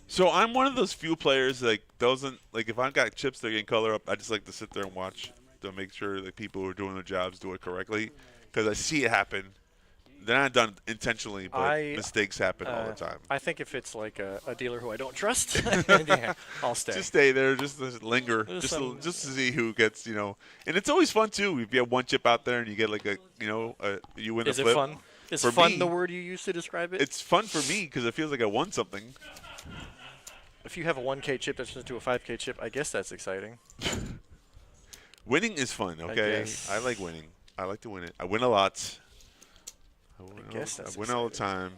So I'm one of those few players like doesn't like if I've got chips that are getting color up, I just like to sit there and watch to make sure that people who are doing their jobs do it correctly because I see it happen. They're not done intentionally, but mistakes happen all the time. I think if it's like a dealer who I don't trust, yeah, I'll stay. Just stay there, just to linger, just to see who gets, And it's always fun too. If you have one chip out there and you get like you win Is a it flip. fun? Is For fun me, the word you use to describe it? It's fun for me because it feels like I won something. If you have a 1K chip that turns into a 5K chip, I guess that's exciting. Winning is fun, okay? I like winning. I like to win it. I win a lot. I win all the time.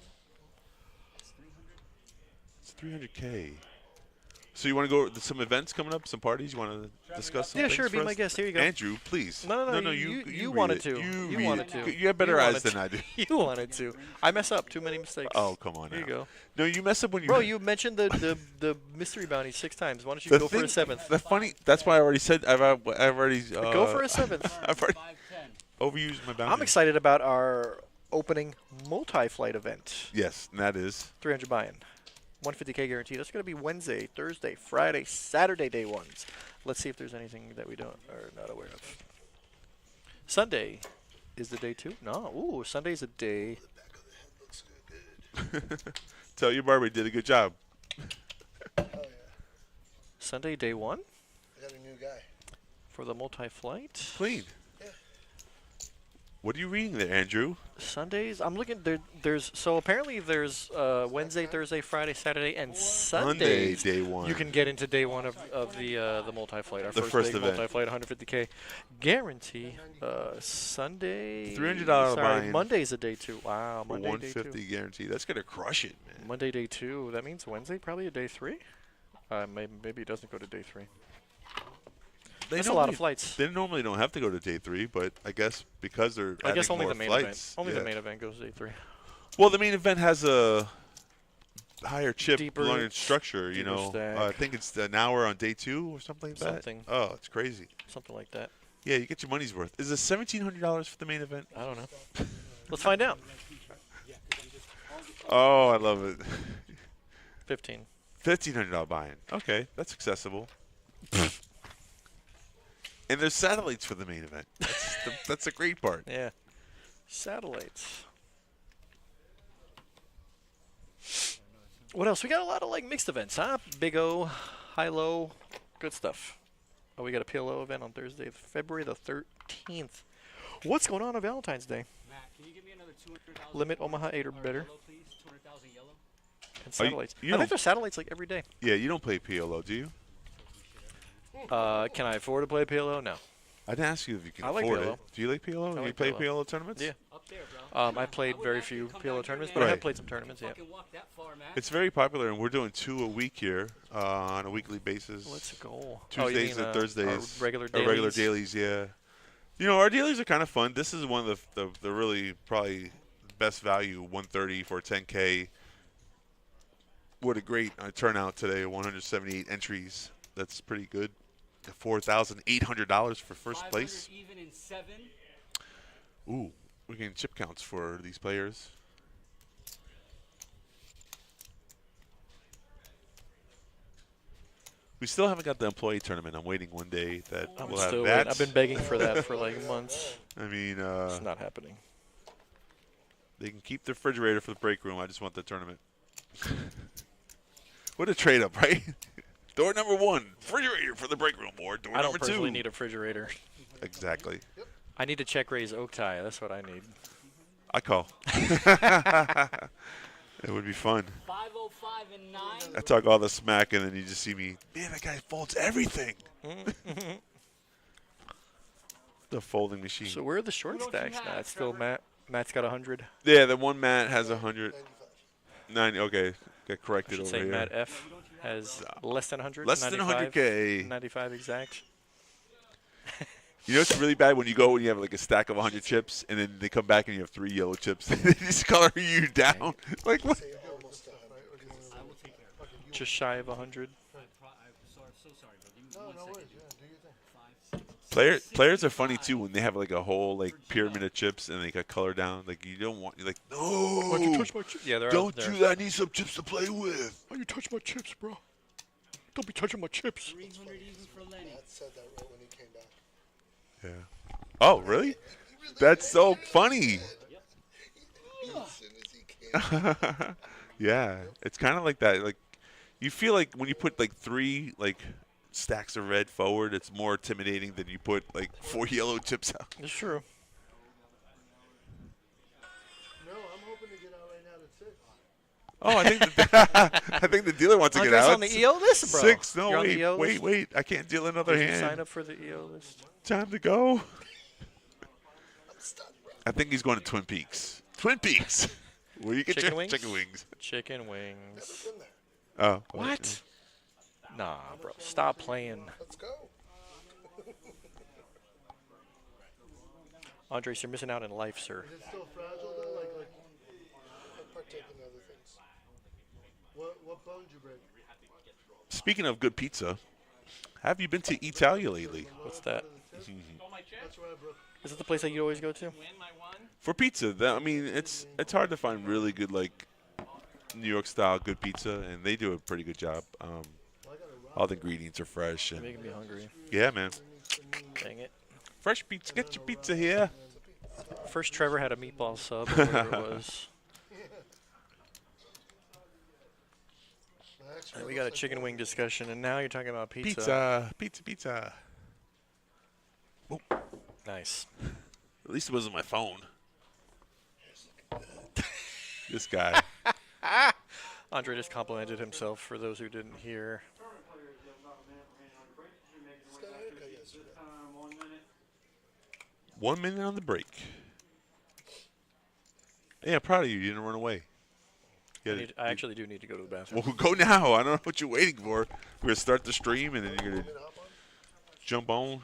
It's 300K. So you want to go to some events coming up, some parties? You want to discuss some Yeah, things sure. Be for my us? guest. Here you go. Andrew, please. No. You read wanted it. to. You You read wanted it. to. You have better You eyes wanted than I do. You wanted to. I mess up. Too many mistakes. Oh, come on. Here you now. go. No, you mess up when you. Bro, you mentioned the mystery bounty 6 times. Why don't you The go for a thing- 7th? The funny. That's why I already said. I've already. Go for a 7th. I've already overused my bounty. I'm excited about our opening multi-flight event. Yes, and that is. 300 buy-in. 150K guaranteed. That's going to be Wednesday, Thursday, Friday, Saturday, day ones. Let's see if there's anything that we are not aware of. Sunday is the day 2. No. Ooh, Sunday's a day. Tell your barber he did a good job. Oh, yeah. Sunday, day 1 I got a new guy. for the multi-flight. Clean. Yeah. What are you reading there, Andrew? Sundays, I'm looking there's apparently there's Wednesday, Thursday, Friday, Saturday, and Sunday, Sundays. day 1. You can get into day 1 of the multi-flight. Our The first big event. multi-flight, 150K guarantee. Sunday. $300 sorry, buy-in. Monday's a day 2. Wow, For Monday day 2. 150 guarantee. That's gonna crush it, man. Monday day 2. That means Wednesday probably a day 3. Maybe it doesn't go to day 3. That's a lot of flights. They normally don't have to go to day 3, but I guess because they're I guess adding only more the main flights, event. Only yeah. the main event goes day 3. Well, the main event has a higher chip, Deeper- longer structure. You deeper know, stack. I think it's an hour on day 2 or something like that. Something. Oh, it's crazy. Something like that. Yeah, you get your money's worth. Is it $1,700 for the main event? I don't know. Let's find out. Oh, I love it. 15. $1,500 buy-in. Okay, that's accessible. And there's satellites for the main event. That's the great part. Yeah. Satellites. What else? We got a lot of like mixed events, huh? Big O, high low, good stuff. Oh, we got a PLO event on Thursday, February the 13th. What's going on Valentine's Day? Matt, can you give me another 200,000? Limit Omaha 8 or better. Yellow, please. 200,000 yellow. And satellites. you I don't- think there's satellites like every day. Yeah, you don't play PLO, do you? Can I afford to play PLO? No. I didn't ask you if you can I like afford PLO. it. Do you like PLO? I Do you like play PLO. PLO tournaments? Yeah. Up there, bro. I played I would very ask you few to come PLO down tournaments, here, but I man. have played some tournaments, yeah. Fucking walk that far, man. It's very popular, and we're doing 2 a week here on a weekly basis. Let's go. Tuesdays and Thursdays. Our regular Our regular dailies. dailies, yeah. You know, our dailies are kind of fun. This is one of the really probably best value 130 for 10K. What a great turnout today, 178 entries. That's pretty good. $4,800 for first 500 place. even in 7. Ooh, we're getting chip counts for these players. We still haven't got the employee tournament. I'm waiting one day that I'm we'll have still that. waiting. I've been begging for that for like months. I mean, It's not happening. they can keep the refrigerator for the break room. I just want the tournament. What a trade up, right? Door number 1, refrigerator for the break room, or door I don't number 2. personally need a refrigerator. Exactly. I need to check Ray's oak tie. That's what I need. I call. It would be fun. 505 and 9. I talk all the smack, and then you just see me. Man, that guy folds everything. The folding machine. So where are the short Who don't you stacks now? have, It's still Trevor? Matt. Matt's got 100. Yeah, the one Matt has 100. 90. Okay, got I corrected should over say here. Matt F has less than 100. Less than 100K. 95 exact. You know it's really bad when you go and you have like a stack of 100 chips, and then they come back and you have 3 yellow chips. They just color you down. Like what? Say almost 100. I will take care of it. Just shy of 100. I'm so sorry, bro. Give me No, 1 no second. worries. Yeah, do your thing. Players are funny too when they have like a whole like pyramid of chips and they got color down. Like you don't want. You're like, no. Why'd you touch my chips? Yeah, they're Don't out there. do that. I need some chips to play with. Why you touch my chips, bro? Don't be touching my chips. 300 even for Lenny. Matt said that right when he came back. Yeah. Oh, really? That's so funny. As soon as he came. Yeah, it's kind of like that. Like you feel like when you put like 3 like stacks of red forward, it's more intimidating than you put like 4 yellow chips out. It's true. No, I'm hoping to get out right now at 6. Oh, I think the dealer wants to get Andre's out. on the EO list, bro. 6. No, You're on the wait, EO wait, list? wait. I can't deal another Did you sign hand. up for the EO list? Time to go. I'm stunned, bro. I think he's going to Twin Peaks. Twin Peaks. Where you get Chicken your wings? chicken wings. Chicken wings. Never been there. Oh. What? Nah, bro. Stop playing. Let's go. Andres, you're missing out in life, sir. Is it still fragile though? Like I partake in other things. What bone did you break? Speaking of good pizza, have you been to Italia lately? What's that? That's where I broke. Is it the place that you always go to? For pizza, I mean, it's hard to find really good like New York style good pizza, and they do a pretty good job. All the ingredients are fresh, You're and making me hungry. yeah, man, Dang it. fresh pizza. Get your pizza here. First, Trevor had a meatball sub, or whatever it was. And we got a chicken wing discussion, and now you're talking about pizza. Pizza. Nice. At least it wasn't my phone. This guy. Andre just complimented himself for those who didn't hear. Just got a haircut yesterday. 1 minute on the break. Yeah, proud of you. You didn't run away. I actually do need to go to the bathroom. Well, go now. I don't know what you're waiting for. We're gonna start the stream, and then you're gonna jump on.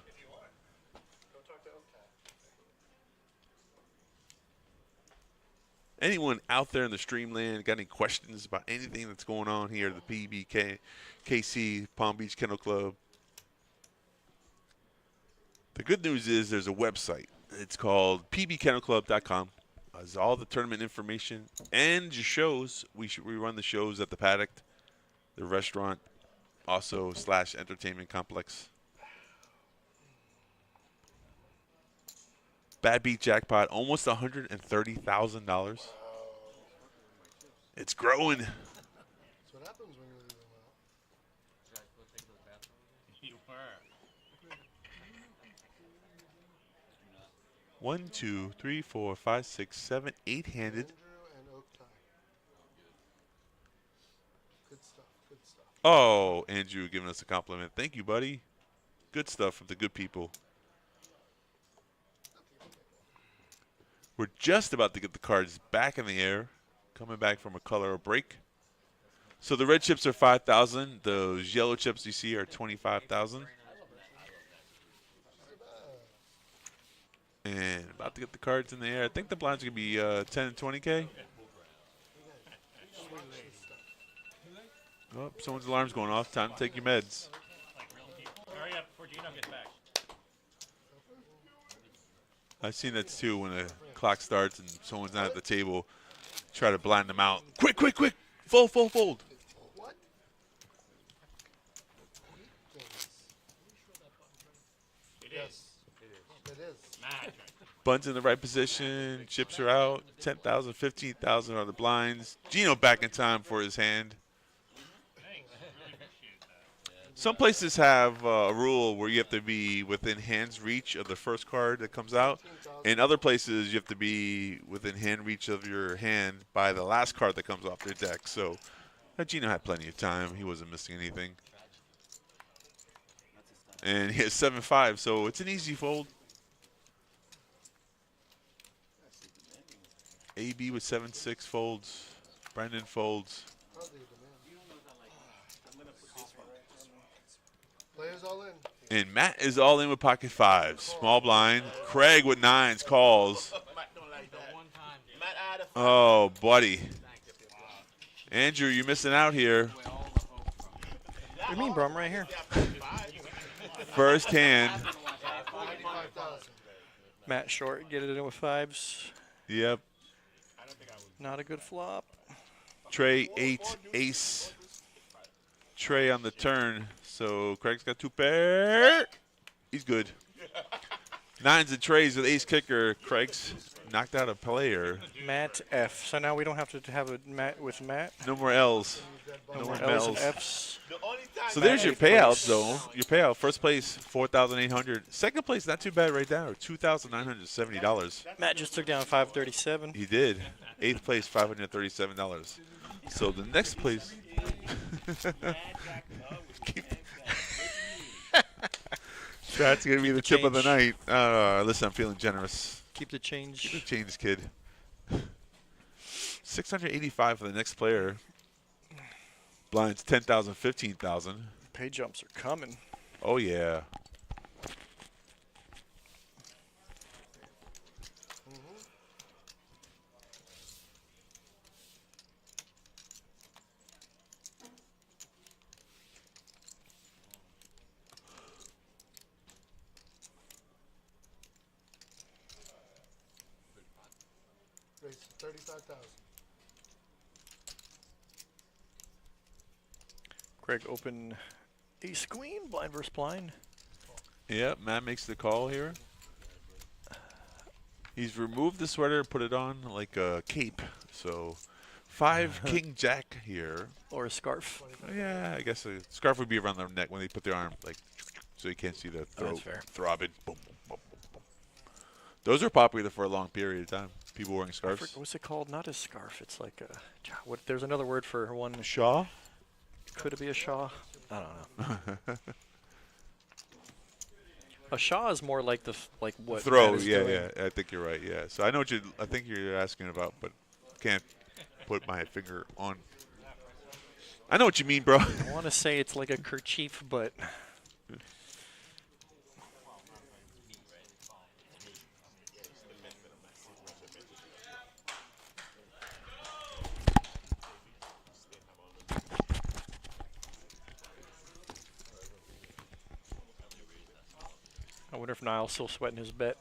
Anyone out there in the streamland got any questions about anything that's going on here at the PBKC Palm Beach Kennel Club? The good news is there's a website. It's called pbkennelclub.com. Has all the tournament information and your shows. We run the shows at the Paddock, the restaurant, also / entertainment complex. Bad beat jackpot, almost $130,000. It's growing. That's what happens when you leave them out. You were. 1, 2, 3, 4, 5, 6, 7, 8-handed. Andrew and Oak tie. Good stuff. Good stuff. Oh, Andrew giving us a compliment. Thank you, buddy. Good stuff from the good people. We're just about to get the cards back in the air, coming back from a color break. So the red chips are 5,000. Those yellow chips you see are 25,000. And about to get the cards in the air. I think the blinds are going to be 10 and 20K. Oh, someone's alarm's going off. Time to take your meds. Hurry up before Gino gets back. I've seen that too when the clock starts and someone's not at the table. Try to blind them out. Quick, quick, quick. Fold, fold, fold. What? It Yes. is. It is. Mad. Buns in the right position. Chips are out. 10,000, 15,000 are the blinds. Gino back in time for his hand. Some places have a rule where you have to be within hand's reach of the first card that comes out. In other places, you have to be within hand reach of your hand by the last card that comes off their deck. So Gino had plenty of time. He wasn't missing anything. And he has 7-5, so it's an easy fold. AB with 7-6 folds. Brendan folds. Players all in. And Matt is all in with pocket fives. Small blind. Craig with 9s calls. Oh, buddy. Andrew, you're missing out here. What do you mean, bro? I'm right here. First hand. 85,000. Matt Short, get it in with 5s. Yep. Not a good flop. Trey, 8, ace. Trey on the turn. So Craig's got 2 pair. He's good. 9s and Treys with ace kicker. Craig's knocked out a player. Matt F. So now we don't have to have a Matt with Matt. No more L's. No more more L's and L's. F's. So there's your Matt, eighth payouts, place. though. Your payout. First place, 4,800. Second place, not too bad right now. $2,970. Matt just took down 537. He did. 8th place, $537. So the next place. That's going to be the tip of the night. Listen, I'm feeling generous. Keep the change. Change, kid. 685 for the next player. Blinds 10,000, 15,000. Pay jumps are coming. Oh, yeah. Raise to 35,000. Craig open ace queen, blind versus blind. Yep, Matt makes the call here. He's removed the sweater, put it on like a cape. So 5 king jack here. Or a scarf. Yeah, I guess a scarf would be around their neck when they put their arm, like, so you can't see the throat that's fair. throbbing. Boom, boom, boom, boom, boom. Those are popular for a long period of time. People wearing scarves. What's it called? Not a scarf. It's like a. What? There's another word for one. Shaw? Could it be a shaw? I don't know. A shaw is more like the like what Throw, Matt is yeah, doing. yeah. I think you're right. Yeah. So I know what I think you're asking about, but can't put my finger on. I know what you mean, bro. I want to say it's like a kerchief, but I wonder if Niall's still sweating his bet.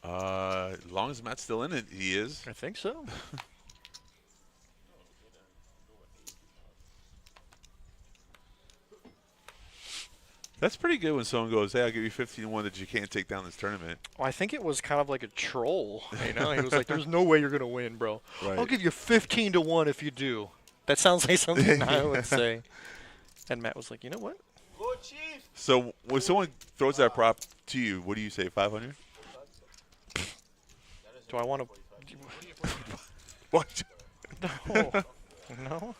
As long as Matt's still in it, he is. I think so. That's pretty good when someone goes, "Hey, I'll give you 15-1 that you can't take down this tournament." Well, I think it was kind of like a troll. You know, he was like, "There's no way you're gonna win, bro. Right. I'll give you 15-1 if you do." That sounds like something I would say. And Matt was like, "You know what? Go, Chief. So when someone throws that prop to you, what do you say? 500? Do I want to?" What? No. No.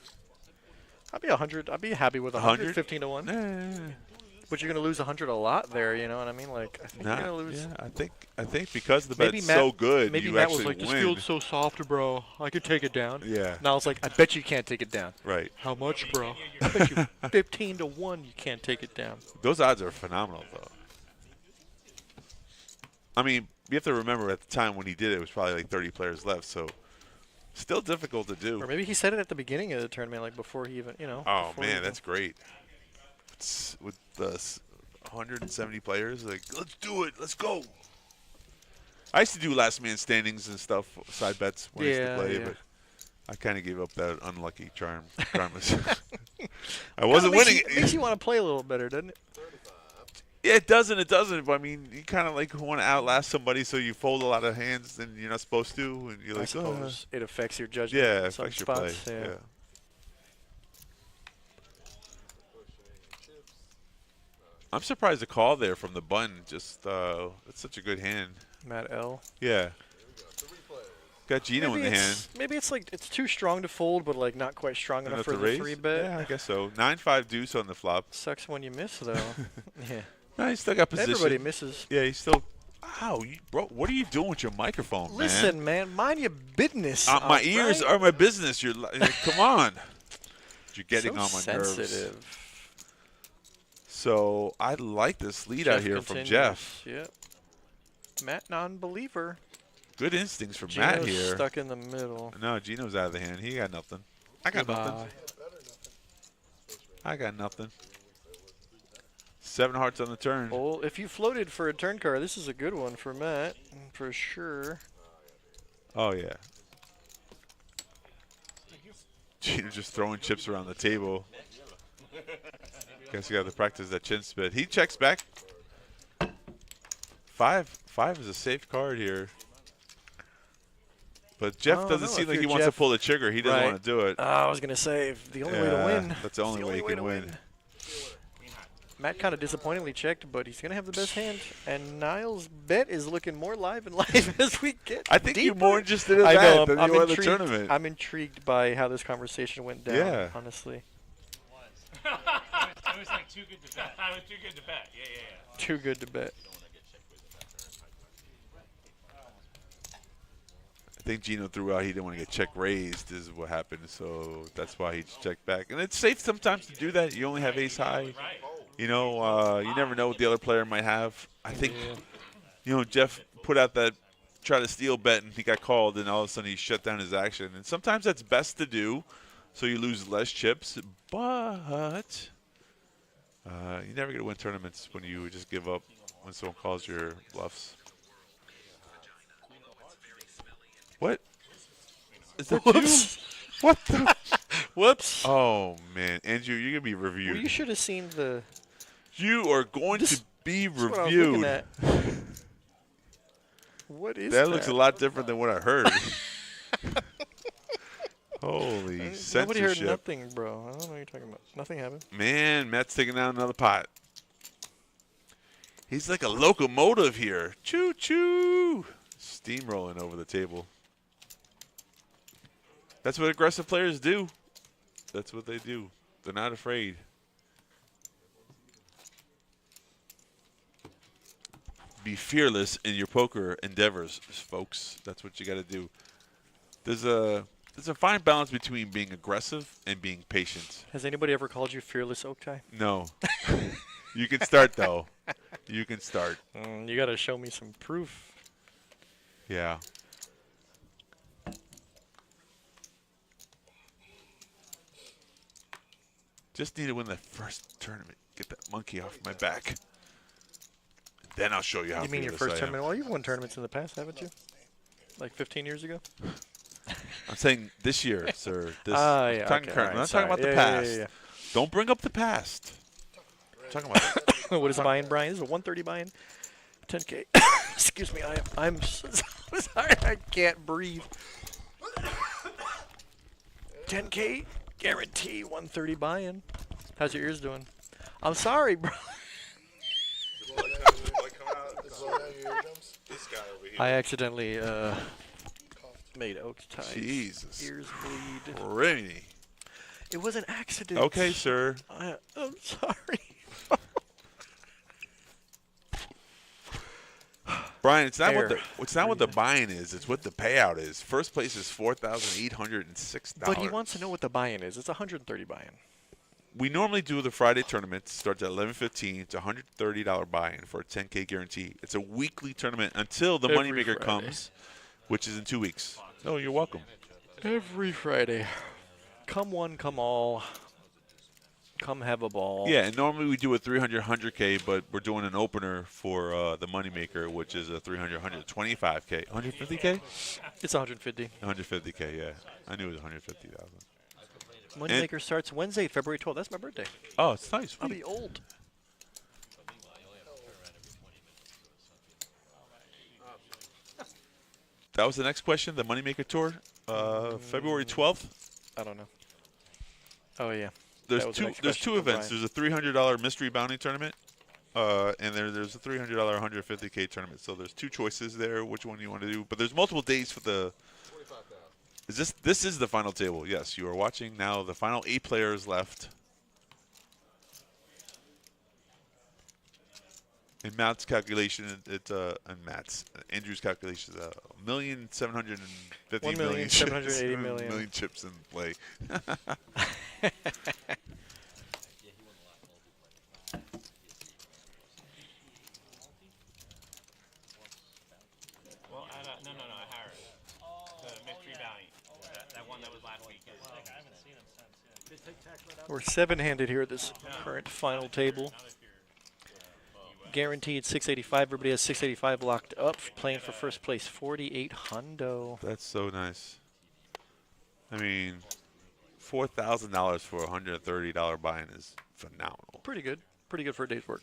I'd be 100. I'd be happy with 100. 15-1. Nah. But you're gonna lose 100 a lot there. You know what I mean? Like, I think Nah, you're gonna lose. yeah, I think because the Maybe bet's Matt, so good, maybe you Matt actually was like, "This win. field's so soft, bro. I could take it down." Yeah. Now it's like, "I bet you can't take it down." Right. How much, bro? I bet you 15-1 you can't take it down. Those odds are phenomenal, though. I mean, you have to remember at the time when he did it, it was probably like 30 players left, so still difficult to do. Or maybe he said it at the beginning of the tournament, like before he even, you know. Oh before he man, even- that's great. With the 170 players, like, let's do it, let's go. I used to do last man standings and stuff, side bets when I used to play, yeah. but I kind of gave up that unlucky karmas. I wasn't winning. It makes you want to play a little better, doesn't it? Yeah, it doesn't. It doesn't. But I mean, you kind of like want to outlast somebody, so you fold a lot of hands and you're not supposed to, and you're I like, suppose it affects your judgment. yeah, in it some affects your play. spots, Yeah. I'm surprised the call there from the bun. Just it's such a good hand. Matt L. Yeah. Got Gino in the hand. Maybe it's like it's too strong to fold, but like not quite strong enough for to the raise? 3-bet. Yeah, I guess so. 9-5 deuce on the flop. Sucks when you miss though. Yeah. No, he still got position. Everybody misses. Yeah, he's still. Ow, bro! What are you doing with your microphone, man? Listen, man, mind your business. My ears are my business. You're come on. You're getting so on my nerves. sensitive. So I like this lead out here from continues. Jeff. Yep. Matt non-believer. Good instincts from Gino's Matt here. stuck in the middle. No, Gino's out of the hand. He got nothing. I got nothing. Goodbye. I got nothing. 7 hearts on the turn. Well, if you floated for a turn card, this is a good one for Matt, for sure. Oh, yeah. Gino just throwing chips around the table. Guess you got to practice that chin spit. He checks back. 5 is a safe card here. But Jeff doesn't seem like he wants to pull the trigger. He doesn't want to do it. I was going to say, the only way to win. That's the only way he can win. Matt kind of disappointingly checked, but he's going to have the best hand. And Niles' bet is looking more live and live as we get I think deeper. you're more interested in I know, that than I'm you are in the intrigued. tournament. I'm intrigued by how this conversation went down, Yeah. honestly. It was like too good to bet. I was too good to bet. Yeah. Too good to bet. I think Gino threw out he didn't want to get check raised is what happened, so that's why he checked back. And it's safe sometimes to do that. You only have ace high. You know, you never know what the other player might have. I think, you know, Jeff put out that try to steal bet and he got called, and all of a sudden he shut down his action. And sometimes that's best to do, so you lose less chips. But you never get to win tournaments when you just give up when someone calls your bluffs. What? Is that Whoops. you? What the? Whoops. Oh, man. Andrew, you're going to be reviewed. Well, you should have seen the... You are going to be That's what I was looking reviewed. at. What is that? That looks a lot different than what I heard. Holy Nobody censorship. heard nothing, bro. I don't know what you're talking about. Nothing happened. Man, Matt's taking down another pot. He's like a locomotive here. Choo-choo. Steamrolling over the table. That's what aggressive players do. That's what they do. They're not afraid. Be fearless in your poker endeavors, folks. That's what you got to do. There's a fine balance between being aggressive and being patient. Has anybody ever called you Fearless Oaktai? No. You can start, though. You can start. You got to show me some proof. Yeah. Just need to win the first tournament. Get that monkey off my back. Then I'll show you how You mean your fearless first I am. tournament? Well, you've won tournaments in the past, haven't you? Like 15 years ago? I'm saying this year, sir. This Yeah, I'm talking okay, current. all I'm right, not talking about the sorry. past. Yeah. Don't bring up the past. Talking about What is a buy-in, Brian? This is a 130 buy-in. 10K. Excuse me. I'm so sorry. I can't breathe. 10K guarantee 130 buy-in. How's your ears doing? I'm sorry, bro. This guy over here. I accidentally made Oak's ties. Jesus. Ears bleed. Really? It was an accident. Okay, sir. I'm sorry. Brian, it's not Air. what the buy-in is. It's what the payout is. First place is $4,806. But he wants to know what the buy-in is. It's 130 buy-in. We normally do the Friday tournament. Starts at 11:15. It's a $130 buy-in for a 10K guarantee. It's a weekly tournament until the Every moneymaker Friday. comes, which is in 2 weeks. Oh, you're welcome. Every Friday. Come one, come all. Come have a ball. Yeah, and normally we do a 300 100K, but we're doing an opener for the moneymaker, which is a 300 125K. 150K? It's 150. 150K, yeah. I knew it was 150,000. Moneymaker starts Wednesday, February 12th. That's my birthday. Oh, it's nice. I'll be old. That was the next question, the moneymaker tour, February 12th. I don't know. Oh, yeah. There's That was the next there's question two from events. Brian. There's a $300 mystery bounty tournament, and there's a $300 150K tournament. So there's two choices there, which one you want to do. But there's multiple dates for the. This is the final table? Yes, you are watching now. The final 8 players left. In Matt's calculation, Andrew's calculation is 1,750,000 1,780,000,000. million chips in play. Well, no, Harris. The mystery bounty. That one that was last weekend. We're 7-handed here at this current final table. Guaranteed 685. Everybody has 685 locked up. Playing for first place, 48 hundo. That's so nice. I mean, $4,000 for a $130 buy-in is phenomenal. Pretty good. Pretty good for a day's work.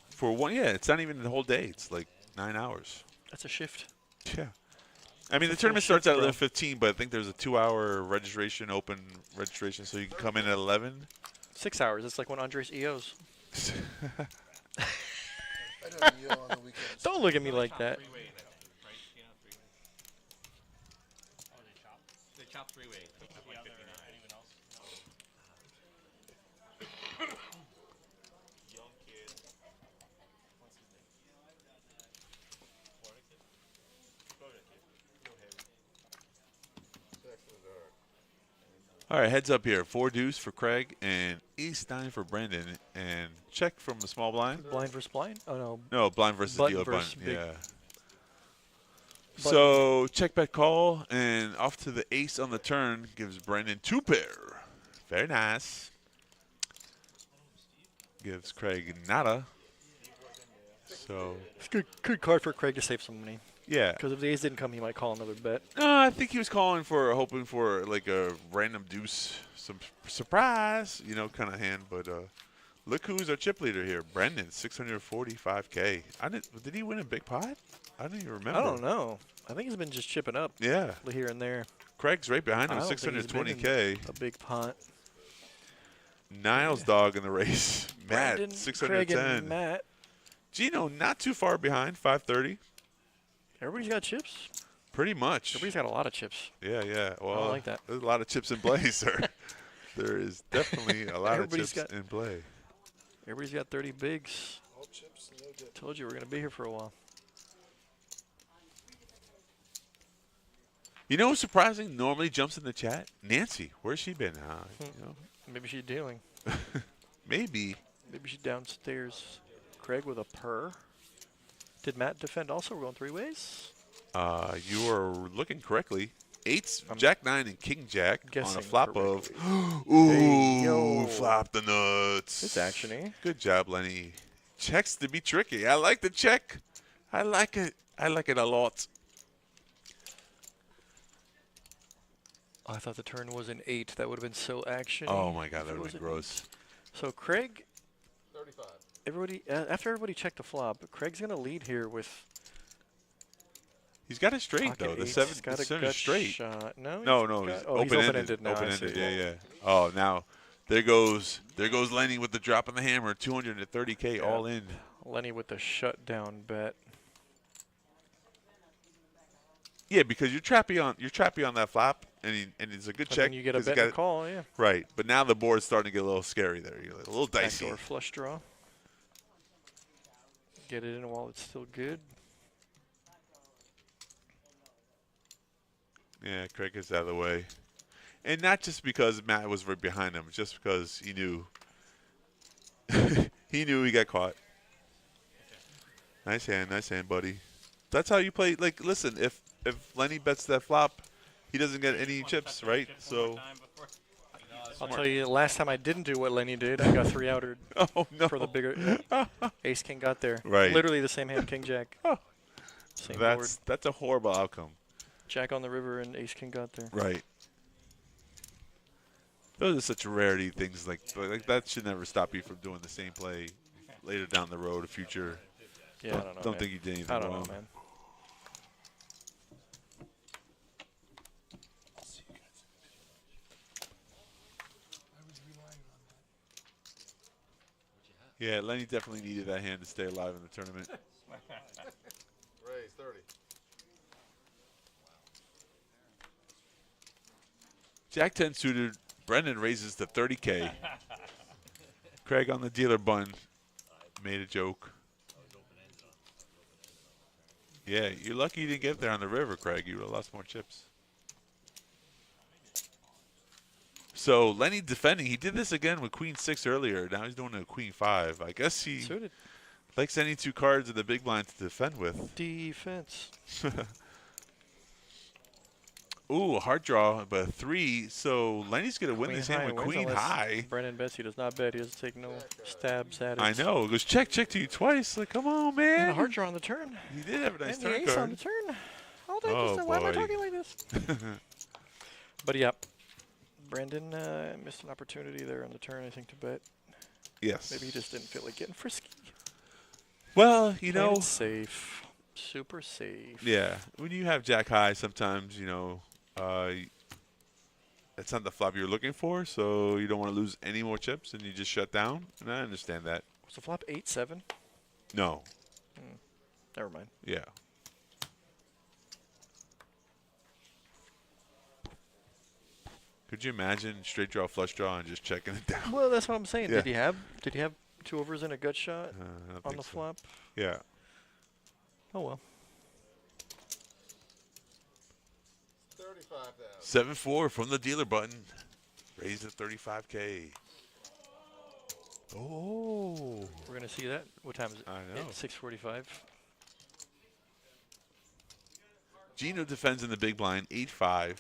For one, yeah, it's not even the whole day. It's like 9 hours. That's a shift. Yeah. I mean, the tournament starts at 11:15, but I think there's a 2-hour registration, open registration, so you can come in at 11. 6 hours. It's like when Andres EOs. I don't yell on the weekends. Don't look at me like that. They chop 3-way. All right, heads up here. 4 deuce for Craig and ace-9 for Brandon. And check from the small blind. Blind versus blind? Oh, no. No, blind versus Button dealer versus button. big. Yeah. Button. So check bet call and off to the ace on the turn gives Brandon 2 pair. Very nice. Gives Craig nada. So It's a good card for Craig to save some money. yeah. Because if the ace didn't come, he might call another bet. I think he was calling for hoping for like a random deuce, some surprise, kind of hand. But look who's our chip leader here, Brandon, 645K. Did he win a big pot? I don't even remember. I don't know. I think he's been just chipping up Yeah, here and there. Craig's right behind him, I don't think he's been in 620K. A big pot. Niles dog in the race. Matt, Brandon, 610. Craig, and Matt. Gino, not too far behind, 530. Everybody's got chips. Pretty much. Everybody's got a lot of chips. Yeah. Well, like that. There's a lot of chips in play, sir. There is definitely a lot of Everybody's chips got- in play. Everybody's got 30 bigs. All chips, no dip. Told you we're going to be here for a while. You know who's surprising? Normally jumps in the chat. Nancy, where's she been? Maybe she's dealing. Maybe. Maybe she's downstairs. Craig with a purr. Did Matt defend also? We're going 3 ways? You are looking correctly. 8s, Jack 9, and King Jack on a guessing flop of. correctly. Ooh, Hey, yo. flop the nuts. It's actiony. Good job, Lenny. Checks to be tricky. I like the check. I like it. I like it a lot. Oh, I thought the turn was an 8. That would have been so actiony. Oh my God, that If it would was be an gross. 8. So Craig, 35. everybody after everybody checked the flop, Craig's gonna lead here with. He's got it straight pocket though. The eights. seven, He's got the a seven gut is straight. shot. No, No, he's he's got- oh, he's open-ended. now. I Open-ended, see. yeah. Oh, now there goes Lenny with the drop on the hammer, 230K Yeah. all in. Lenny with the shutdown bet. Yeah, because you're trappy on that flop, and it's a good And check. then you get a 'cause he bet got and a it- call, yeah. Right, but now the board's starting to get a little scary there. You're like, a little dicey. Backdoor flush draw. Get it in while it's still good. Yeah, Craig gets out of the way. And not just because Matt was right behind him, just because he knew he got caught. Nice hand, buddy. That's how you play. Like, listen, if Lenny bets that flop, he doesn't get any chips, right? So I'll tell you, last time I didn't do what Lenny did, I got 3-outered oh no. for the bigger. Ace King got there. Right. Literally the same hand, King Jack. Same board. That's a horrible outcome. Jack on the river and Ace King got there. Right. Those are such rarity things. Like that should never stop you from doing the same play later down the road, future. Yeah, I don't know. Don't man. think you did anything I don't wrong. know, man. Yeah, Lenny definitely needed that hand to stay alive in the tournament. Raise 30. Jack 10 suited. Brendan raises to 30K. Craig on the dealer bun made a joke. Yeah, you're lucky you didn't get there on the river, Craig. You would have lost more chips. So Lenny defending. He did this again with Queen 6 earlier. Now he's doing a Queen 5. I guess he Suited. likes any two cards in the big blind to defend with. Defense. Ooh, a hard draw, but a 3. So Lenny's going to win this hand with wins Queen unless high. Brennan bets. He does not bet. He doesn't take no stabs at it. I know. It goes check to you twice. Like, come on, man. And a hard draw on the turn. He did have a nice And the turn ace on card. the turn. I'll take Oh, this. Why am I boy. talking like this? But yeah, Brandon missed an opportunity there on the turn, I think, to bet. Yes. Maybe he just didn't feel like getting frisky. Well, you Played know. it safe. Super safe. Yeah. When you have Jack high, sometimes, you know, that's not the flop you're looking for, so you don't want to lose any more chips, and you just shut down. And I understand that. Was the flop 8-7? No. Never mind. Yeah. Could you imagine straight draw, flush draw, and just checking it down? Well, that's what I'm saying. Yeah. Did he have 2 overs and a gut shot I don't on think the so. flop? Yeah. Oh well. 35,000. 7-4 from the dealer button. Raised to 35K. Oh. We're gonna see that. What time is it? I know. 6:45. Gino defends in the big blind, 8-5.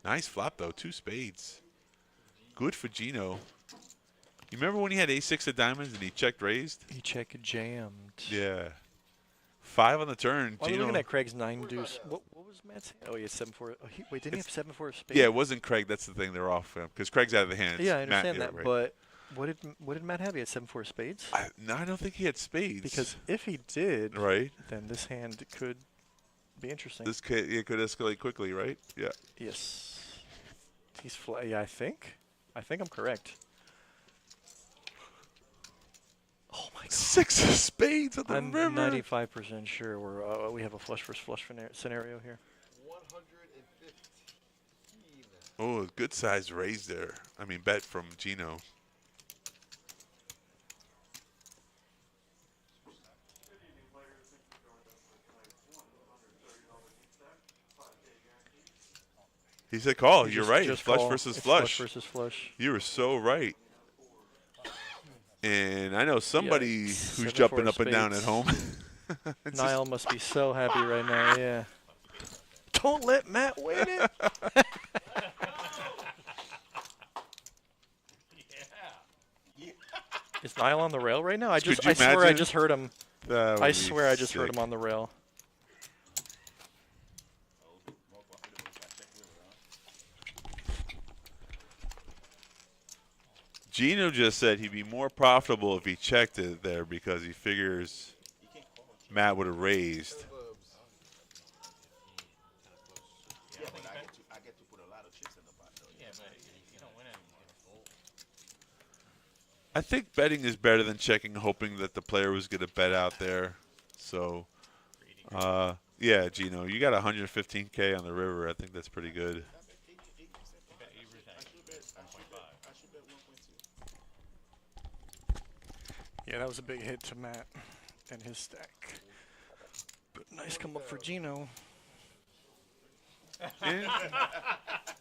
Nice flop, though. 2 spades. Good for Gino. You remember when he had ace-6 of diamonds and he checked raised? He check jammed. Yeah. 5 on the turn. Well, I'm Gino. looking at Craig's 9 deuce. What was Matt's? Oh, he had 7-4. Oh, wait, didn't he have 7-4 of spades? Yeah, it wasn't Craig. That's the thing. They're off because Craig's out of the hands. Yeah, I Matt, understand yeah, that. right. But what did Matt have? He had 7-4 of spades. No, I don't think he had spades. Because if he did, right, then this hand could be interesting. this could escalate quickly, right? Yeah. Yes. He's yeah, I think I'm correct. Oh my god. 6 of spades on the I'm river. 95% sure we have a flush versus flush scenario here. 115. Oh, good size raise there. I mean, bet from Gino. He said call. You're right. Just Flush call. versus It's flush. Flush versus flush. You were so right. And I know somebody Yikes. who's 7-4 jumping up and down at spades. home. It's just- Niall must be so happy right now, yeah. Don't let Matt win it. Is Niall on the rail right now? I Could you swear I imagine? just heard him. That would I be swear I just heard sick. him on the rail. Gino just said he'd be more profitable if he checked it there because he figures Matt would have raised. Yeah, but I get to put a lot of chips in the pot. Though. Yeah, but if you don't win it, you get a fold. I think betting is better than checking, hoping that the player was going to bet out there. So, yeah, Gino, you got 115K on the river. I think that's pretty good. Yeah, that was a big hit to Matt and his stack. But nice come up for Gino. And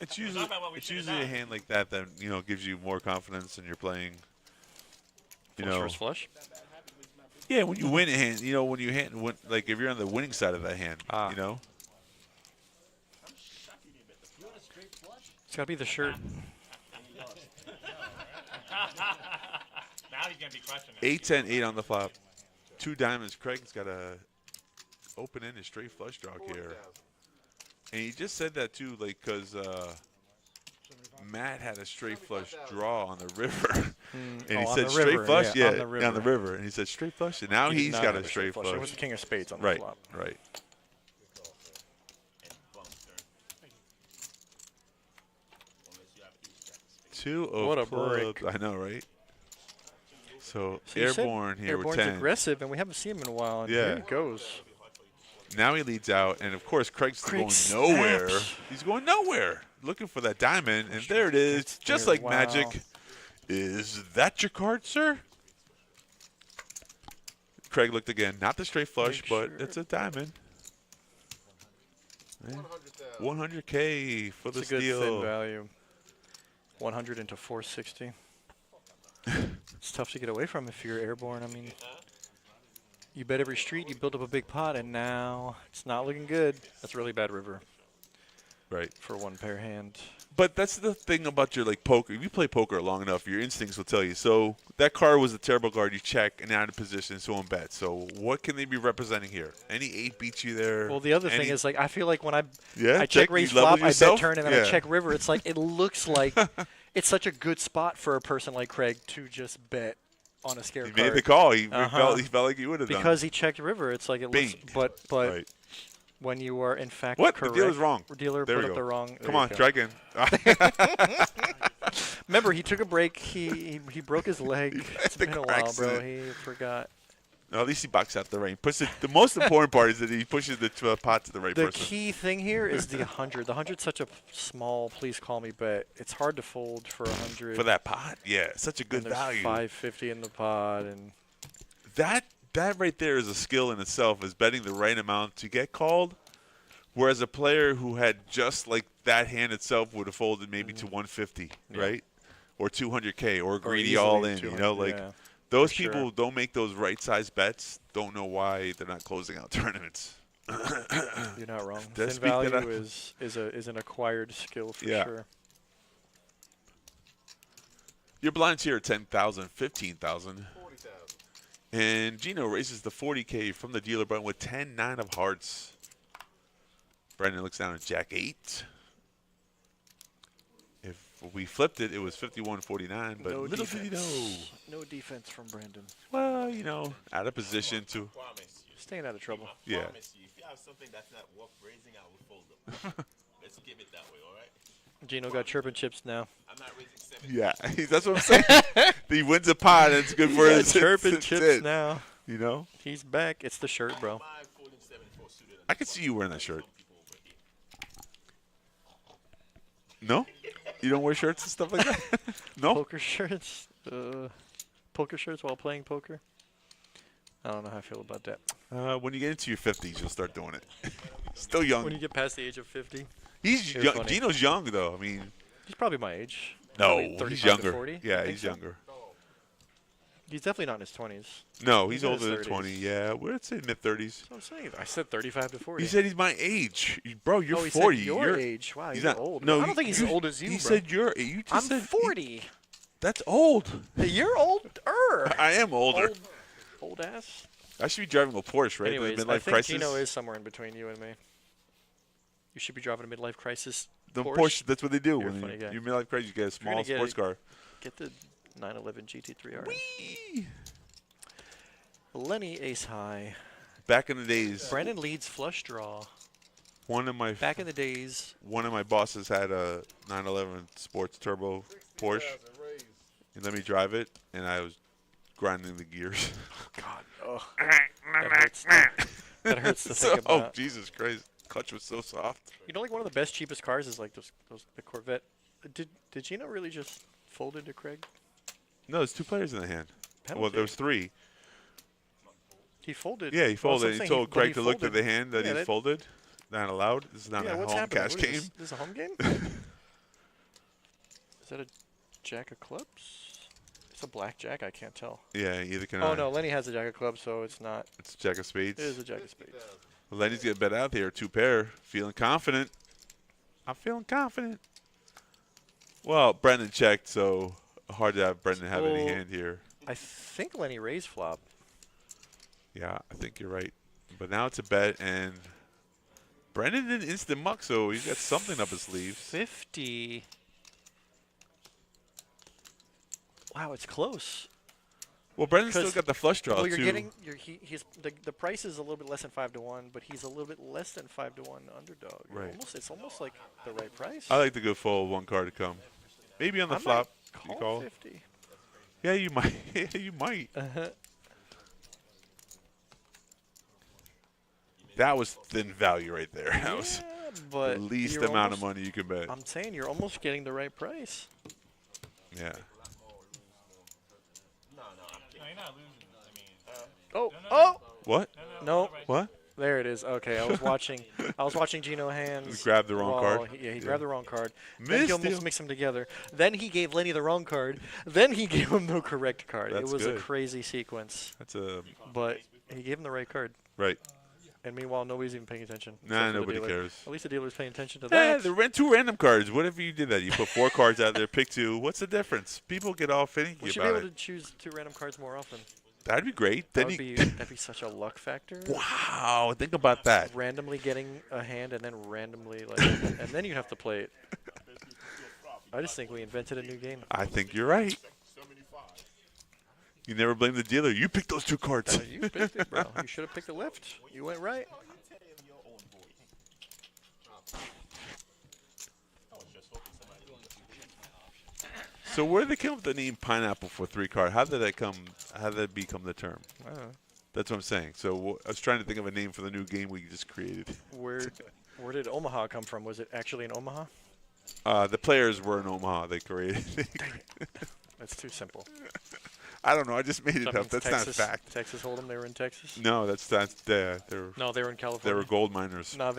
it's usually a hand like that that gives you more confidence in your playing. Flush versus flush. Yeah, when you win a hand, when you like if you're on the winning side of that hand, It's got to be the shirt. Now he's going to be crushing it. 8-10-8 on the flop. 2 diamonds. Craig's got a open-ended straight flush draw here. And he just said that, too, like, because Matt had a straight flush draw on the river. And he said straight flush? Yeah, on the river. And he said straight flush. And now he's got a straight flush. It was the king of spades on the flop. Right. Two of what a clubs. break. I know, right? So you Airborne said here with Airborne's 10. aggressive, and we haven't seen him in a while. And Yeah. here he goes. Now he leads out, and of course Craig's going snaps. nowhere. He's going nowhere, looking for that diamond, and there it is, It's just there. like Wow. magic. Is that your card, sir? Craig looked again, not the straight flush, but it's a diamond. 100K for the It's a good steal. thin value. 100 into 460. It's tough to get away from if you're Airborne. I mean, you bet every street, you build up a big pot, and now it's not looking good. That's a really bad river. Right. For one pair hand. But that's the thing about your poker. If you play poker long enough, your instincts will tell you. So that card was a terrible card. You check and out of position, someone bets. So what can they be representing here? Any 8 beats you there? Well, the other thing is, I feel like when I check check raise you level flop, I yourself? bet turn, and then I check river. It's like it looks like it's such a good spot for a person like Craig to just bet on a scare He card. made the call. He felt like he would have done. Because he checked river. It's like it looks, but Right. when you are in fact What? correct, The dealer's wrong. Dealer There put we up go. the wrong. Come on, try again. Remember, he took a break. He broke his leg. It's been a while, bro. accident. He forgot. No, at least he boxed out the rain. The most important part is that he pushes the pot to the right The person. key thing here is the 100. The 100's such a small, please call me bet. It's hard to fold for 100. For that pot, yeah, such a good and there's value. 550 in the pot, and That right there is a skill in itself, is betting the right amount to get called. Whereas a player who had just like that hand itself would have folded maybe to 150, right? Or 200K, or greedy all in. Those people don't make those right size bets. Don't know why they're not closing out tournaments. You're not wrong. Does Thin speak that value is an acquired skill for sure. Your blinds here are 10,000, 15,000. And Gino raises the 40K from the dealer button with 10-9 of hearts. Brandon looks down at Jack 8. If we flipped it, it was 51-49, but No little did he know. No defense from Brandon. Well, out of position to. Staying out of trouble. Yeah. Promise you, if you have something that's not worth raising, I will fold them. Let's give it that way, all right? Gino got chirping chips now. I'm not raising 7. Yeah, that's what I'm saying. He wins a pot, and it's good for his chirping chips now. He's back. It's the shirt, bro. I could see you wearing that shirt. No? You don't wear shirts and stuff like that? No? Poker shirts. Poker shirts while playing poker. I don't know how I feel about that. When you get into your 50s, you'll start doing it. Still young. When you get past the age of 50. He's young. Gino's young, though. I mean, he's probably my age. No, Probably he's 35 to younger. 40. Yeah, he's younger. He's definitely not in his 20s. No, he's in his older than 30s. 20. Yeah, we'd say mid-30s. That's what I'm saying. I said 35 to 40. He said he's my age. Bro, you're Oh, he 40. said your age. Wow, he's you're not old. No, I don't think he's as old as you, He bro. said you're. You just I'm said 40. That's old. You're older. I am older. Old ass. I should be driving a Porsche, right? Anyways, the midlife I think crisis. Gino is somewhere in between you and me. You should be driving a midlife crisis. The Porsche, that's what they do. You're a When funny guy. you midlife crisis, you get a small gonna get sports car. Get the 911 GT3R. Lenny ace high. Back in the days, Brandon leads flush draw. Back in the days. one of my bosses had a 911 Sports Turbo Porsche. He let me drive it, and I was grinding the gears. God, oh, that hurts to think about. Oh, Jesus Christ. Clutch was so soft. You know, like one of the best, cheapest cars is like the Corvette. Did Gino really just fold into Craig? No, there's 2 players in the hand. Penalty. Well, there was 3. He folded. Yeah, he folded. He told Craig to look at the hand. hand that he folded. Not allowed. This is not a home cash game. This is a home game? Is that a jack of clubs? It's a black jack. I can't tell. Yeah, either can Oh, no. Lenny has a jack of clubs, so it's not. It's a jack of spades. It is a jack of spades. Well, Lenny's getting bet out there. 2 pair. Feeling confident. I'm feeling confident. Well, Brendan checked, so hard to have Brendan have any hand here. I think Lenny raised flop. Yeah, I think you're right. But now it's a bet, and Brendan didn't instant muck, so he's got something up his sleeves. 50. Wow, it's close. Well, Brendan's still got the flush draw, well, you're too. getting he's the price is a little bit less than 5-1, but he's a little bit less than 5-1 underdog. Right. It's almost like the right price. I like to go full 1 card to come. Maybe on the flop. Call You call 50. Yeah, you might. Yeah, you might. That was thin value right there. That was but the least you're amount of almost- money you can bet. I'm saying you're almost getting the right price. Yeah. No, you're not losing. I mean, Oh. What? No. What? There it is. Okay, I was watching. I was watching Gino hands. He grabbed the wrong card? Yeah, he grabbed the wrong card. Then Missed he almost him. mixed them together. Then he gave Lenny the wrong card. Then he gave him the correct card. That's it was good. a crazy sequence. That's a But he gave him the right card. right. And meanwhile, nobody's even paying attention. Nah, except for the nobody dealer. cares. At least the dealer's paying attention to Yeah, that. they 2 random cards. What if you did that? You put 4 cards out there, pick 2. What's the difference? People get all finicky We should be about able it. to choose 2 random cards more often. That'd be great. That Then would you, that'd be such a luck factor. wow, think about that. Randomly getting a hand and then randomly and then you have to play it. I just think we invented a new game. I think you're right. You never blame the dealer. You picked those 2 cards. You picked it, bro. You should have picked the left. You went right. So where did they come up with the name Pineapple for 3 card? How did that come? How did that become the term? I don't know. That's what I'm saying. So I was trying to think of a name for the new game we just created. Where did Omaha come from? Was it actually in Omaha? The players were in Omaha. They created. That's too simple. I don't know. I just made it That up. means That's Texas, not fact. Texas Hold'em. They were in Texas. No, they were. No, they were in They California. were gold miners. No,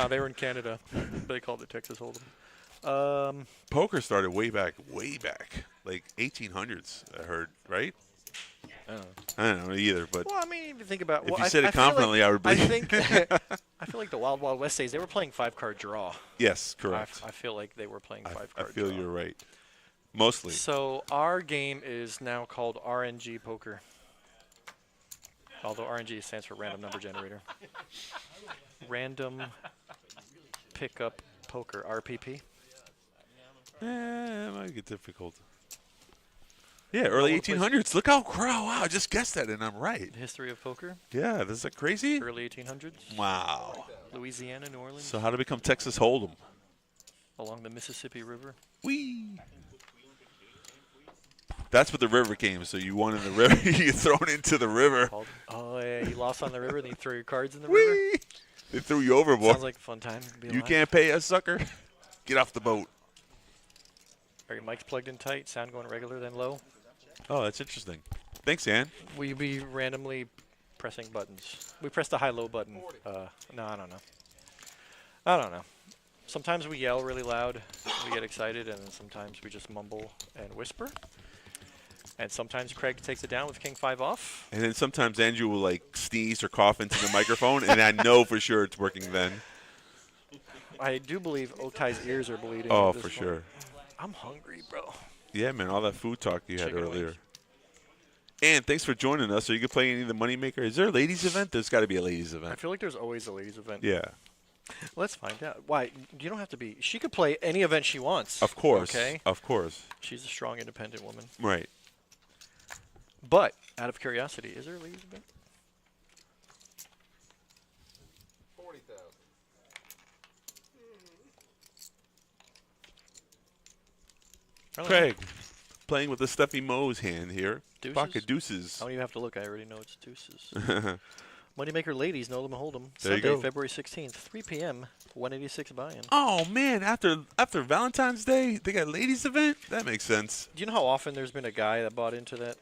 they were in Canada. They called it Texas Hold'em. Poker started way back, like 1800s. I heard, right? I don't know either, but Well, I mean, if you think about if well, you I- said I it feel like- confidently, I would believe. I think I feel like the Wild Wild West days they were playing 5-card draw. Yes, correct. I feel like they were playing 5-card I draw. feel you're right. Mostly. So our game is now called RNG Poker. Although RNG stands for Random Number Generator. Random Pickup Poker, RPP. It might get difficult. Yeah, early 1800s. Look how wow! I just guessed that, and I'm right. The history of poker, Yeah, this is crazy. early 1800s. Wow. Louisiana, New Orleans, So how to become Texas Hold'em? along the Mississippi River. Wee. That's what the river came. So you won in the river. You get thrown into the river. Oh, yeah, you lost on the river, then you throw your cards in the river. Wee. They threw you overboard. Sounds like a fun time. To be You alive. can't pay us, sucker. Get off the boat. Are your mics plugged in tight? Sound going regular, then low? Oh, that's interesting. Thanks, Ann. Will you be randomly pressing buttons? We pressed the high-low button. No, I don't know. I don't know. Sometimes we yell really loud, we get excited, and then sometimes we just mumble and whisper. And sometimes Craig takes it down with King 5 off. And then sometimes Andrew will like sneeze or cough into the microphone, and I know for sure it's working then. I do believe Otai's ears are bleeding. Oh, at this for point. sure. I'm hungry, bro. Yeah, man, all that food talk you had Chicken earlier. wings. And thanks for joining us. Are you going to play any of the Moneymaker? Is there a ladies event? There's got to be a ladies I event. feel like there's always a ladies event. Yeah. Let's find out. Why? You don't have to be. She could play any event she wants. Of course. Okay. Of course. She's a strong, independent woman. Right. But out of curiosity, is there a ladies event? 40,000. Craig, playing with the Steffi Moe's hand here. Deuces? Pocket deuces. I don't even have to look. I already know it's deuces. Moneymaker ladies, know them and hold them. There you Sunday, go. February 16th, 3 p.m., 186 buy-in. Oh, man. After Valentine's Day, they got ladies event? That makes sense. Do you know how often there's been a guy that bought into that?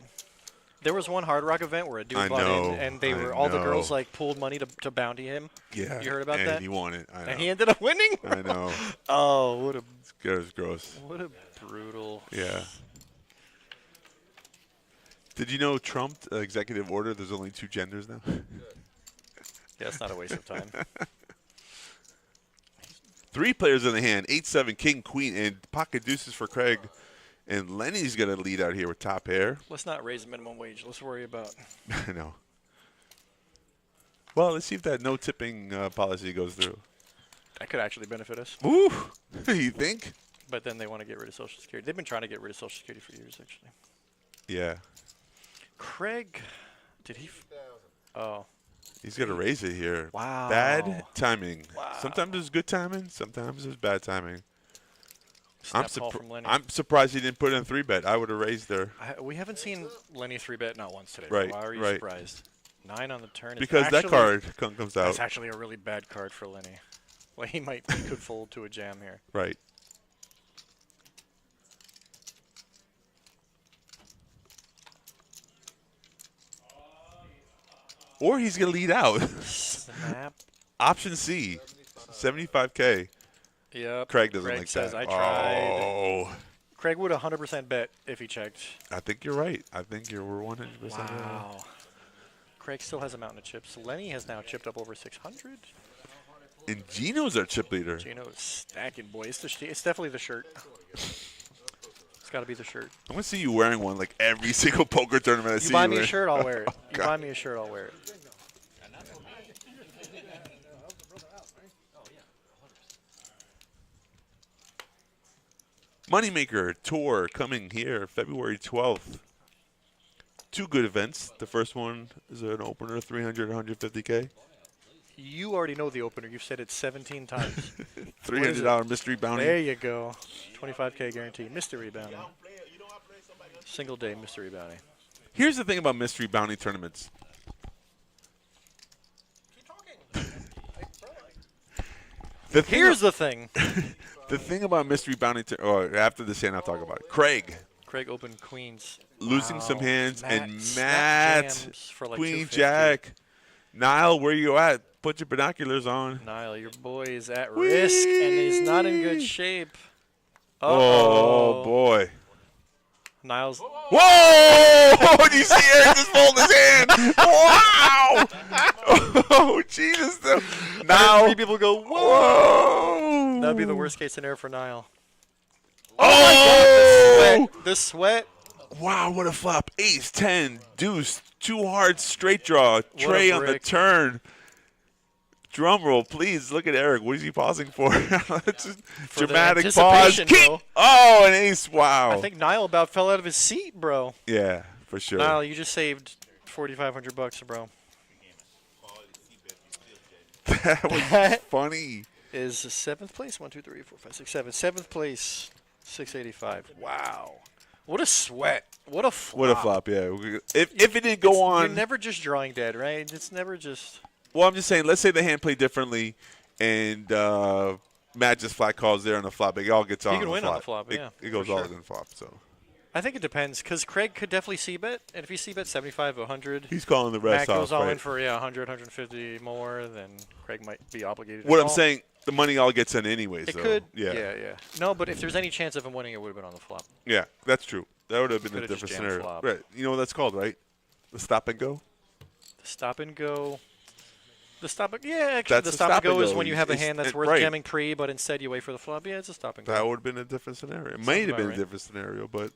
There was one Hard Rock event where a dude I bought know, in, and they I were all the know. girls like pooled money to bounty him. Yeah. You heard about and that? he won it. I know. And he ended up winning. I know. Oh, what a It was gross. what a brutal. Yeah. Did you know Trump executive order? There's only 2 genders now. Yeah, it's not a waste of time. 3 players in the hand. 8-7, king, queen, and pocket deuces for Craig. And Lenny's going to lead out here with top pair. Let's not raise minimum wage. Let's worry about. I know. Well, let's see if that no tipping policy goes through. That could actually benefit us. Ooh, you think? But then they want to get rid of Social Security. They've been trying to get rid of Social Security for years, actually. Yeah. Craig, did he? Oh. He's going to raise it here. Wow. Bad timing. Wow. Sometimes there's good timing. Sometimes there's bad timing. Snap call from Lenny. I'm surprised he didn't put in 3-bet. I would have raised there. We haven't seen Lenny 3-bet not once today. Right, Why are you right. surprised? 9 on the turn. Is Because that actually- card comes out. That's actually a really bad card for Lenny. Well, he could fold to a jam here. Right. Or he's going to lead out. Snap. Option C, 75K. Yep. Craig doesn't Craig like says, that. I tried. Oh. Craig would 100% bet if he checked. I think you're right. I think we're 100% right. Wow. Craig still has a mountain of chips. Lenny has now chipped up over 600. And Gino's our chip leader. Gino is stacking, boy. It's definitely the shirt. It's got to be the shirt. I'm going to see you wearing one like every single poker tournament I see You buy you me a in. shirt, I'll wear it. Oh, You God. buy me a shirt, I'll wear it. Moneymaker Tour coming here February 12th. 2 good events. The first one is an opener, 300, 150K. You already know the opener. You've said it 17 times. $300 mystery bounty. There you go. 25K guarantee. Mystery bounty. Single day mystery bounty. Here's the thing about mystery bounty tournaments. Here's the thing. The thing about mystery bounty, or after this hand, I'll talk about it. Craig Craig opened queens. losing some Wow. hands, Matt and snap Matt, jams for like Queen 250. Jack, Niall, where you at? Put your binoculars on. Niall, your boy is at risk and he's not in good shape. Oh boy! Niall's. Whoa! Did you see Eric just fold his hand? Wow! Oh Jesus! Now 3 people go, whoa! Whoa! That'd be the worst case scenario for Niall. Oh! The sweat. Wow, what a flop. Ace, 10, deuce, 2 hearts, straight draw, Trey on the brick. turn. Drum roll, please. Look at Eric. What is he pausing for? Just For the dramatic pause. anticipation, King. bro. Oh, an ace. Wow. I think Niall about fell out of his seat, bro. Yeah, for sure. Niall, you just saved $4,500, bro. That was That funny. is 7th place. 1, 2, 3, 4, 5, 6, 7. 7th place, 685. Wow. What a sweat. What a flop. What a flop, yeah. If it didn't go on. You're never just drawing dead, right? It's never just. Well, I'm just saying, let's say the hand played differently and Matt just flat calls there on the flop. It all gets on. He can win on the flop, It- yeah, It goes for all sure. in the flop, so. I think it depends because Craig could definitely c-bet, and if he c-bet 75, 100, He's calling the rest Matt off. goes all right? in for 100, 150 more, then Craig might be obligated. to What I'm call. saying, the money all gets in anyway. It so, could. Yeah. yeah. No, but if there's any chance of him winning, it would have been on the flop. Yeah, that's true. That would have been a Could've just different jammed scenario. flop. Right. You know what that's called, right? The stop and go? The stop and go. The stop and yeah, actually, That's the a stop and go is when you have a It's- hand that's it- worth right. jamming pre, but instead you wait for the flop. Yeah, it's a stop and go. That would have been a different scenario. It might have about been right. a different scenario, but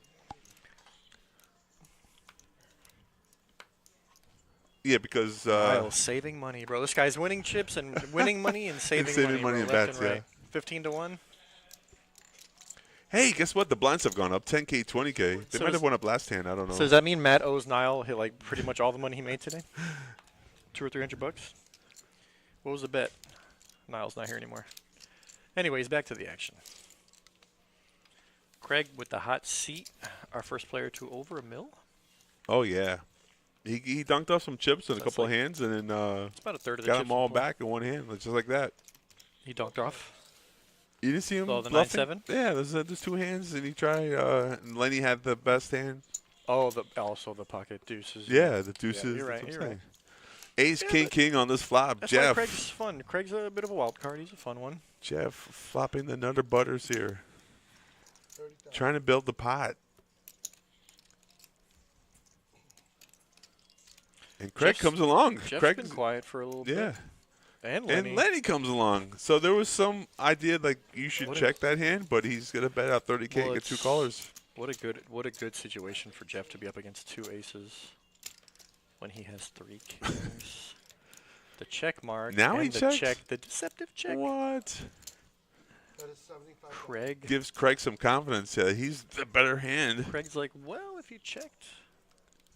Yeah, because Niles saving money, bro. This guy's winning chips and winning money and saving money in bro, bets, left and right. 15 to 1. hey, guess what? The blinds have gone up 10K, 20K. They So might does- have went up last hand. I don't know. So does that mean Matt owes Niall like pretty much all the money he made today? $200 or $300? What was the bet? Niall's not here anymore. Anyways, back to the action. Craig with the hot seat, our first player to over $1 million. Oh yeah, he dunked off some chips in a That's couple of like- hands, and then It's about a third of the got chips them all in play. back in one hand, just like that. He dunked off. You didn't see him? Oh, the bluffing? 9-7? Yeah, there's two hands, and he tried. And Lenny had the best hand. Oh, also the pocket deuces. Yeah, the deuces. you're right. that's what You're I'm right. saying. Ace, Yeah, king, but king on this flop. That's why Jeff. Craig's fun. Craig's a bit of a wild card. He's a fun one. Jeff flopping the Nutter Butters here. 30,000. Trying to build the pot. And Craig Jeff's- comes along. Jeff's Craig, been quiet for a little yeah. bit. And Lenny. And Lenny comes along. So there was some idea like you should What a- check that hand, but he's gonna bet out 30K Well, and get two it's- callers. What a good situation for Jeff to be up against two aces when he has 3 kings. The check mark. Now and he the checks? check. The deceptive check. What? That is 75,000. Craig. Gives Craig some confidence. Yeah, he's the better hand. Craig's like, well, if you checked,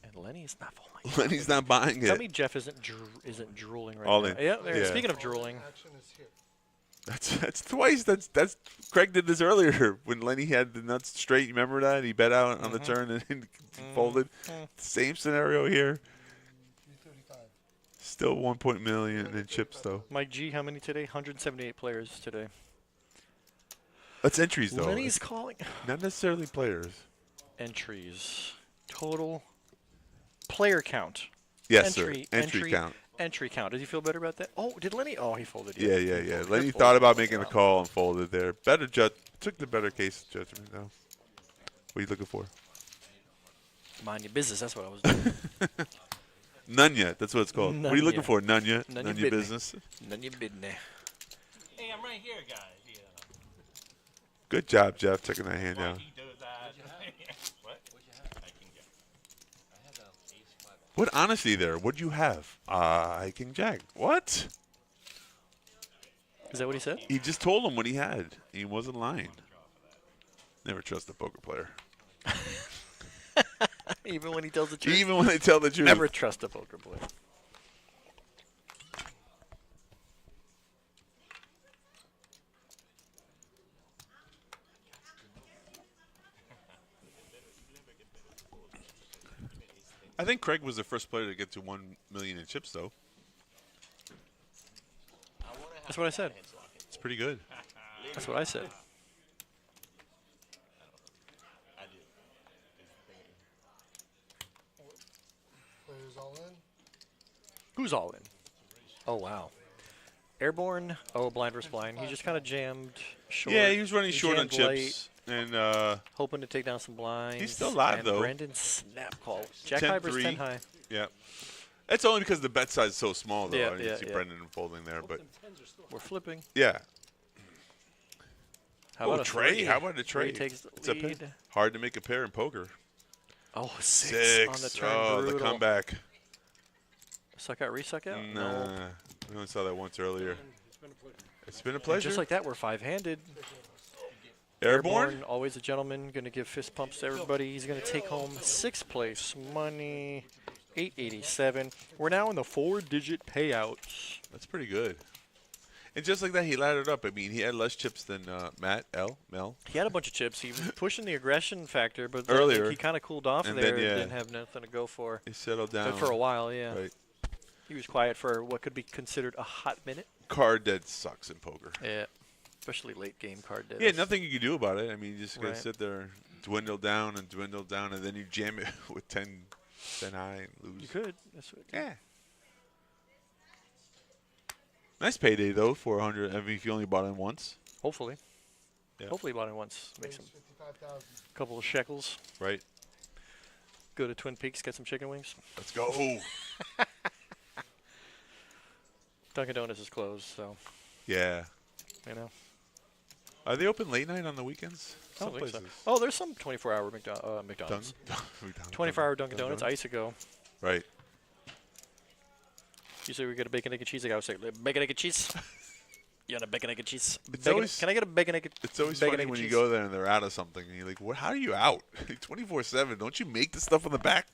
and Lenny's not falling. Lenny's not buying Tell it. me Jeff isn't drooling right All now. in. Yeah, there. Yeah. Speaking of drooling, Action is here. That's twice. That's Craig did this earlier when Lenny had the nuts straight. You remember that? He bet out on the turn and then folded. Same scenario here. 335. Still 1 million in chips though. Mike G, how many today? 178 players today. That's entries though. Lenny's calling. Not necessarily players. Entries. Total player count. Yes, entry, sir. Entry count. Entry count. Does he feel better about that? Oh, did Lenny? Oh, he folded. Yeah. Good Lenny fold. thought about making the call and folded there. Better took the better case judgment though. What are you looking for? Mind your business. That's what I was doing. None yet. That's what it's called. What are you looking Nunya. for? None yet. None None your your business. business. None your business. Hey, I'm right here, guys. Yeah. Good job, Jeff, taking that hand down. He does that. What? I can get. What honesty there? What'd you have? King Jack. What? Is that what he said? He just told him what he had. He wasn't lying. Never trust a poker player. Even when he tells the truth. Even when they tell the truth. Never trust a poker player. I think Craig was the first player to get to 1 million in chips, though. That's what I said. It's pretty good. That's what I said. Players all in. Who's all in? Oh, wow. Airborne. Oh, blind versus blind. He just kind of jammed short. Yeah, he was running short on jammed chips. And hoping to take down some blinds. He's still alive, and though. Brendan snap call. Jack high versus 10 high. yeah. That's only because the bet size is so small, though. Yeah, I didn't yeah, see yeah. Brendan folding there. But, We're flipping. yeah. How about a Trey? three? How about a Three trade? takes the It's a lead. pair. Hard to make a pair in poker. Oh, six on the turn. Oh, the Brutal. comeback. Suck out, resuck out? Nah. No. We only saw that once earlier. It's been a And pleasure. just like that, we're five-handed. Airborne? Always a gentleman. Going to give fist pumps to everybody. He's going to take home 6th place money, $887. We're now in the 4-digit payouts. That's pretty good. And just like that, he laddered up. I mean, he had less chips than Mel. He had a bunch of chips. He was pushing the aggression factor, but then Earlier. he kind of cooled off And there. then, yeah. Didn't have nothing to go for. He settled down. But for a while, yeah. Right. He was quiet for what could be considered a hot minute. Card dead sucks in poker. Yeah, especially late game card dead. Yeah, nothing you can do about it. I mean, you just got to Right. sit there, dwindle down, and then you jam it with 10 high and lose. You could. That's what, Yeah. Nice payday, though, 400. I mean, if you only bought in once. Hopefully. Yeah. Hopefully bought in once. Make Players some 55,000. couple of shekels. Right. Go to Twin Peaks, get some chicken wings. Let's go. Dunkin' Donuts is closed, so, Yeah. you know. Are they open late night on the weekends? I don't Some think so. places. Oh, there's some 24-hour McDonald's. 24-hour Dunkin' Donuts. Ice ago. Right. You say we get a bacon, egg, and cheese. I gotta say bacon, egg, and cheese. You want a bacon, egg, and cheese? Can I get a bacon, egg, It's always funny when you go there and they're out of something, and you're like, "What? How are you out? 24/7? Don't you make the stuff on the back?"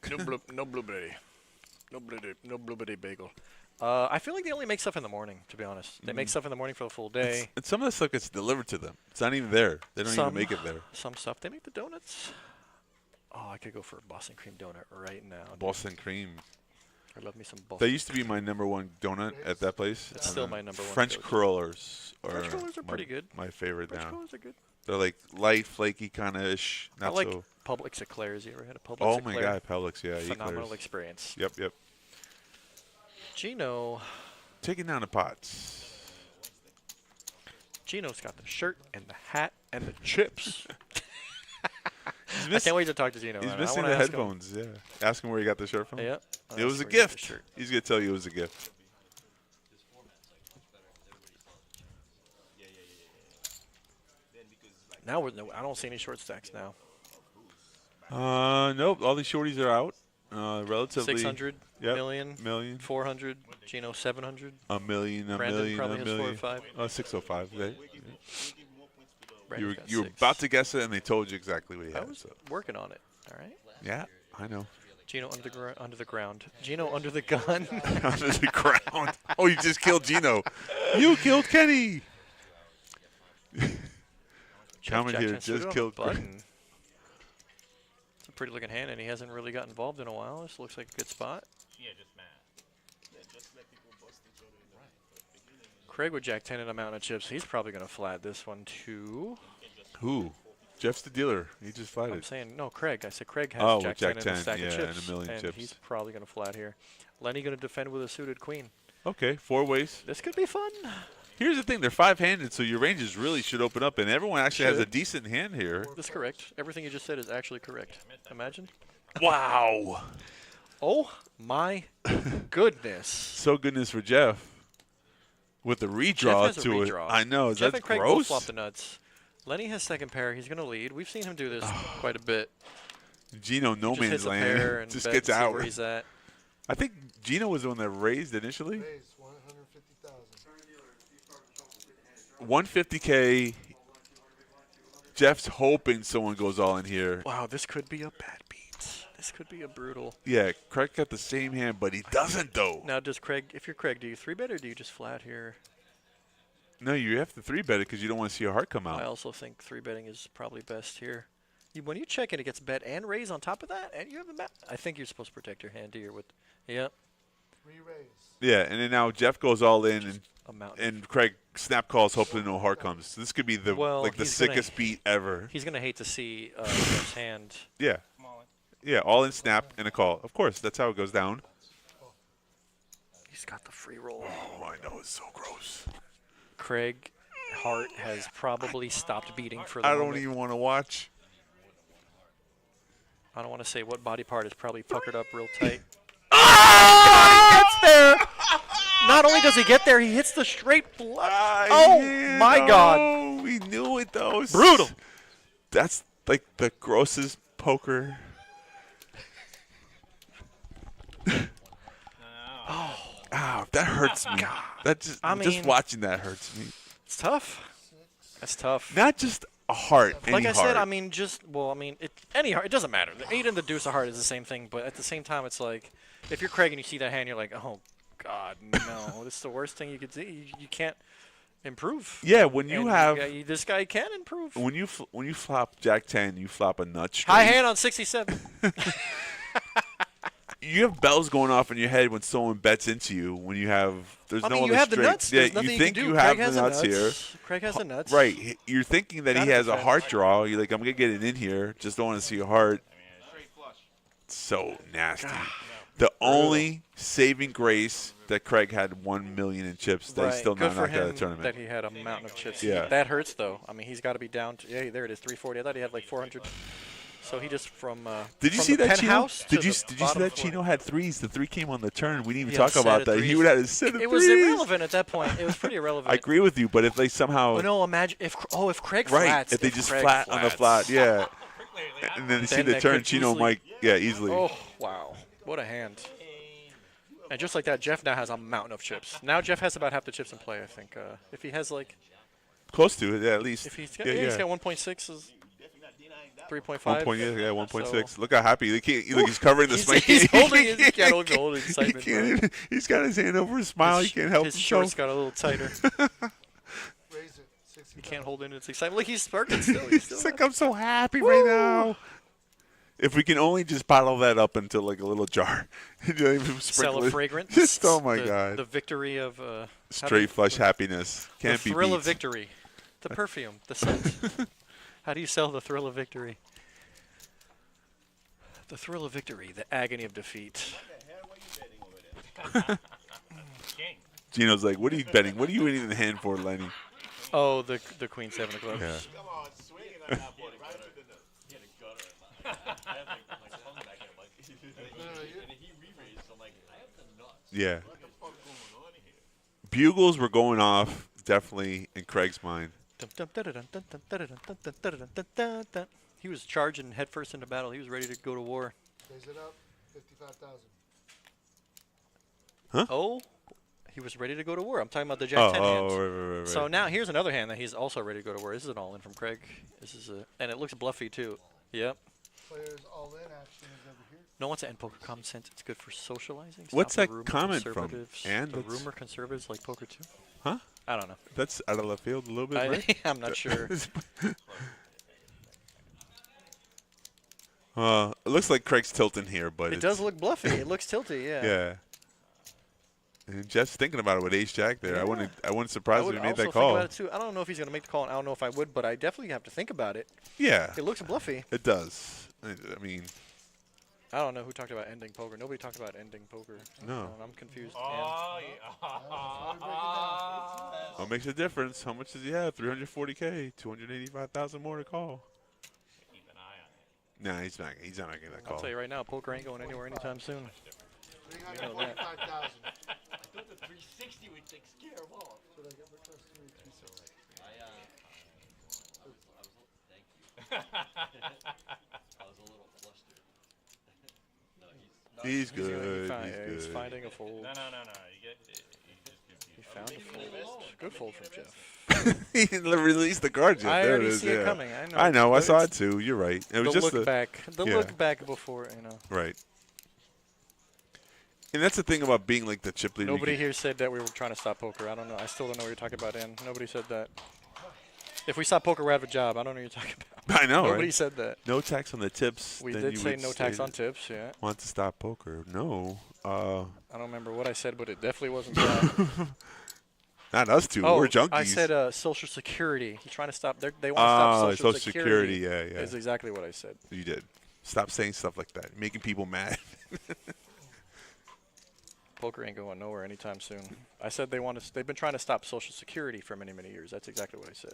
No blueberry. No blueberry bagel. I feel like they only make stuff in the morning, to be honest. They make stuff in the morning for the full day. And some of the stuff gets delivered to them. It's not even there. They don't even make it there. Some stuff. They make the donuts. Oh, I could go for a Boston cream donut right now. Boston cream. I love me some Boston. That used to be my #1 donut at that place. It's still my #1. French curlers. French curlers are pretty good. My favorite French now. curlers are good. They're like light, flaky kind of ish. I Not like so. Publix eclairs. You ever had a Publix Oh eclair? my God, Publix, yeah. Phenomenal eclairs. experience. Yep. Gino. Taking down the pots. Gino's got the shirt and the hat and the chips. I can't wait to talk to Gino. He's I missing wanna the ask him. headphones. Yeah. Ask him where he got the shirt from. Yep. It was a gift. He's gonna tell you it was a gift. Now I don't see any short stacks now. Nope. All these shorties are out. Relatively. 600 Yep. million, 400. Gino 700. A million. Brandon probably has 4 or 5. 605. Right? Brandon's got You were 6. about to guess it, and they told you exactly what he I had. was So. working on it. All right. Yeah, I know. Gino under the ground. Gino under the gun. Under the ground. Oh, you just killed Gino. You killed Kenny. Comment here just killed. Button. It's a pretty looking hand, and he hasn't really got involved in a while. This looks like a good spot. Yeah, just mad. Craig with Jack 10 and a mountain of chips. He's probably going to flat this one too. Who? Jeff's the dealer. He just I'm flatted. saying no, Craig. I said Craig has Oh, Jack with Jack 10 and a 10, stack yeah, of and chips, a million chips. he's probably going to flat here. Lenny going to defend with a suited queen. Okay, 4 ways. This could be fun. Here's the thing. They're 5-handed, so your ranges really should open up, and everyone actually has a decent hand here. That's correct. Everything you just said is actually correct. Imagine. Wow. Oh, my goodness. So goodness for Jeff. With the redraw Jeff has a to redraw. it. I know. Jeff That's and Craig both gross. flop the nuts. Lenny has second pair. He's going to lead. We've seen him do this quite a bit. Gino, no He just man's hits a pair land. and Just bet gets and see out. where he's at. I think Gino was the one that raised initially. Raise 150,000. 150K. Jeff's hoping someone goes all in here. Wow, this could be a bad beat. This could be a brutal. Yeah, Craig got the same hand, but he doesn't though. Now, does Craig, if you're Craig, do you 3-bet or do you just flat here? No, you have to 3-bet it because you don't want to see a heart come I out. also think 3-betting is probably best here. When you check it, it gets bet and raise on top of that, and you have the I think you're supposed to protect your hand here with, yep. Re-raise. Yeah, and then now Jeff goes all in, Amount. and Craig snap calls, hoping no heart comes. This could be the Well, the he's gonna- sickest beat ever. He's gonna hate to see Jeff's hand. Yeah, yeah, all in snap and a call. Of course, that's how it goes down. He's got the free roll. Oh, I know, it's so gross. Craig Hart has probably stopped beating for the I don't moment. even want to watch. I don't want to say what body part is probably puckered up real tight. Ah! He gets there. Not only does he get there, he hits the straight bluff. Oh, my God. We knew it, though. Brutal. That's like the grossest poker. Ow, that hurts me. That just, I just mean- watching that hurts me. It's tough. That's tough. Not just a heart, any Like I said, heart. I mean, any heart. It doesn't matter. The 8 and the deuce of heart is the same thing, but at the same time, it's like, if you're Craig and you see that hand, you're like, oh, God, no. This is the worst thing you could see. You can't improve. Yeah, when you And have this guy can improve. when you flop Jack 10, you flop a nut straight. High hand on 67. You have bells going off in your head when someone bets into you. When you have there's I no mean, you other have the straight. nuts. Yeah, There's nothing you can think do. you Craig have has the the nuts here. Craig has the nuts. Right. You're thinking that he Gotta has a defend. heart draw. You're like, I'm gonna get it in here. Just don't want to see a heart. So nasty. The only saving grace that Craig had 1 million in chips. That he's still Good not for knocked out of him the tournament. that he had a mountain of chips. Yeah. That hurts, though. I mean, he's got to be down to, yeah, there it is, 340. I thought he had like 400. So he just from Did you from see the that Chino? penthouse Did to you the see bottom that floor. Chino had threes? The 3 came on the turn. We didn't even He had a talk set about of that. He threes. would have a set of It was threes. irrelevant at that point. It was pretty irrelevant. I agree with you, but if they somehow Oh, no, imagine if Craig right, flats. if they just Craig flat on the flats. flat, yeah. And then they see Then the that turn, could Chino easily- might, yeah, easily. Oh, wow. What a hand. And just like that, Jeff now has a mountain of chips. Now Jeff has about half the chips in play, I think. If he has like, Close to it, yeah, at least. if he's got, yeah, he's got 1.6, is 3.5. 1.6. So- Look how happy. Look, he's covering the smile. He's holding his, he can't hold his He excitement. can't bro. even, he's got his hand over his smile. He can't help His himself. shorts got a little tighter. Raise it. 60. He can't hold in his excitement. Look, he's smirking still. He's still It's like, I'm so happy right now. If we can only just bottle that up into like a little jar. sell Sprinkle a it. fragrance. Just, oh my the, God. The victory of Straight flush happiness. Can't the be thrill beat. of victory. The perfume, the scent. How do you sell the thrill of victory? The thrill of victory, the agony of defeat. Gino's like, what are you betting? What are you winning in the hand for, Lenny? Oh, the Queen 7 of clubs. Yeah. Come on, swing it on that boy right to the nose. He had a gutter in my tongue back in, like, and he re-raised. I'm like, I have the nuts. Yeah. What the fuck going on here? Bugles were going off, definitely, in Craig's mind. He was charging headfirst into battle. He was ready to go to war. Raise it up. 55,000. Oh, he was ready to go to war. I'm talking about the Jack 10 hands. Right. So now here's another hand that he's also ready to go to war. This is an all-in from Craig. This is and it looks bluffy too. Yep. Players all in action is over here. No one wants to end poker common sense. It's good for socializing. What's Stop the that rumor comment from? conservatives- And the it's- rumor conservatives like poker too. Huh? I don't know. That's out of left field a little bit, right? I'm not sure. It looks like Craig's tilting here, but It does look bluffy. It looks tilty. Yeah. Yeah. And Jeff's thinking about it with Ace Jack there. I wouldn't I surprise would if he made also that think call. about it too. I don't know if he's going to make the call, and I don't know if I would, but I definitely have to think about it. Yeah, It looks bluffy. it does. I mean, I don't know who talked about ending poker. Nobody talked about ending poker. No. I'm confused. Oh, yeah. what makes a difference? How much does he have? 340K, 285,000 more to call. Keep an eye on it. Nah, he's not making that I'll call. tell you right now, poker ain't going anywhere anytime soon. 345,000. I thought the 360 would take care of all. Should I get my customer 360? Thank you. I was a little flustered. No, He's good. He's He's good. finding a fold. No. You just He found a fold. Good fold from Jeff. He didn't release the card yet. I there already it is. see yeah. it coming. I know. I know. I But saw it it's too. You're right. It was the just look back. The yeah. look back before, right. And that's the thing about being like the chip leader. Nobody here said that we were trying to stop poker. I don't know. I still don't know what you're talking about, Ann. Nobody said that. If we stop poker, we're out of a job. I don't know what you're talking about. I know. Nobody right? said that. No tax on the tips. We then did you say would no tax on tips, yeah. Want to stop poker? No. I don't remember what I said, but it definitely wasn't that. Not us two. Oh, We're junkies. I said Social Security. He's trying to stop. They want to stop Social Security. Yeah. Is exactly what I said. You did. Stop saying stuff like that. Making people mad. Poker ain't going nowhere anytime soon. I said they want to. They've been trying to stop Social Security for many, many years. That's exactly what I said.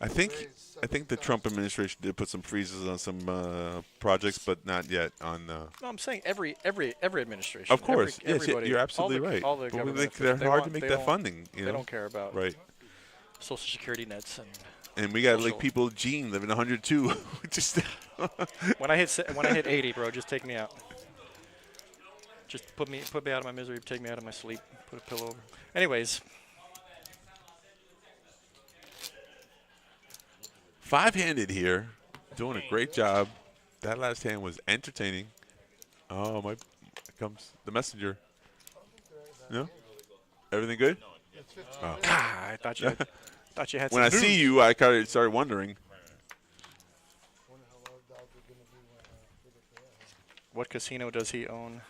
I think the Trump administration did put some freezes on some projects, but not yet on. No, I'm saying every administration. Of course, yes, everybody, you're absolutely all the, right. All the But government they're officials, hard to make that funding. You they know? don't care about Right. Social Security nets And we got social. like people, Gene living 102. Just when I hit 80, bro, just take me out. Just put me out of my misery. Take me out of my sleep. Put a pillow over. Anyways. 5-handed here, doing a great job. That last hand was entertaining. Oh my! Here comes the messenger. No, everything good? Oh. I thought you had. When I some see news. you, I kind of started wondering. What casino does he own?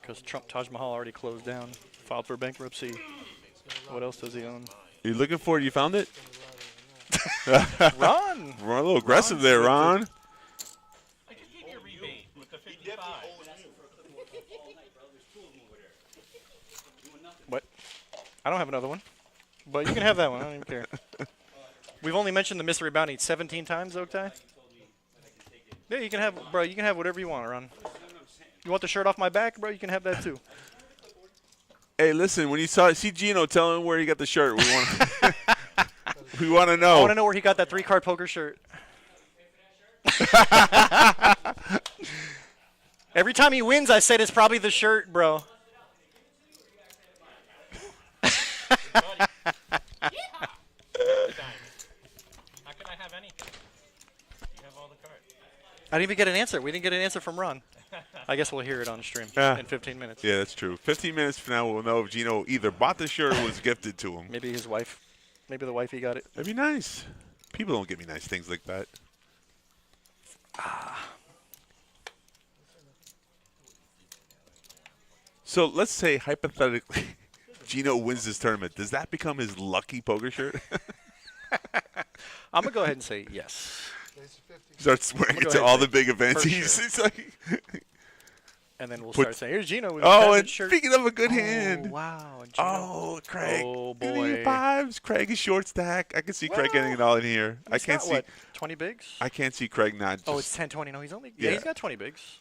Because Trump Taj Mahal already closed down, filed for bankruptcy. What else does he own? Are you looking for it? You found it? Ron! We're a little aggressive there, Ron. I just gave you a rebate with the 55. What? I don't have another one. But you can have that one. I don't even care. We've only mentioned the mystery bounty 17 times, Oktay? Yeah, you can have, bro. You can have whatever you want, Ron. You want the shirt off my back, bro? You can have that too. Hey, listen, when you see Gino, tell him where he got the shirt. We want we want to I know. want to know where he got that 3-card poker shirt. Every time he wins, I said it's probably the shirt, bro. How can I have anything? You have all the cards. I didn't even get an answer. We didn't get an answer from Ron. I guess we'll hear it on stream Yeah. in 15 minutes. Yeah, that's true. 15 minutes from now, we'll know if Gino either bought the shirt or was gifted to him. Maybe his wife. Maybe the wifey got it. That'd be nice. People don't give me nice things like that. So let's say, hypothetically, Gino wins this tournament. Does that become his lucky poker shirt? I'm going to go ahead and say yes. Starts wearing it go to ahead all and the say big events. for He's sure. it's like And then we'll Put- start saying, here's Gino with oh, his and shirt. speaking of a good Oh, hand. wow. Gino. Oh, Craig. Oh, Give me boy. fives. Craig is short stack. I can see Craig getting it all in here. I He's can't got, see. what, 20 bigs? I can't see Craig not. Just, Oh, it's 10-20. No, he's only. Yeah. Yeah, he's got 20 bigs.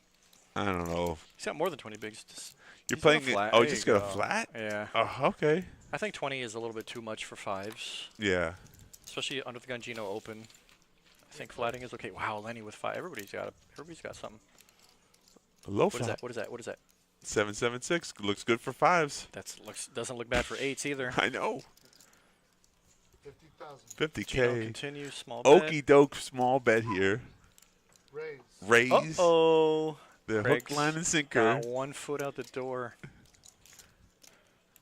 I don't know. He's got more than 20 bigs. You're He's got a playing it. flat. Oh, There just you got a go. flat. Yeah. Oh, okay. I think 20 is a little bit too much for fives, Yeah. especially under the gun Gino open. I think flatting is okay. Wow, Lenny with five. Everybody's got something. A low What is flat. that? What is that? What is that? 776 looks good for fives. Doesn't look bad for eights either. I know. 50,000. Gino 50K. continue small bet. Okie doke, small bet here. Raise. Raise. Oh, The Craig's hook, line, and sinker. got 1 foot out the door.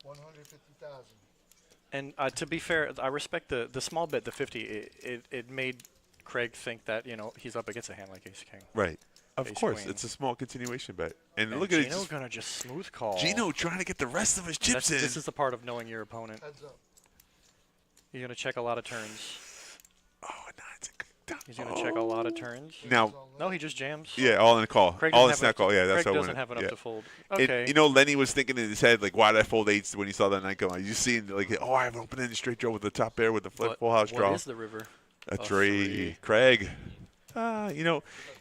150,000. And to be fair, I respect the small bet, the 50. It made Craig think that he's up against a hand like Ace King. Right. Of Ace course, queen. it's a small continuation bet. And And look at it. Gino's just- gonna just smooth call. Gino trying to get the rest of his chips in. This is the part of knowing your opponent. Heads up. You're gonna check a lot of turns. Oh, no, it's a good He's gonna check a lot of turns. Now, No, he just jams. yeah, all in the call. Craig All in doesn't snap have call. Yeah, that's Craig how I doesn't went. have enough Yeah. to fold. It- Okay. Lenny was thinking in his head, like, why did I fold eights when he saw that night come on? You seen, like, oh, I have open ended straight draw with the top pair with the flip full house draw. What is the river? A A three. three. Craig.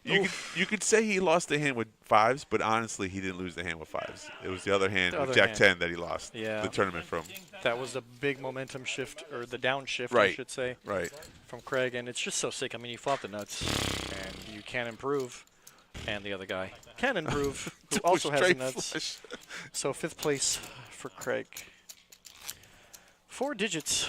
You could say he lost the hand with fives, but honestly, he didn't lose the hand with fives. It was the other hand The with other Jack hand. 10 that he lost Yeah. the tournament from. That was the big momentum shift, or the downshift, I Right. should say, Right. from Craig, and it's just so sick. I mean, you flop the nuts, and you can improve, and the other guy can improve, who also has the Straight nuts. flush. So 5th place for Craig. 4 digits.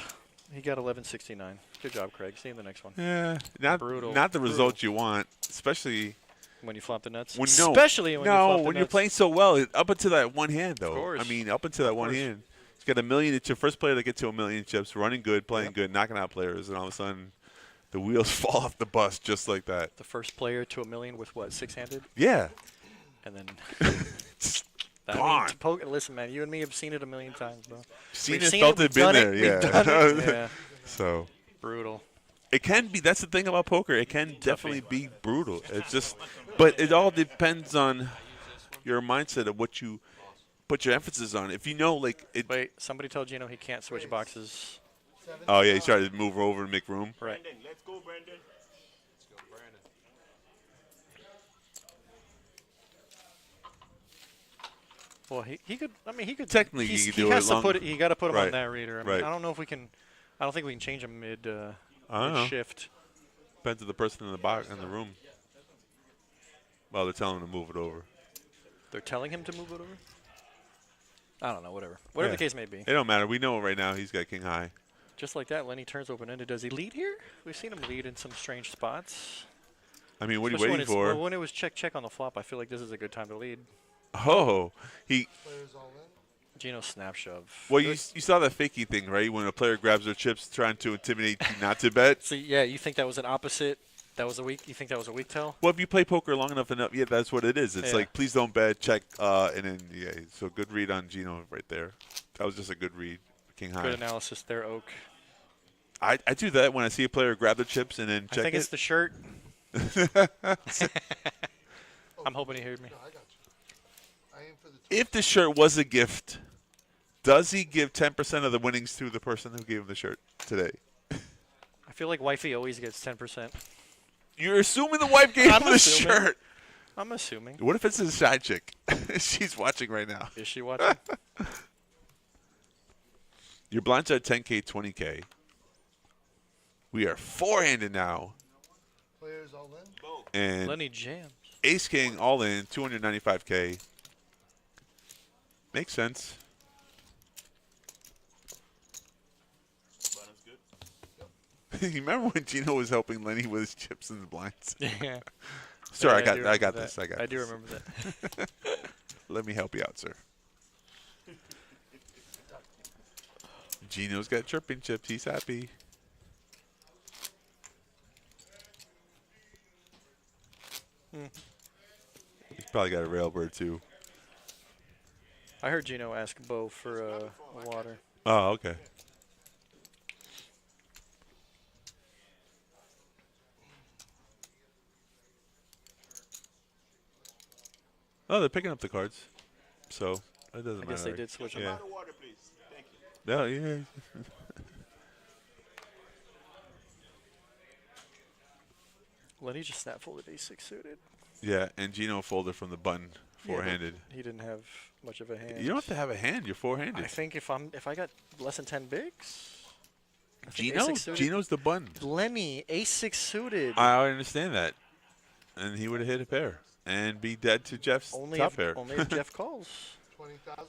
He got 1169. Good job, Craig. See you in the next one. Yeah, not Brutal. Not the Brutal. result you want, especially When you flop the nuts. when Especially when you flop the when you're nuts. playing so well. Up until that one hand, though. course. I mean, up until that one course. hand, he's got a million. It's your first player to get to a million chips, running good, playing good, knocking out players, and all of a sudden, the wheels fall off the bus just like that. The first player to a million with what, 6-handed? Yeah. And then Gone. listen, man, you and me have seen it a million times, bro. Seen We've it, seen felt it, it, we've been done there. it, Yeah. we've done it. Yeah. So Brutal. it can be. That's the thing about poker. It can definitely be brutal. It's just, but it all depends on your mindset of what you put your emphasis on. If you know, like, it. Wait, somebody told Gino he can't switch boxes. Oh yeah, he started to move over and make room. Right. Brandon, let's go, Brandon. Well, he could. I mean, he could. Technically, he could do it has to long- put it. You got to put him Right. on that reader. I mean, Right. I don't know if we can. I don't think we can change him mid I don't know. shift. Depends on the person in the box in the room. Well, they're telling him to move it over. They're telling him to move it over. I don't know. Whatever. Whatever Yeah. the case may be. It don't matter. We know right now he's got king high. Just like that, Lenny turns open-ended. Does he lead here? We've seen him lead in some strange spots. I mean, what are you Especially when waiting it's- for? When it was check on the flop, I feel like this is a good time to lead. Oh, he. Players all in. Gino snap shove. Well, you saw that fakey thing, right? When a player grabs their chips, trying to intimidate you not to bet. So yeah, you think that was an opposite? That was a weak. You think that was a weak tell? Well, if you play poker long enough, yeah, that's what it is. It's Yeah. like, please don't bet, check, and then, yeah. So good read on Gino right there. That was just a good read. King high. Good analysis there, Oak. I do that when I see a player grab the chips and then check I think it. it's the shirt. I'm hoping he heard me. No, I got you. I aim for the If the shirt was a gift, does he give 10% of the winnings to the person who gave him the shirt today? I feel like wifey always gets 10%. You're assuming the wife gave him I'm the assuming. shirt. I'm assuming. What if it's his side chick? She's watching right now. Is she watching? Your blinds are 10K, 20K. We are four-handed now. Players all in. Both. And Lenny jams. Ace King all in, 295K. Makes sense. Bottom's good. You remember when Gino was helping Lenny with his chips and blinds? Yeah. Sorry, Yeah, I got this. I do remember that. Let me help you out, sir. Gino's got chirping chips. He's happy. He's probably got a railbird too. I heard Gino ask Bo for water. Oh, okay. Oh, they're picking up the cards, so it doesn't matter. I guess they did switch them. Yeah. Bottle of water, please. Thank you. Yeah, yeah. Lenny just snap folded ace-6 suited. Yeah, and Gino folded from the button, four-handed. He didn't have much of a hand. You don't have to have a hand. You're four-handed. I think if I got less than 10 bigs. I think Gino, ace-6 suited. Gino's the button. Lenny ace-6 suited. I understand that, and he would have hit a pair and be dead to Jeff's top pair. Only if Jeff calls. 20,000.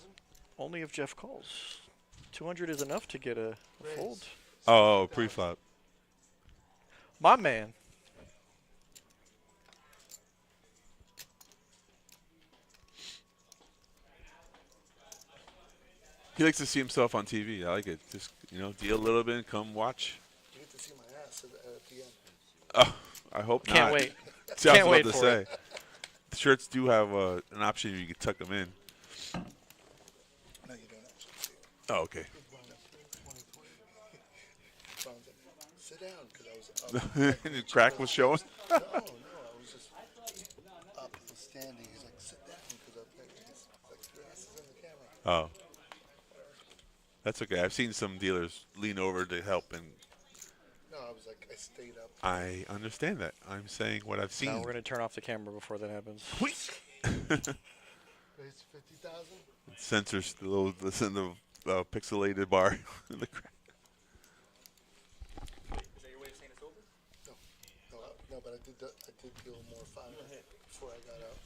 Only if Jeff calls. 200 is enough to get a fold. Oh, pre-flop. My man. He likes to see himself on TV. I like it. Just, deal a little bit and come watch. You get to see my ass at the end. Oh, I hope not. Can't wait. See, I was Can't about wait to for say. it. The shirts do have an option where you can tuck them in. No, you don't actually see it. Oh, okay. Sit down, because I was up. And the crack was showing? No, I was just up and standing. He's like, sit down, because I'm like, your ass is in the camera. Oh. That's okay. I've seen some dealers lean over to help, and No, I was like, I stayed up. I understand that. I'm saying what I've seen. Now we're going to turn off the camera before that happens. Raised 50,000. Censors the little pixelated bar. In the crack. No, but I did do more fun before I got out.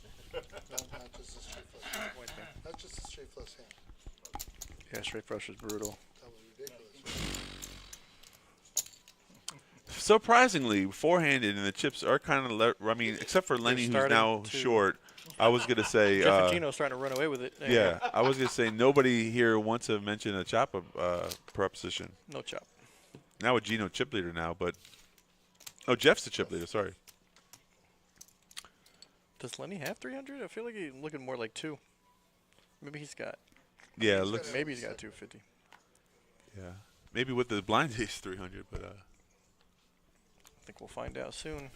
Not just a straight flush. Not just a straight flush hand. Yeah, straight flush is brutal. That was ridiculous. Surprisingly, four-handed, and the chips are kind of. I mean, except for Lenny, who's starting now to- short. I was gonna say. Jeff Gino's starting to run away with it. Yeah, I was gonna say nobody here wants to mention a chop proposition. No chop. Now with Gino chip leader now, but Jeff's the chip leader. Sorry. Does Lenny have 300? I feel like he's looking more like 2. Maybe he's got. Yeah, it looks. Maybe he's got 250. Yeah, maybe with the blind ace 300, but. I think we'll find out soon.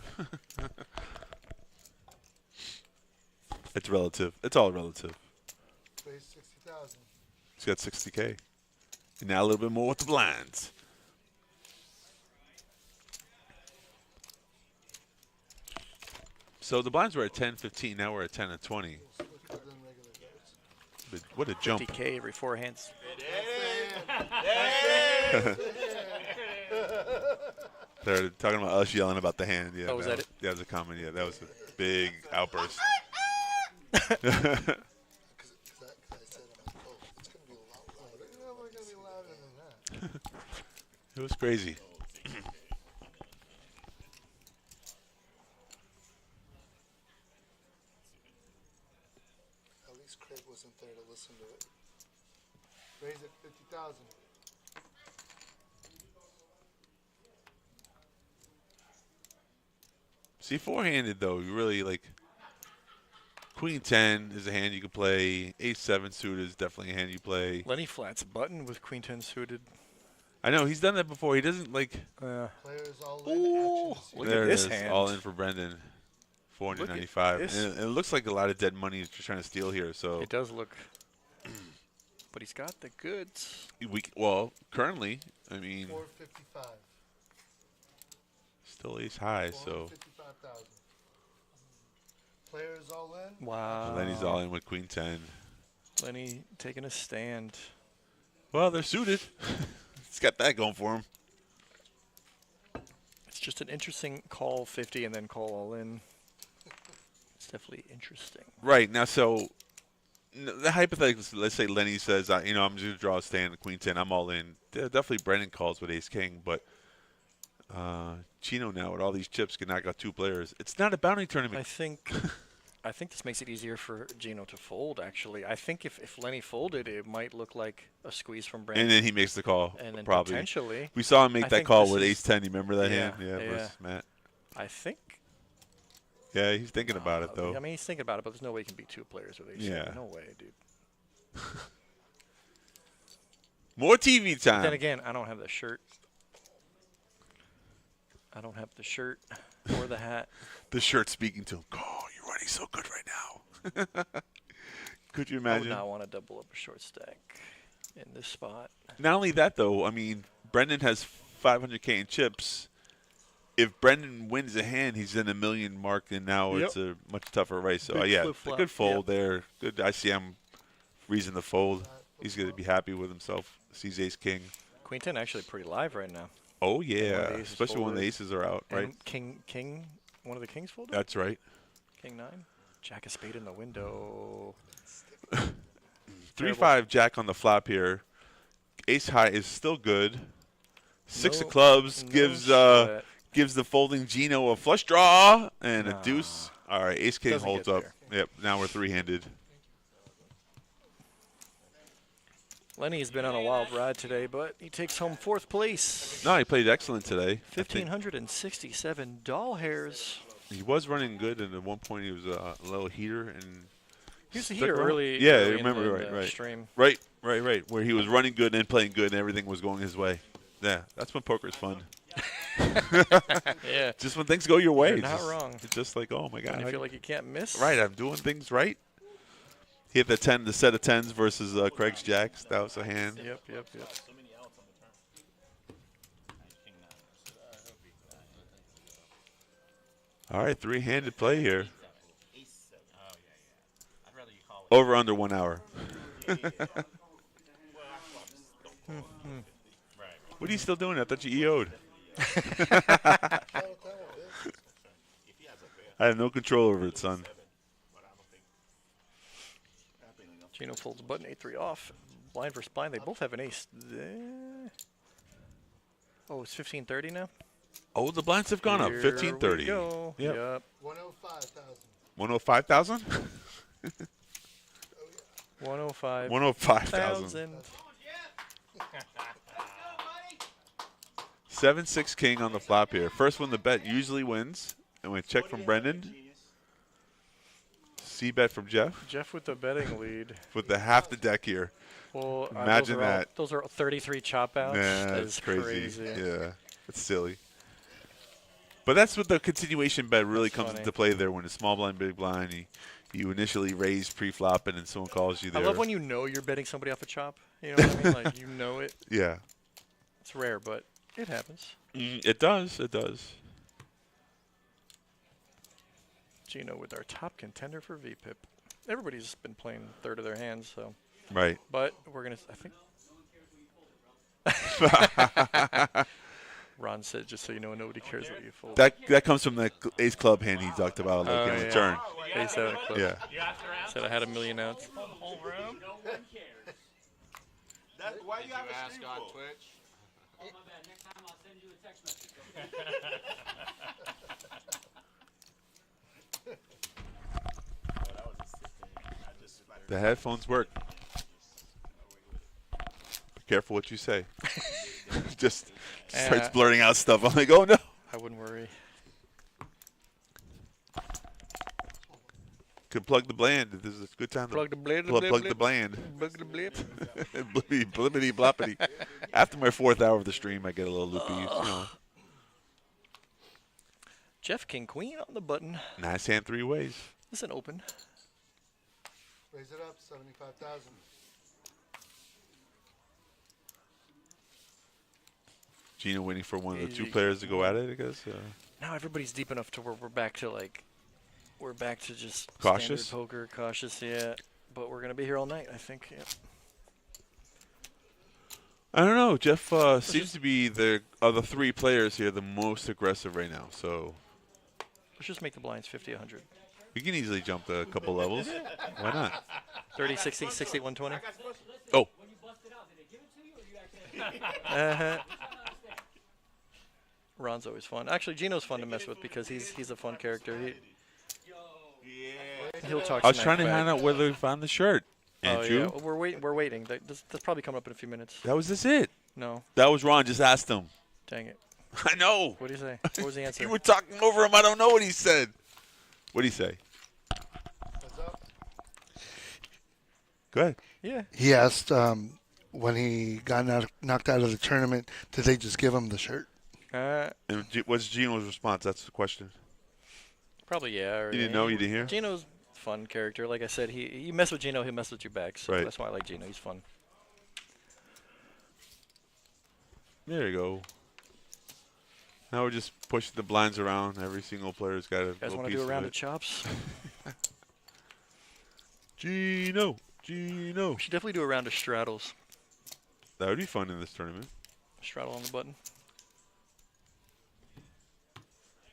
It's relative. It's all relative. Raised 60,000. He's got 60K. And now a little bit more with the blinds. So the blinds were at 10, 15. Now we're at 10 and 20. But what a jump. 50K every 4 hands. They're talking about us yelling about the hand. Yeah, Oh, was that it? Yeah, that was a comment. Yeah, that was a big outburst. Because I said, I'm like, oh, it's going to be a lot louder. Yeah, we're going to be louder than that. It was crazy. At least Craig wasn't there to listen to it. Raise it 50,000. See, four-handed, though, you really, like, Queen 10 is a hand you can play. Ace 7 suited is definitely a hand you play. Lenny flats button with Queen 10 suited. I know, he's done that before. He doesn't, like, Players all in. Ooh, Action. look there at it this is, hand. all in for Brendan. 495. this. And it looks like a lot of dead money he's trying to steal here. So It does look. But he's got the goods. well, currently, I mean, 455. still ace high. So 455,000. Players all in. Wow. Lenny's all in with Queen 10. Lenny taking a stand. Well, they're suited. He's got that going for him. It's just an interesting call 50 and then call all in. It's definitely interesting. Right. Now, so the hypothetical, let's say Lenny says, you know, I'm just going to draw a stand, Queen 10, I'm all in. Definitely Brendan calls with Ace King, but Chino now with all these chips can knock out 2 players. It's not a bounty tournament. I think this makes it easier for Gino to fold, actually. I think if Lenny folded, it might look like a squeeze from Brandon. And then he makes the call, and then probably. Potentially. We saw him make I that think call this with is- Ace 10. You remember that Yeah, hand? Yeah, versus Matt. I think. Yeah, he's thinking about it, though. I mean, he's thinking about it, but there's no way he can beat 2 players with Ace. Yeah. No way, dude. More TV time. Then again, I don't have the shirt. I don't have the shirt or the hat. The shirt speaking to him. Oh, you're running so good right now. Could you I imagine? would not want to double up a short stack in this spot. Not only that, though, I mean, Brendan has 500K in chips. If Brendan wins a hand, he's in a million mark, and now it's a much tougher race. So, Big yeah, flip-flop. good fold there. Good ICM reason to fold. He's going to be happy with himself. Sees Ace King. Queen 10 actually pretty live right now. Oh, yeah, the aces especially when the folded. aces are out, right? And King, one of the kings folded? That's right. King 9. Jack of spade in the window. 3-5 Jack on the flop here. Ace high is still good. 6 No- of clubs no gives sweat. gives the folding Gino a flush draw and a deuce. All right, Ace King Doesn't holds get up. Yep, now we're 3-handed. Lenny's been on a wild ride today, but he takes home 4th place. No, he played excellent today. I think. $1,567 hairs. He was running good, and at one point he was a little heater. And He was a stuck heater around. early. Yeah, I early in remember. the, Right, right. Stream. Right, where he was running good and playing good, and everything was going his way. Yeah, that's when poker's fun. Yeah. Just when things go your way. You're it's not just, wrong. It's just like, oh, my God. And you feel like you can't miss. Right, I'm doing things right. He hit the set of 10s versus Craig's Jacks. That was a hand. Yep. All right, 3-handed play here. Over under 1 hour. What are you still doing? I thought you EO'd. I have no control over it, son. Gino folds button 8-3 off. Blind versus blind. They both have an ace there. Oh, it's 15-30 now? Oh, the blinds have gone up. Here 15-30. we go. Yep. Yep. 105,000. 105,000? 105. 105,000. 7-6 king on the flop here. First one to bet usually wins. And we check from Brendan. C-bet from Jeff Jeff with the betting lead. with the half the deck here. Well, Imagine that. Those are 33 chop outs. Nah, That that's is crazy. Yeah, it's silly. But that's what the continuation bet really That's comes funny. into play there. When it's small blind, big blind, you initially raise pre-flop, and then someone calls you there. I love when you know you're betting somebody off a chop. You know what I mean? Like, you know it. Yeah. It's rare, but it happens. It does. It does. Gino with our top contender for VPIP. Everybody's been playing third of their hands, so. Right. But we're going to, I think. Ron said, just so you know, nobody cares what you fold. That comes from the ace club hand he talked about, like in yeah. return. Ace out of clubs. Yeah. Said I had $1 million outs. Whole room. That's why you have a ask stream on for? Twitch? Oh, my bad. Next time I'll send you a text message. The headphones work. Be careful what you say. Just starts blurting out stuff. I'm like, oh no. I wouldn't worry. Could plug the bland. This is a good time Plug to the blade. plug the bland. Plug the blip. Blippity, blippity, bloppity. After my 4th hour of the stream, I get a little loopy. You know. Jeff King Queen on the button. Nice hand 3 ways. This is an open. Raise it up, 75,000. Gino waiting for one of the 2 Easy. players to go at it, I guess. Now everybody's deep enough to where we're back to just Cautious? standard poker, cautious, yeah. But we're gonna be here all night, I think. Yeah. I don't know. Jeff seems to be of the three players here the most aggressive right now. So Let's just make the blinds 50, 100. we can easily jump a couple levels. Why not? 30, 60, 60, 120. Oh. Ron's always fun. Actually, Gino's fun to mess with because he's a fun character. He'll talk. I was trying to find out whether we found the shirt. Andrew? Oh, yeah. We're waiting. We're waiting. That's probably coming up in a few minutes. That was just it. No. That was Ron. Just asked him. Dang it. I know. What did he say? What was the answer? You were talking over him. I don't know what he said. What did he say? What's up? Go ahead. Yeah. He asked when he got knocked out of the tournament, did they just give him the shirt? And what's Gino's response? That's the question. Probably yeah. Or You didn't know? You didn't hear? Gino's a fun character. Like I said, you mess with Gino, he'll mess with you back. So Right. that's why I like Gino. He's fun. There you go. Now we're just pushing the blinds around. Every single player's got a You guys little want piece to do a round of of it. chops? Gino. We should definitely do a round of straddles. That would be fun in this tournament. Straddle on the button.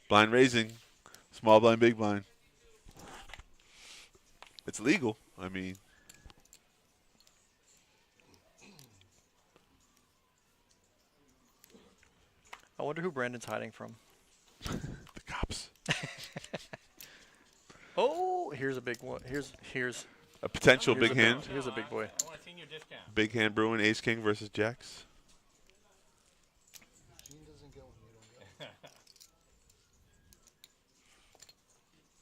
Blind raising. Small blind, big blind. It's legal. I mean. I wonder who Brandon's hiding from. The cops. Oh, here's a big one. Here's A potential here's big a hand. Here's a big boy. I want a senior discount. Big hand brewing. Ace king versus jacks. Gene doesn't get one, you don't get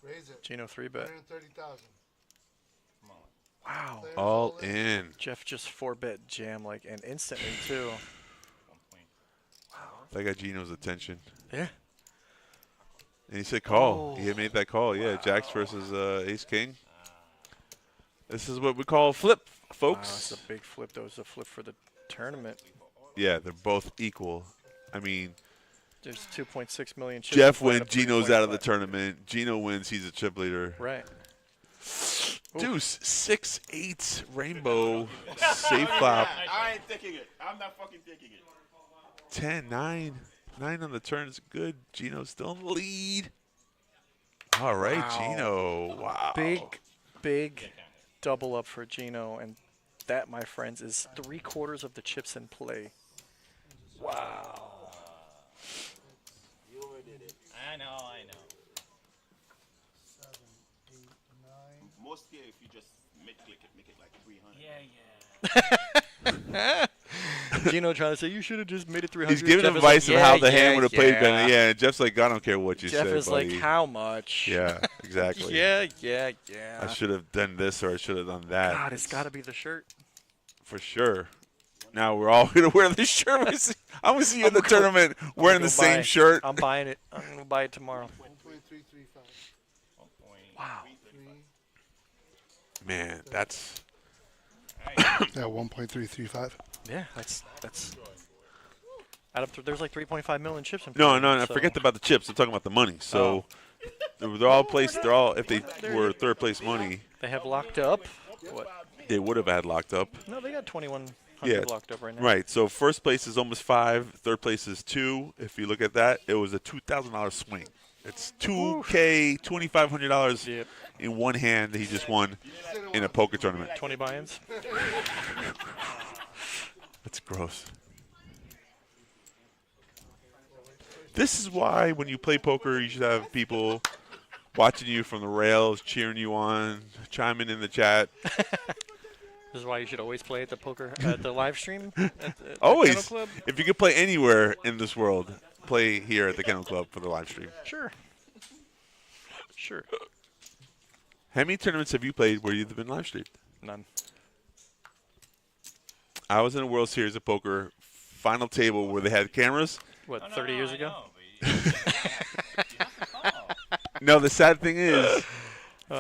one. Raise it. Gino 3-bet. 130,000. Wow. Players All in. Jeff just 4-bet jam and instantly too. That got Gino's attention. Yeah. And he said call. Oh. He had made that call. Yeah, jacks versus ace king. This is what we call a flip, Wow, folks. it's a big flip. That was a flip for the tournament. Yeah, they're both equal. I mean, There's 2.6 million chips. Jeff applied wins, up Gino's out of the 3.5. tournament. Gino wins, he's a chip leader. Right. Deuce, 6-8, rainbow, safe flop, I ain't taking it. I'm not fucking taking it. 10, 9. 9 on the turn is good. Gino's still in the lead. All right, Wow. Gino. Wow. Big double up for Gino. And that, my friends, is 3/4 of the chips in play. Wow. I know. 7, 8, 9. Most here, if you just make it like 300. Yeah. Gino trying to say, you should have just made it 300. He's giving Jeff is advice like, on how the yeah, hand would have played yeah. better. Yeah, and Jeff's like, I don't care what you Jeff say, is buddy. like, how much? Yeah, exactly. Yeah. I should have done this or I should have done that. God, it's got to be the shirt. For sure. Now we're all going to wear this shirt. I'm going to see you in the tournament wearing the same shirt. I'm buying it. I'm going to buy it tomorrow. 1.335. Wow. 3. Man, that's Yeah, 1.335. Yeah, that's out of there's like 3.5 million chips in no. play, so- Forget about the chips. I'm talking about the money. So they're all placed. They're all if they were third place money, They have locked up. What? they would have had locked up. No, they got 2,100 Yeah, locked up right now. Right. So first place is almost 5. Third place is 2. If you look at that, it was a $2,000 swing. It's $2,000, $2,500 Yep. in one hand that he just won in a poker tournament. 20 buy-ins. That's gross. This is why when you play poker, you should have people watching you from the rails, cheering you on, chiming in the chat. This is why you should always play at the live stream. At the Always. Kennel Club. If you could play anywhere in this world, play here at the Kennel Club for the live stream. Sure. How many tournaments have you played where you've been live streamed? None. I was in a World Series of Poker final table where they had cameras. What, 30 years ago? No, the sad thing is,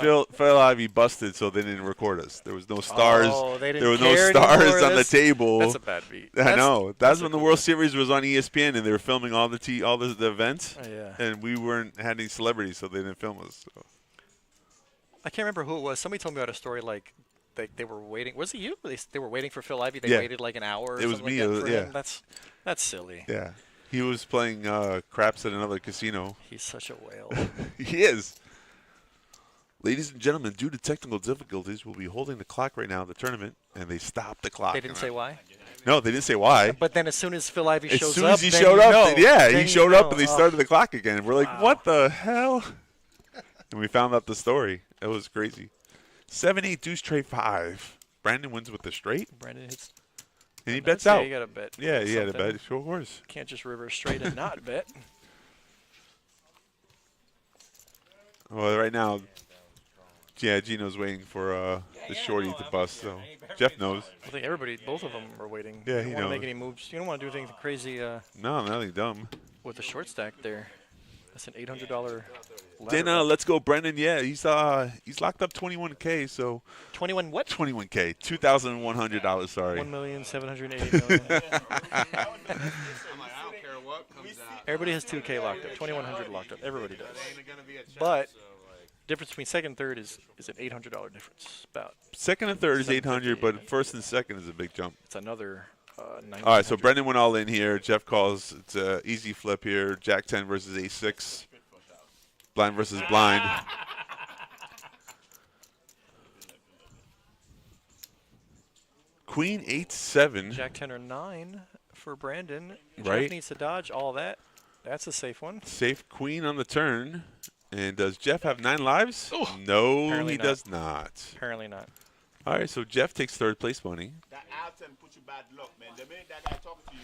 Phil Ivey busted, so they didn't record us. There was no stars. Oh, they didn't there were no care stars anymore. on the table. That's a bad beat. I know. That's when the a World good Series was on ESPN, and they were filming all the events. Oh, yeah. And we weren't had any celebrities, so they didn't film us. So. I can't remember who it was. Somebody told me about a story like they were waiting. Was it you? They were waiting for Phil Ivey. They Yeah. waited like an hour. Or It was something me, Like that for yeah. him. That's silly. Yeah. He was playing craps at another casino. He's such a whale. He is. Ladies and gentlemen, due to technical difficulties, we'll be holding the clock right now in the tournament, and they stopped the clock. They didn't say why. No, they didn't say why. But then as soon as Phil Ivey shows up, As soon as he then showed you up, know. yeah, Then he you showed up know. and they Oh. started the clock again. We're like, what the hell? And we found out the story. It was crazy. 7-8 deuce tray 5. Brandon wins with the straight, Brandon hits. and he That's- bets yeah, out. you got to bet. Yeah, he had a something. bet. Sure, of course. Can't just river straight and not bet. Well, right now, yeah, Gino's waiting for the shorty to bust. So Jeff knows. I think everybody, both of them are waiting. Yeah, you he don't want to knows. make any moves. You don't want to do anything crazy No, nothing dumb. with the short stack there. That's an $800 Then ladder. let's go, Brendan. Yeah, he's locked up 21K. So 21 what? 21K, $2,100. Sorry. 1,780,000. I'm like, I don't care what comes out. Everybody has 2K locked up. 2,100 locked up. Everybody does. Ain't gonna be a chance, But so, like, difference between second and third is an $800 difference. About Second and third is 800, 750. but first and second is a big jump. it's another 900. All right, so Brendan went all in here. Jeff calls. It's an easy flip here. Jack 10 versus A6. Blind versus blind. Queen 8-7. Jack 10 or 9 for Brandon. Right. Jeff needs to dodge all that. That's a safe one. Safe queen on the turn. And does Jeff have 9 lives? Oh, No, apparently he not. does not. Apparently not. All right, so Jeff takes third place money. That out and put you bad luck, man. The minute that guy talk to you,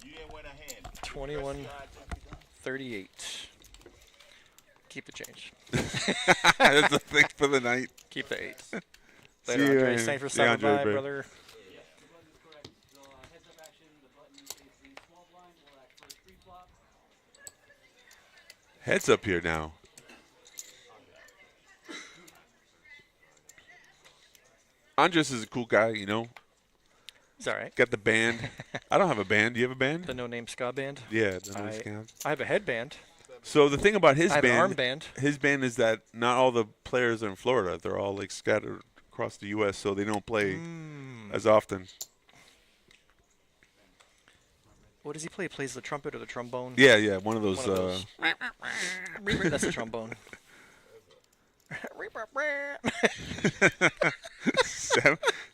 you ain't win a hand. 21-38. Keep the change. That's the thing for the night. Keep the 8. See Later, you, Andre. Thanks for see you, stopping Andre, by, bro. brother. Correct. So heads up action, the button is the small blind will act first pre-flop. Heads up here now. Andres is a cool guy, you know. It's all right. Got the band. I don't have a band. Do you have a band? The No Name Ska Band. Yeah, the noise can. I have a headband. So the thing about his I have an band, armband. his band is that not all the players are in Florida. They're all like scattered across the U.S., so they don't play as often. What does he play? He plays the trumpet or the trombone? Yeah, yeah, one of those. One of those. That's a trombone.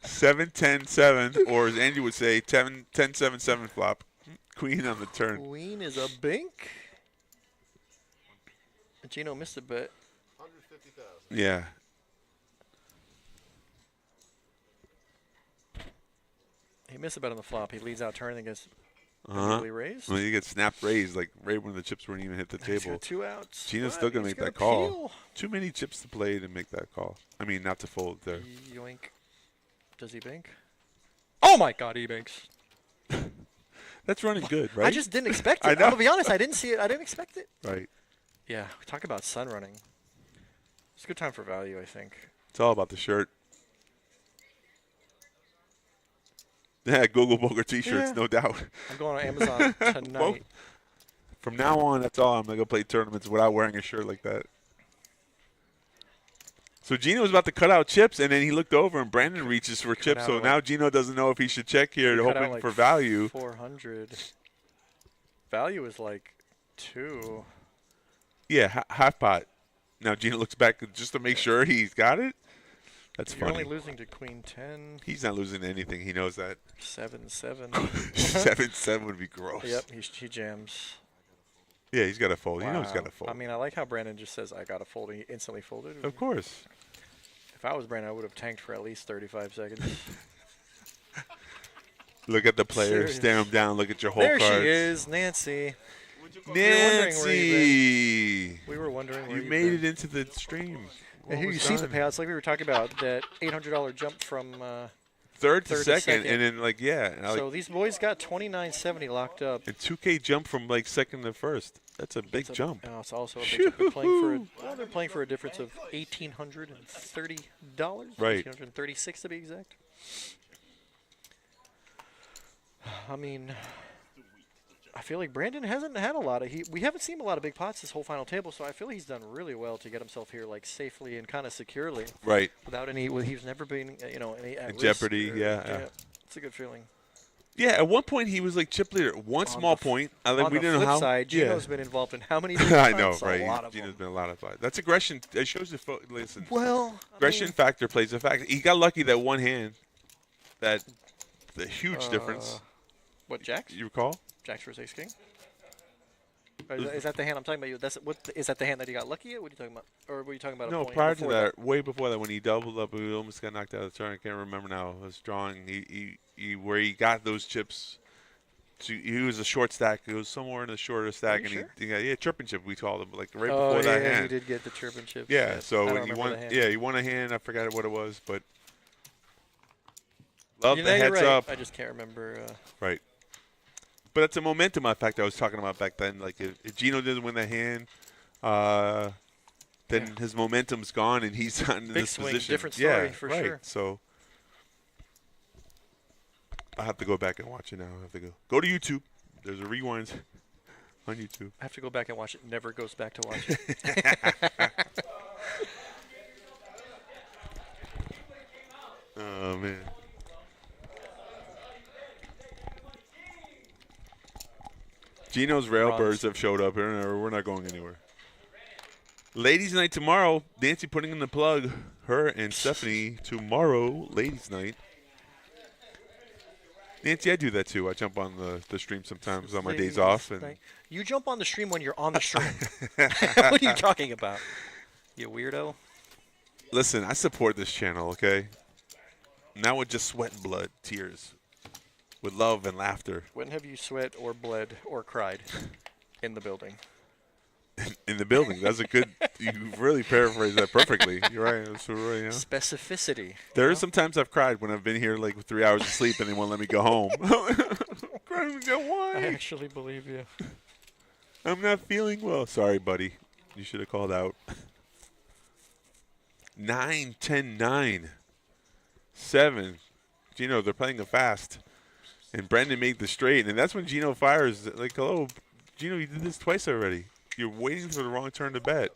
7-10-7, or as Andy would say, 10-7-7 flop. Queen on the turn. Queen is a bink. Gino missed a bet. 150,000. Yeah. He missed a bet on the flop. He leads out turn against Uh-huh. Really raised. When you get snapped raised, like right when the chips weren't even hit the He's table. got 2 outs. Gino's But still going to he's make that gonna call. peel. Too many chips to play to make that call. I mean, not to fold there. Yoink. Does he bink? Oh my God, he binks. That's running good, right? I just didn't expect it. I I'm know. gonna be honest. I didn't see it. I didn't expect it. Right. Yeah, talk about sun running. It's a good time for value, I think. It's all about the shirt. Yeah, Google Poker T-shirts, Yeah. no doubt. I'm going on Amazon tonight. Well, from now on, that's all. I'm going to go play tournaments without wearing a shirt like that. So Gino was about to cut out chips, and then he looked over, and Brandon reaches for chips. out So like- now Gino doesn't know if he should check here, He cut hoping out like for value. 400. Value is like 2. Yeah, half pot. Now Gino looks back just to make sure he's got it. That's You're funny. only losing to Queen 10. He's not losing anything. He knows that. 7-7. 7-7 would be gross. Yep, he jams. Yeah, he's got to fold. He knows he's Wow. got to fold. I mean, I like how Brandon just says, I got to fold. He instantly folded. Of course. If I was Brandon, I would have tanked for at least 35 seconds. Look at the player. Serious. Stare him down. Look at your whole There cards. she is, Nancy. Nancy. We were wondering where You you'd made been. it into the stream. And here you see the payouts, like we were talking about, that $800 jump from. Third to third to second, second. and then like yeah, and So these boys got 29.70 locked up. and 2K jump from like second to first. That's a big jump. Oh, it's also a big jump. They're playing for they're playing for a difference of $1,830. Right. $1,836 to be exact. I mean, I feel like Brandon hasn't had a lot of we haven't seen a lot of big pots this whole final table, so I feel he's done really well to get himself here like safely and kind of securely. Right. Without any, he's never been any at In risk jeopardy. Yeah. It's a good feeling. Yeah. At one point he was like chip leader. One small point. I think On we the didn't know flip how. side, Gino's been involved in how many? Big I know, pots? right? A lot of Gino's them. been a lot of fun. That's aggression. It shows the listen. Well, Aggression factor plays a factor. He got lucky that one hand. That the huge difference. What, Jacks? You recall? Jacks versus Ace King. Is that the hand I'm talking about? That's what is that the hand that he got lucky at? What are you talking about? Or were you talking about? No, a point prior to before that, way before that, when he doubled up, he almost got knocked out of the turn. I can't remember now. I was drawing. He where he got those chips. He was a short stack. It was somewhere in the shorter stack, and sure? he got chirping chip. We called him like right Oh before that yeah, hand. he did get the chirping chips. Yeah, I so don't he remember won. the hand. Yeah, he won a hand. I forgot what it was, but love You the know, you're heads right. up. I just can't remember. Right. But it's a momentum effect I was talking about back then. Like if Gino didn't win that hand, then his momentum's gone and he's not in Big this swing, position. different story for right. sure. So I have to go back and watch it now. I have to go to YouTube. There's a rewind on YouTube. I have to go back and watch it. Never goes back to watch it. Oh man. Gino's Railbirds have showed up here. We're not going anywhere. Ladies' night tomorrow. Nancy putting in the plug. Her and Stephanie tomorrow. Ladies' night. Nancy, I do that too. I jump on the stream sometimes on my days off. And You jump on the stream when you're on the stream. What are you talking about? You weirdo. listen, I support this channel, okay? Not with just sweat and blood, tears. With love and laughter. When have you sweat or bled or cried in the building? In the building. That's a good, you really paraphrased that perfectly. You're right. That's right, yeah. Specificity. There are some times I've cried when I've been here like with 3 hours of sleep and they won't let me go home. Why? I actually believe you. I'm not feeling well. Sorry, buddy. You should have called out. 9, 10, 9. 7. Gino, they're playing a fast. And Brendan made the straight. And that's when Gino fires. Like, hello, Gino, you did this twice already. You're waiting for the wrong turn to bet.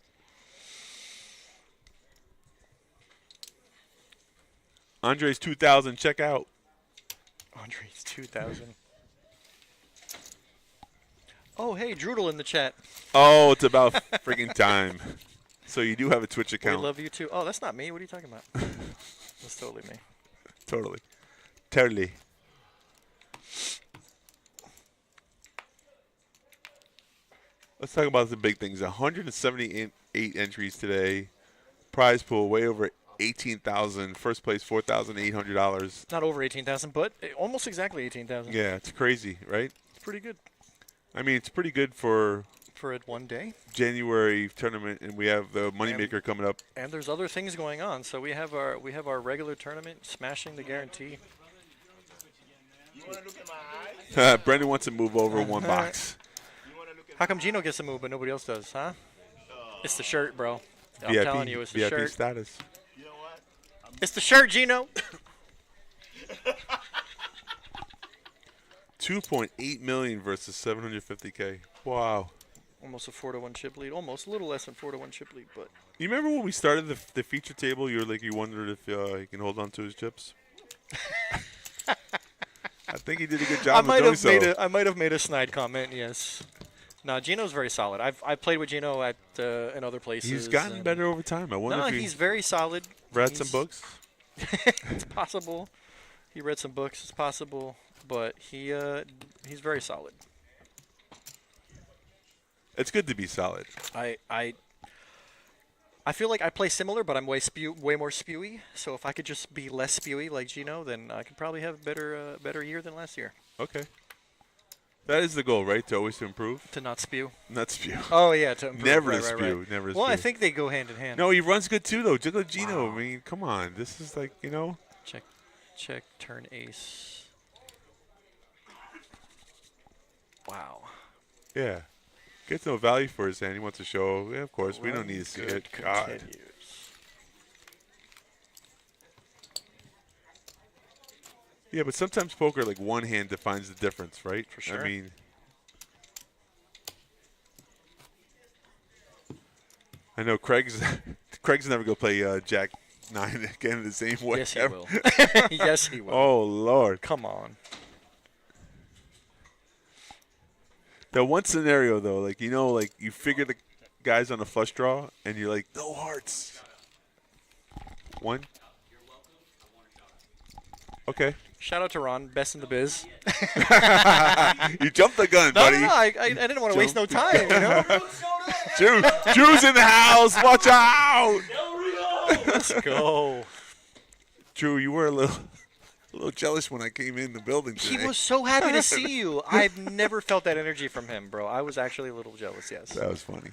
Andre's 2,000. Check out. Andre's 2,000. Oh, hey, Droodle in the chat. Oh, it's about freaking time. So you do have a Twitch account. We love you too. Oh, that's not me. What are you talking about? That's totally me. Totally. Totally. Let's talk about the big things. 178 entries today. Prize pool way over 18,000. First place $4,800. Not over 18,000, but almost exactly 18,000. Yeah, it's crazy, right? It's pretty good. I mean, it's pretty good for it one day. January tournament, and we have the moneymaker coming up. And there's other things going on. So we have our regular tournament, Smashing the Guarantee. You want to look at my eyes? Brendan wants to move over one box. How come Gino gets to move but nobody else does, huh? It's the shirt, bro. I'm VIP, telling you, it's the VIP shirt. status. You know what? It's the shirt, Gino. $2.8 million versus $750K. Wow. Almost a 4-1 chip lead. Almost a little less than 4-1 chip lead, but You remember when we started the feature table? You wondered if he can hold on to his chips. I think he did a good job. I might have made a snide comment. Yes. No, Gino's very solid. I've played with Gino at in other places. He's gotten better over time. I wonder No, if he's very solid. read some books. It's possible. He read some books. It's possible, but he's very solid. It's good to be solid. I feel like I play similar, but I'm way more spewy. So if I could just be less spewy like Gino, then I could probably have a better year than last year. Okay. That is the goal, right? To always improve. To not spew. Not spew. Oh yeah, to improve. Never right, to right, spew. right. Never to Well, spew. I think they go hand in hand. No, he runs good too, though. Just like Gino. Wow. I mean, come on. This is like, Check, turn ace. Wow. Yeah. Gets no value for his hand. He wants to show. Yeah, of course. We don't need to see it. God. Continues. Yeah, but sometimes poker, like one hand defines the difference, right? For sure. I mean, I know Craig's never going to play Jack 9 again the same way. Yes, he ever. will. Yes, he will. Oh, Lord. Come on. The one scenario, though, like, you know, like you figure the guy's on a flush draw, and you're like, no hearts. One. Okay. Shout out to Ron, best in the biz. You jumped the gun, No, buddy. no, I didn't want to waste no time, you know? Drew's in the house. Watch out. Let's go. Drew, you were a little jealous when I came in the building today. He was so happy to see you. I've never felt that energy from him, bro. I was actually a little jealous, yes. That was funny.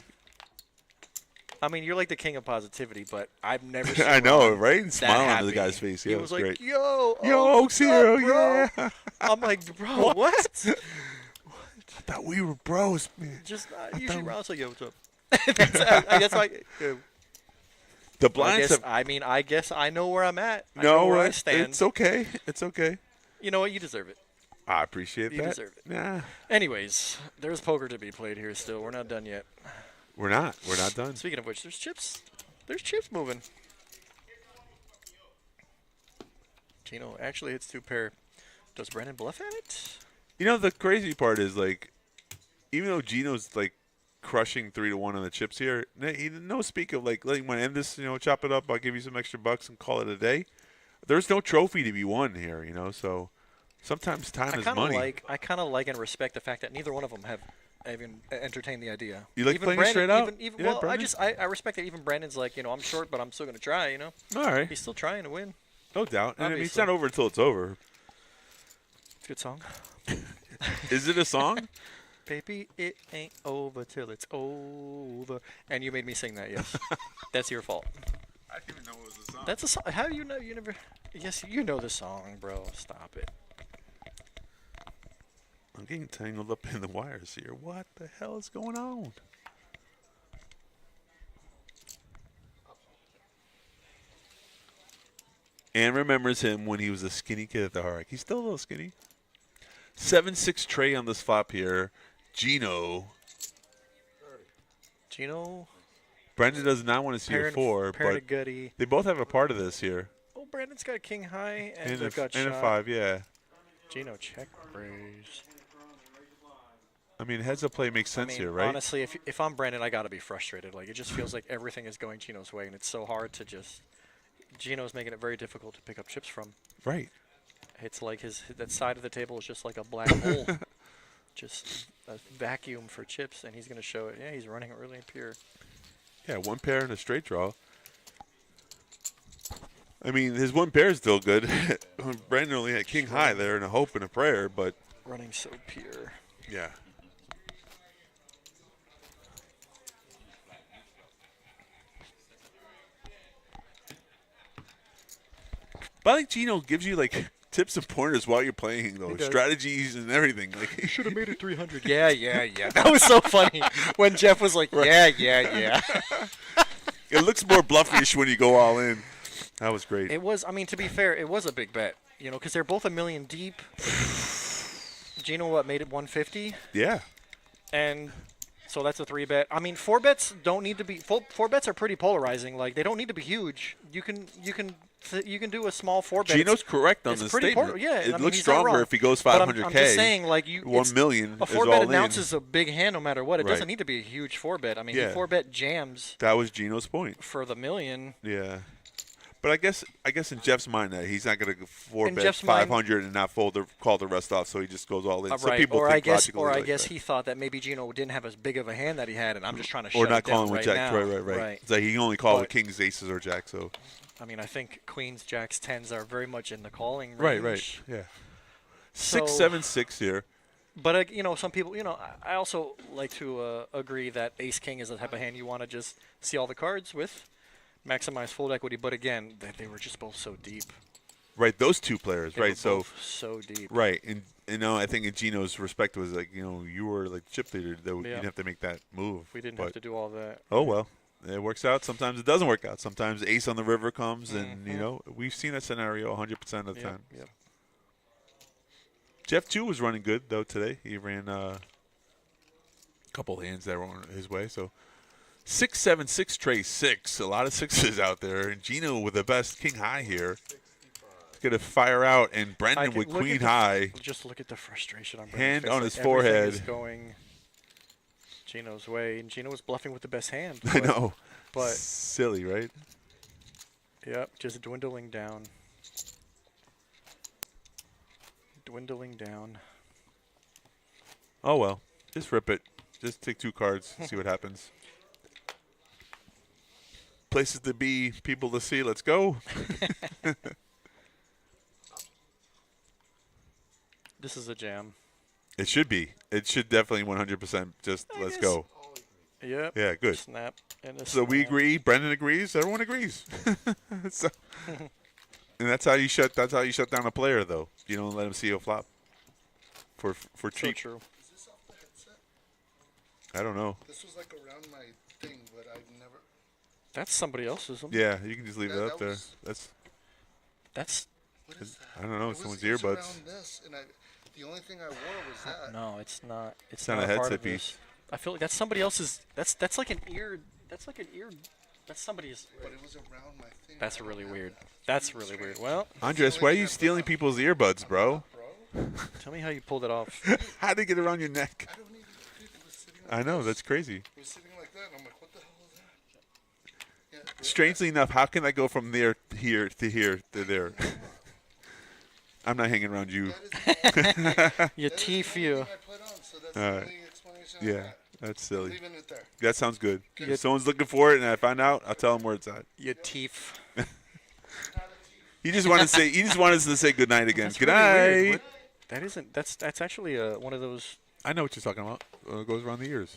I mean, you're like the king of positivity, but I've never seen I know, Ron right? that Smiling on the happy. guy's face. Yeah, He it was was like, great. yo, Oaks Hero, bro? yeah. I'm like, bro, what? I thought we were bros, man. Just I usually thought- Ron's like, yo, what's up? that's why. The blinds have. I guess I know where I'm at. I know No, where I stand. it's okay. It's okay. You know what? You deserve it. I appreciate You that. deserve it. Nah, Anyways, there's poker to be played here still. We're not done yet. we're not. We're not done. Speaking of which, there's chips. There's chips moving. Gino actually hits 2 pair. Does Brandon bluff at it? You know, the crazy part is, like, even though Gino's, like, crushing 3-1 on the chips here, no speak of, like, letting one end this, you know, chop it up, I'll give you some extra bucks and call it a day. There's no trophy to be won here, you know, so sometimes time is money. I kind of like and respect the fact that neither one of them have even entertained the idea. You like even playing Brandon, straight out? Even, Yeah, well, Brandon? I respect that even Brandon's like, you know, I'm short, but I'm still going to try, you know? All right. He's still trying to win. No doubt. And I mean, it's Obviously. not over until it's over. It's a good song. Is it a song? Baby, it ain't over till it's over. And you made me sing that, yes. That's your fault. I didn't even know it was a song. That's a song. How do you know? You never. Yes, you know the song, bro. Stop it. I'm getting tangled up in the wires here. What the hell is going on? Ann remembers him when he was a skinny kid at the Hard Rock. He's still a little skinny. 7-6 Trey on this flop here. Gino. Brendan does not want to see a 4, but Gutty. they both have a part of this here. Oh, Brandon's got a king high and, And a gut and a shot. 5, yeah. Gino check raise. I mean, heads up play makes sense here, right? Honestly, if I'm Brandon, I gotta be frustrated. Like, it just feels like everything is going Gino's way, and it's so hard to just. Gino's making it very difficult to pick up chips from. Right. It's like that side of the table is just like a black hole, just a vacuum for chips, and he's gonna show it. Yeah, he's running really pure. Yeah, 1 pair and a straight draw. I mean, his 1 pair is still good. Brandon only had king high there and a hope and a prayer, but Running so pure. yeah. But I think Gino gives you like tips and pointers while you're playing, though, does. strategies and everything. Like, Should have made it 300. Yeah. That was so funny when Jeff was like, yeah. it looks more bluffish when you go all in. That was great. It was. I mean, to be fair, it was a big bet. You know, because they're both $1 million deep. Gino made it 150, Yeah. and so that's a 3-bet. I mean, 4 bets don't need to be. 4 bets are pretty polarizing. Like, they don't need to be huge. You can do a small 4-bet. Gino's correct on it's this pretty statement. yeah, It I mean, looks he's not stronger wrong. if he goes But 500K. I'm just saying, like, 1 million a is 4-bet all in. announces a big hand no matter what. It Right. doesn't need to be a huge 4-bet. I mean, Yeah. he 4-bet jams That was Gino's point. for the $1 million. Yeah. But I guess in Jeff's mind that he's not going to 4-bet Jeff's mind- 500 and not call the rest off, so he just goes all in. Some Right, people or think I guess logically he thought that maybe Gino didn't have as big of a hand that he had, and I'm just trying to or shut not it down calling with right Jack. now. Right. It's like he can only call with But- kings, aces, or jacks. So I mean, I think queens, jacks, 10s are very much in the calling range. right, yeah. So- 6-7-6 here. But you know, some people, you know, I also like to agree that ace king is the type of hand you want to just see all the cards with, maximize fold equity. But again, they were just both so deep. Right, those two players. They were Right, so both so deep. right, and you know, I think in Gino's respect was like, you know, you were like chip leader, that Yeah. you'd have to make that move. We didn't but, have to do all that. Oh well, it works out. Sometimes it doesn't work out. Sometimes ace on the river comes, and you know, we've seen that scenario 100% of the time. Yep. Jeff too was running good though today. He ran a couple hands that were on his way. So 6-7-6 tray 6. A lot of sixes out there. And Gino with the best king high here. He's going to fire out. And Brendan with queen high. Just look at the frustration on Hand Brendan's face. on his Everything forehead. is going Gino's way. And Gino was bluffing with the best hand. I know. But silly, right? Yep, just dwindling down. Dwindling down. Oh, well. Just rip it. Just take 2 cards, see what happens. Places to be, people to see. Let's go. This is a jam. It should be. It should definitely 100% just let's go. Yep. Yeah, good. Snap. And So we agree. Brendan agrees. Everyone agrees. So, and that's how you shut down a player, though. You don't let him see a flop for cheap. So true. Is this off the headset? I don't know. This was like around my thing, but I've never. That's somebody else's. Yeah, you can just leave Yeah, it up that there. was- That's What is that? I don't know. It was- Someone's it was earbuds. around this, and the only thing I wore was that. no, it's not. It's not not a part headset of this. piece. I feel like that's somebody else's. That's like an ear. That's like an ear. That's somebody's. But it was around my thing. That's I don't really have weird. that. That's really weird. Well, Andres, why are you stealing people's earbuds, bro? tell me how you pulled it off. How'd they get around your neck? I don't even. Dude, it was sitting like I know. this. That's crazy. It was sitting like that, and I'm like, what the hell is that? Yeah, bro, Strangely enough, how can I go from there to here to here to there? I'm not hanging around you. that is You that is the teeth only you. thing I put on, so that's All the right. only explanation I Yeah, got. that's silly. Leaving it there. That sounds good. Yeah. If someone's looking for it and I find out, I'll tell them where it's at. Your teeth. He just wanted to say. He just wanted us to say good night again. That's Good really weird. night. What? That isn't. That's actually one of those. I know what you're talking about. It goes around the ears.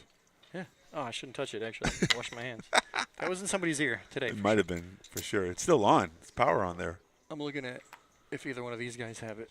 Yeah. Oh, I shouldn't touch it. Actually, wash my hands. That was in somebody's ear today. It might have been for sure. It's still on. It's power on there. I'm looking at if either one of these guys have it.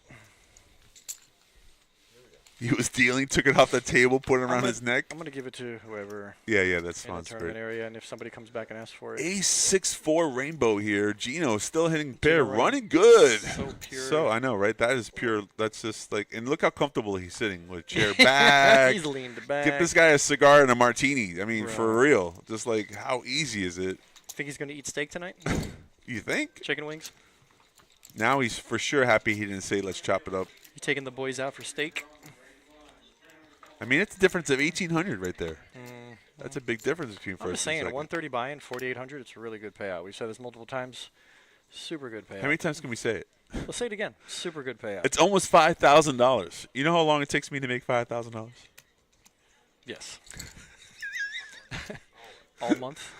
He was dealing, took it off the table, put it around gonna- his neck. I'm gonna give it to whoever Yeah, that's in the fine. tournament Great. area, and if somebody comes back and asks for it, A6-4 rainbow here. Gino still hitting pair, Gino running good. so pure. So I know, right? That is pure. That's just like, and look how comfortable he's sitting with chair back. He's leaned back. Give this guy a cigar and a martini. I mean, Bro. for real. Just like, how easy is it? Think he's gonna eat steak tonight? You think? Chicken wings? Now he's for sure happy he didn't say, let's chop it up. You taking the boys out for steak? I mean, it's a difference of 1,800 right there. That's a big difference between I'm first just saying, and a second. 130 buy-in, 4,800. It's a really good payout. We've said this multiple times. Super good payout. How many times can we say it? Let's say it again. Super good payout. It's almost $5,000. You know how long it takes me to make $5,000? Yes. All month.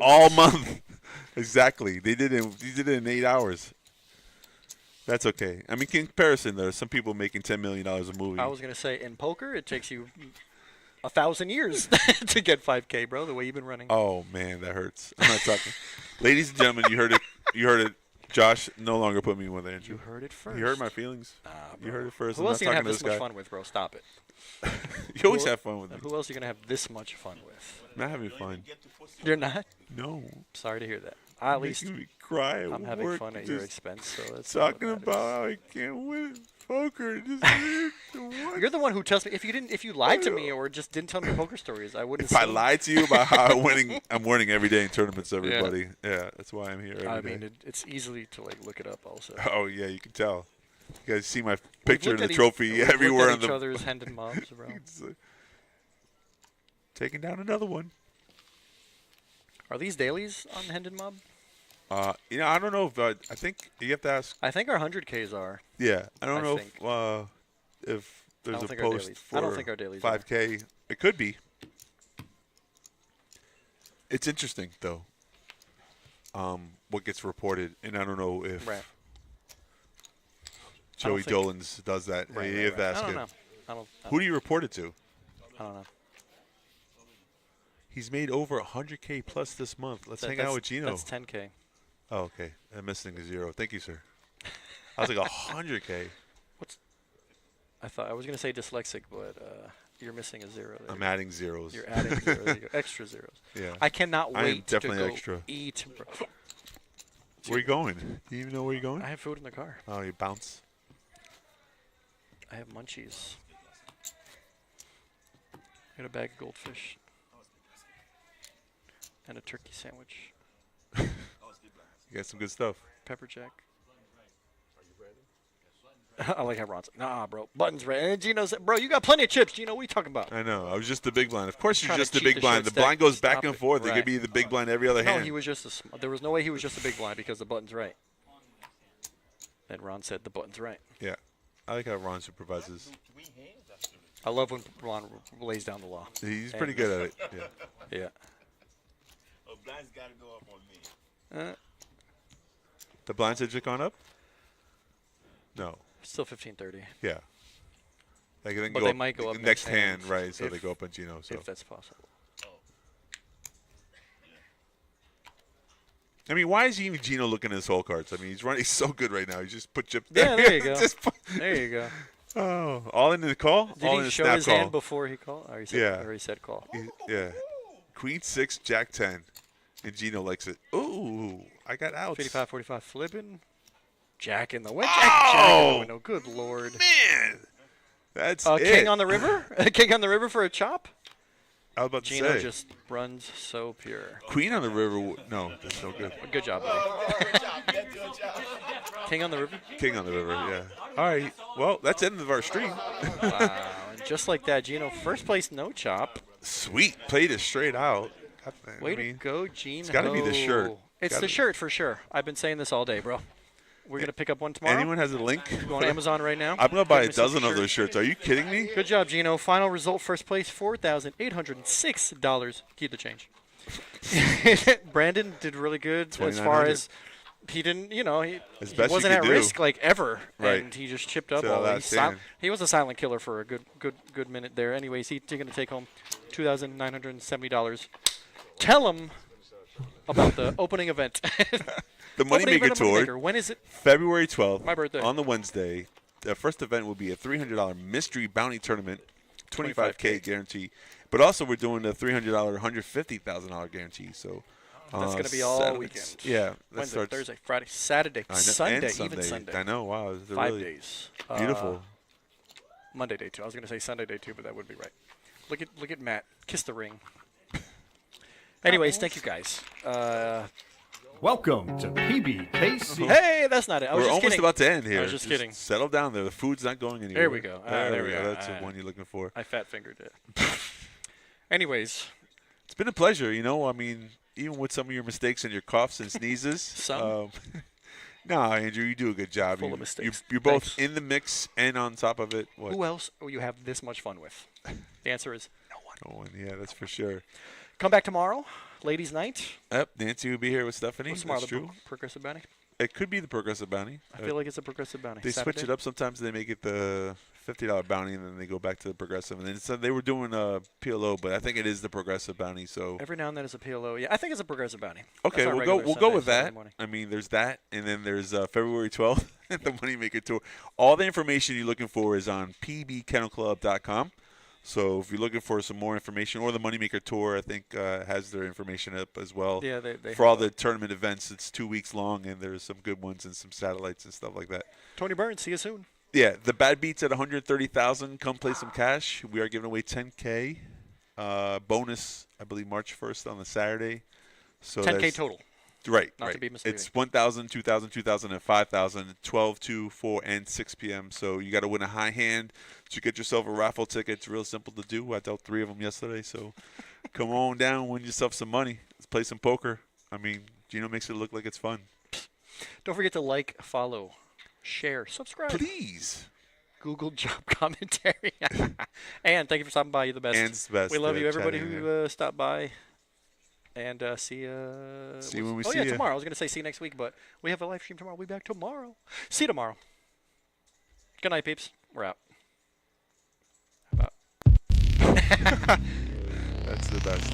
All month. Exactly. They did it in 8 hours. That's okay. I mean, in comparison, there are some people making $10 million a movie. I was gonna say in poker, it takes you 1,000 years to get 5K, bro. The way you've been running. Oh man, that hurts. I'm not talking. Ladies and gentlemen, you heard it. You heard it. Josh no longer put me with Andrew. You heard it first. You heard my feelings. You heard it first. Who I'm else not are you gonna talking have to this this much guy. fun with, bro? Stop it. You always have fun with me. Who else are you gonna have this much fun with? I'm not having fun. You're not. No. Sorry to hear that. At least Making me cry. I'm having work, fun at your just expense. So that's all that talking matters. about how I can't win poker. You're the one who tells me if you lied to me or just didn't tell me poker stories, I wouldn't. If I assume. lied to you about how I'm winning every day in tournaments, everybody. Yeah, that's why I'm here every day. I mean, it's easily to like look it up. Also, Oh yeah, you can tell. You guys see my picture of We've the looked at trophy we've looked everywhere at on each the. other's hand and mobs, bro. It's, taking down another one. Are these dailies on Hendon Mob? You know, I don't know if I think you have to ask. I think our 100Ks are. Yeah, I don't I know think. if there's don't a think our post dailies- for I don't think our dailies are. 5K. It could be. It's interesting though. What gets reported, and I don't know if Right. Joey think- Dolan's does that. Right, You right, have to right. ask I don't him. know. I don't Who do you report it to? I don't know. He's made over 100K plus this month. Let's hang out with Gino. That's 10K. Oh, okay. I'm missing a zero. Thank you, sir. I was like 100K. I was gonna say dyslexic, but you're missing a zero there. I'm adding zeros. You're adding zeros. There you go. Extra zeros. Yeah. I cannot I am wait to definitely go extra. eat. Bro. Where you going? Do you even know where you're going? I have food in the car. Oh, you bounce. I have munchies. I got a bag of goldfish. And a turkey sandwich. You got some good stuff. Pepper jack. I like how Ron's nah, bro. Buttons red. And Gino said, bro, you got plenty of chips. Gino, what are you talking about? I know. I was just the big blind. Of course, you're Trying to just the cheat big the blind. shit The blind stack. goes back Stop and it. forth. It Right. could be the big blind every other No, hand. he was just there was no way he was just a big blind because the button's right. Then Ron said the button's right. Yeah. I like how Ron supervises. I love when Ron lays down the law. He's pretty good at it. Yeah. Yeah. Oh, blind's got to go up on me. The blinds have just gone up? No. Still 15-30. Yeah. Like then But go they up might go up next next hand, hand right? So if- they go up on Gino. So If that's possible. I mean, why is even Gino looking at his hole cards? I mean, he's running so good right now. He just put chips Yeah, there you go. Just put- There you go. Oh, all in the call? Did all in he the show snap his call. hand before he called? Or he said, Yeah. Or he said call. Yeah. Queen 6, Jack 10. And Gino likes it. Ooh, I got outs. 55-45 flipping. Jack in the window. Oh! Jack in the window. Good lord. Man. That's it. King on the river? King on the river for a chop? I was about to Gino say. just runs so pure. Queen on the river. No, that's no good. Good job, buddy. Good job. Yeah, good job. King on the river? King on the river, yeah. All right. Well, that's the end of our stream. Wow. And just like that, Gino, first place, no chop. Sweet. Played it straight out. Way to go, Gino. It's got to be the shirt. It's Gotta the be. shirt for sure. I've been saying this all day, bro. We're going to pick up one tomorrow. Anyone has a link? Go on Amazon right now. I'm going to buy a Get myself dozen of shirt. those shirts. Are you kidding me? Good job, Gino. Final result, first place, $4,806. Keep the change. Brandon did really good as far $2,900. as he didn't, he As best you wasn't could at do. risk like ever, Right. and he just chipped up So all. that's it. He was a silent killer for a good minute there. Anyways, he's going to take home $2,970. Tell him about the opening event. The Opening Moneymaker event of Tour, Moneymaker. When is it? February 12th. My birthday. On the Wednesday. The first event will be a $300 mystery bounty tournament, $25K guarantee. But also we're doing a $300, $150,000 guarantee. So That's going to be all Saturday- weekend. Yeah. that Wednesday, starts- Thursday, Friday, Saturday, I know, Sunday, and even Sunday. I know. Wow. They're 5 really days. beautiful. Monday day 2. I was going to say Sunday day 2, but that would be right. Look at Matt. Kiss the ring. Anyways, thank you guys. Welcome to PBKC. Hey, that's not it. I was We're just almost kidding. about to end here. I was just kidding. Settle down there. The food's not going anywhere. There we go. There we go. That's the one you're looking for. I fat fingered it. Anyways, It's been a pleasure. I mean, even with some of your mistakes and your coughs and sneezes. Some? No, Andrew, you do a good job. Full of mistakes. You're both Thanks. in the mix and on top of it. What? who else will you have this much fun with? The answer is no one. No one. Yeah, that's for sure. Come back tomorrow, ladies' night. Yep, Nancy will be here with Stephanie. What's tomorrow? That's The true. Progressive Bounty. It could be the Progressive Bounty. I feel like it's a Progressive Bounty. They switch it up. Sometimes they make it the $50 bounty, and then they go back to the Progressive. And then so they were doing a PLO, but I think it is the Progressive Bounty. So Every now and then it's a PLO. Yeah, I think it's a Progressive Bounty. okay, That's our we'll go regular with Sunday that. morning. I mean, there's that, and then there's February 12th, the Moneymaker Tour. All the information you're looking for is on pbkennelclub.com. So if you're looking for some more information, or the Moneymaker Tour, I think has their information up as well. Yeah, they for all have the tournament events. It's 2 weeks long, and there's some good ones and some satellites and stuff like that. Tony Burns, see you soon. Yeah, the bad beats at 130,000. Come play some cash. We are giving away 10K bonus. I believe March 1st on the Saturday. So 10K that's- total. Right, Not right. to be misleading. It's 1,000, 2,000, 2,000, and 5,000, 12, 2, 4, and 6 p.m. So you got to win a high hand to get yourself a raffle ticket. It's real simple to do. I dealt 3 of them yesterday. So come on down, win yourself some money. Let's play some poker. I mean, Gino makes it look like it's fun. Don't forget to like, follow, share, subscribe. Please. Google job commentary. And thank you for stopping by. You're the best. Ann's the best, We love you, everybody chatting, who stopped by. And see you. See you when we oh, see yeah, you. tomorrow. I was going to say see you next week, but we have a live stream tomorrow. We'll be back tomorrow. See you tomorrow. Good night, peeps. We're out. That's the best.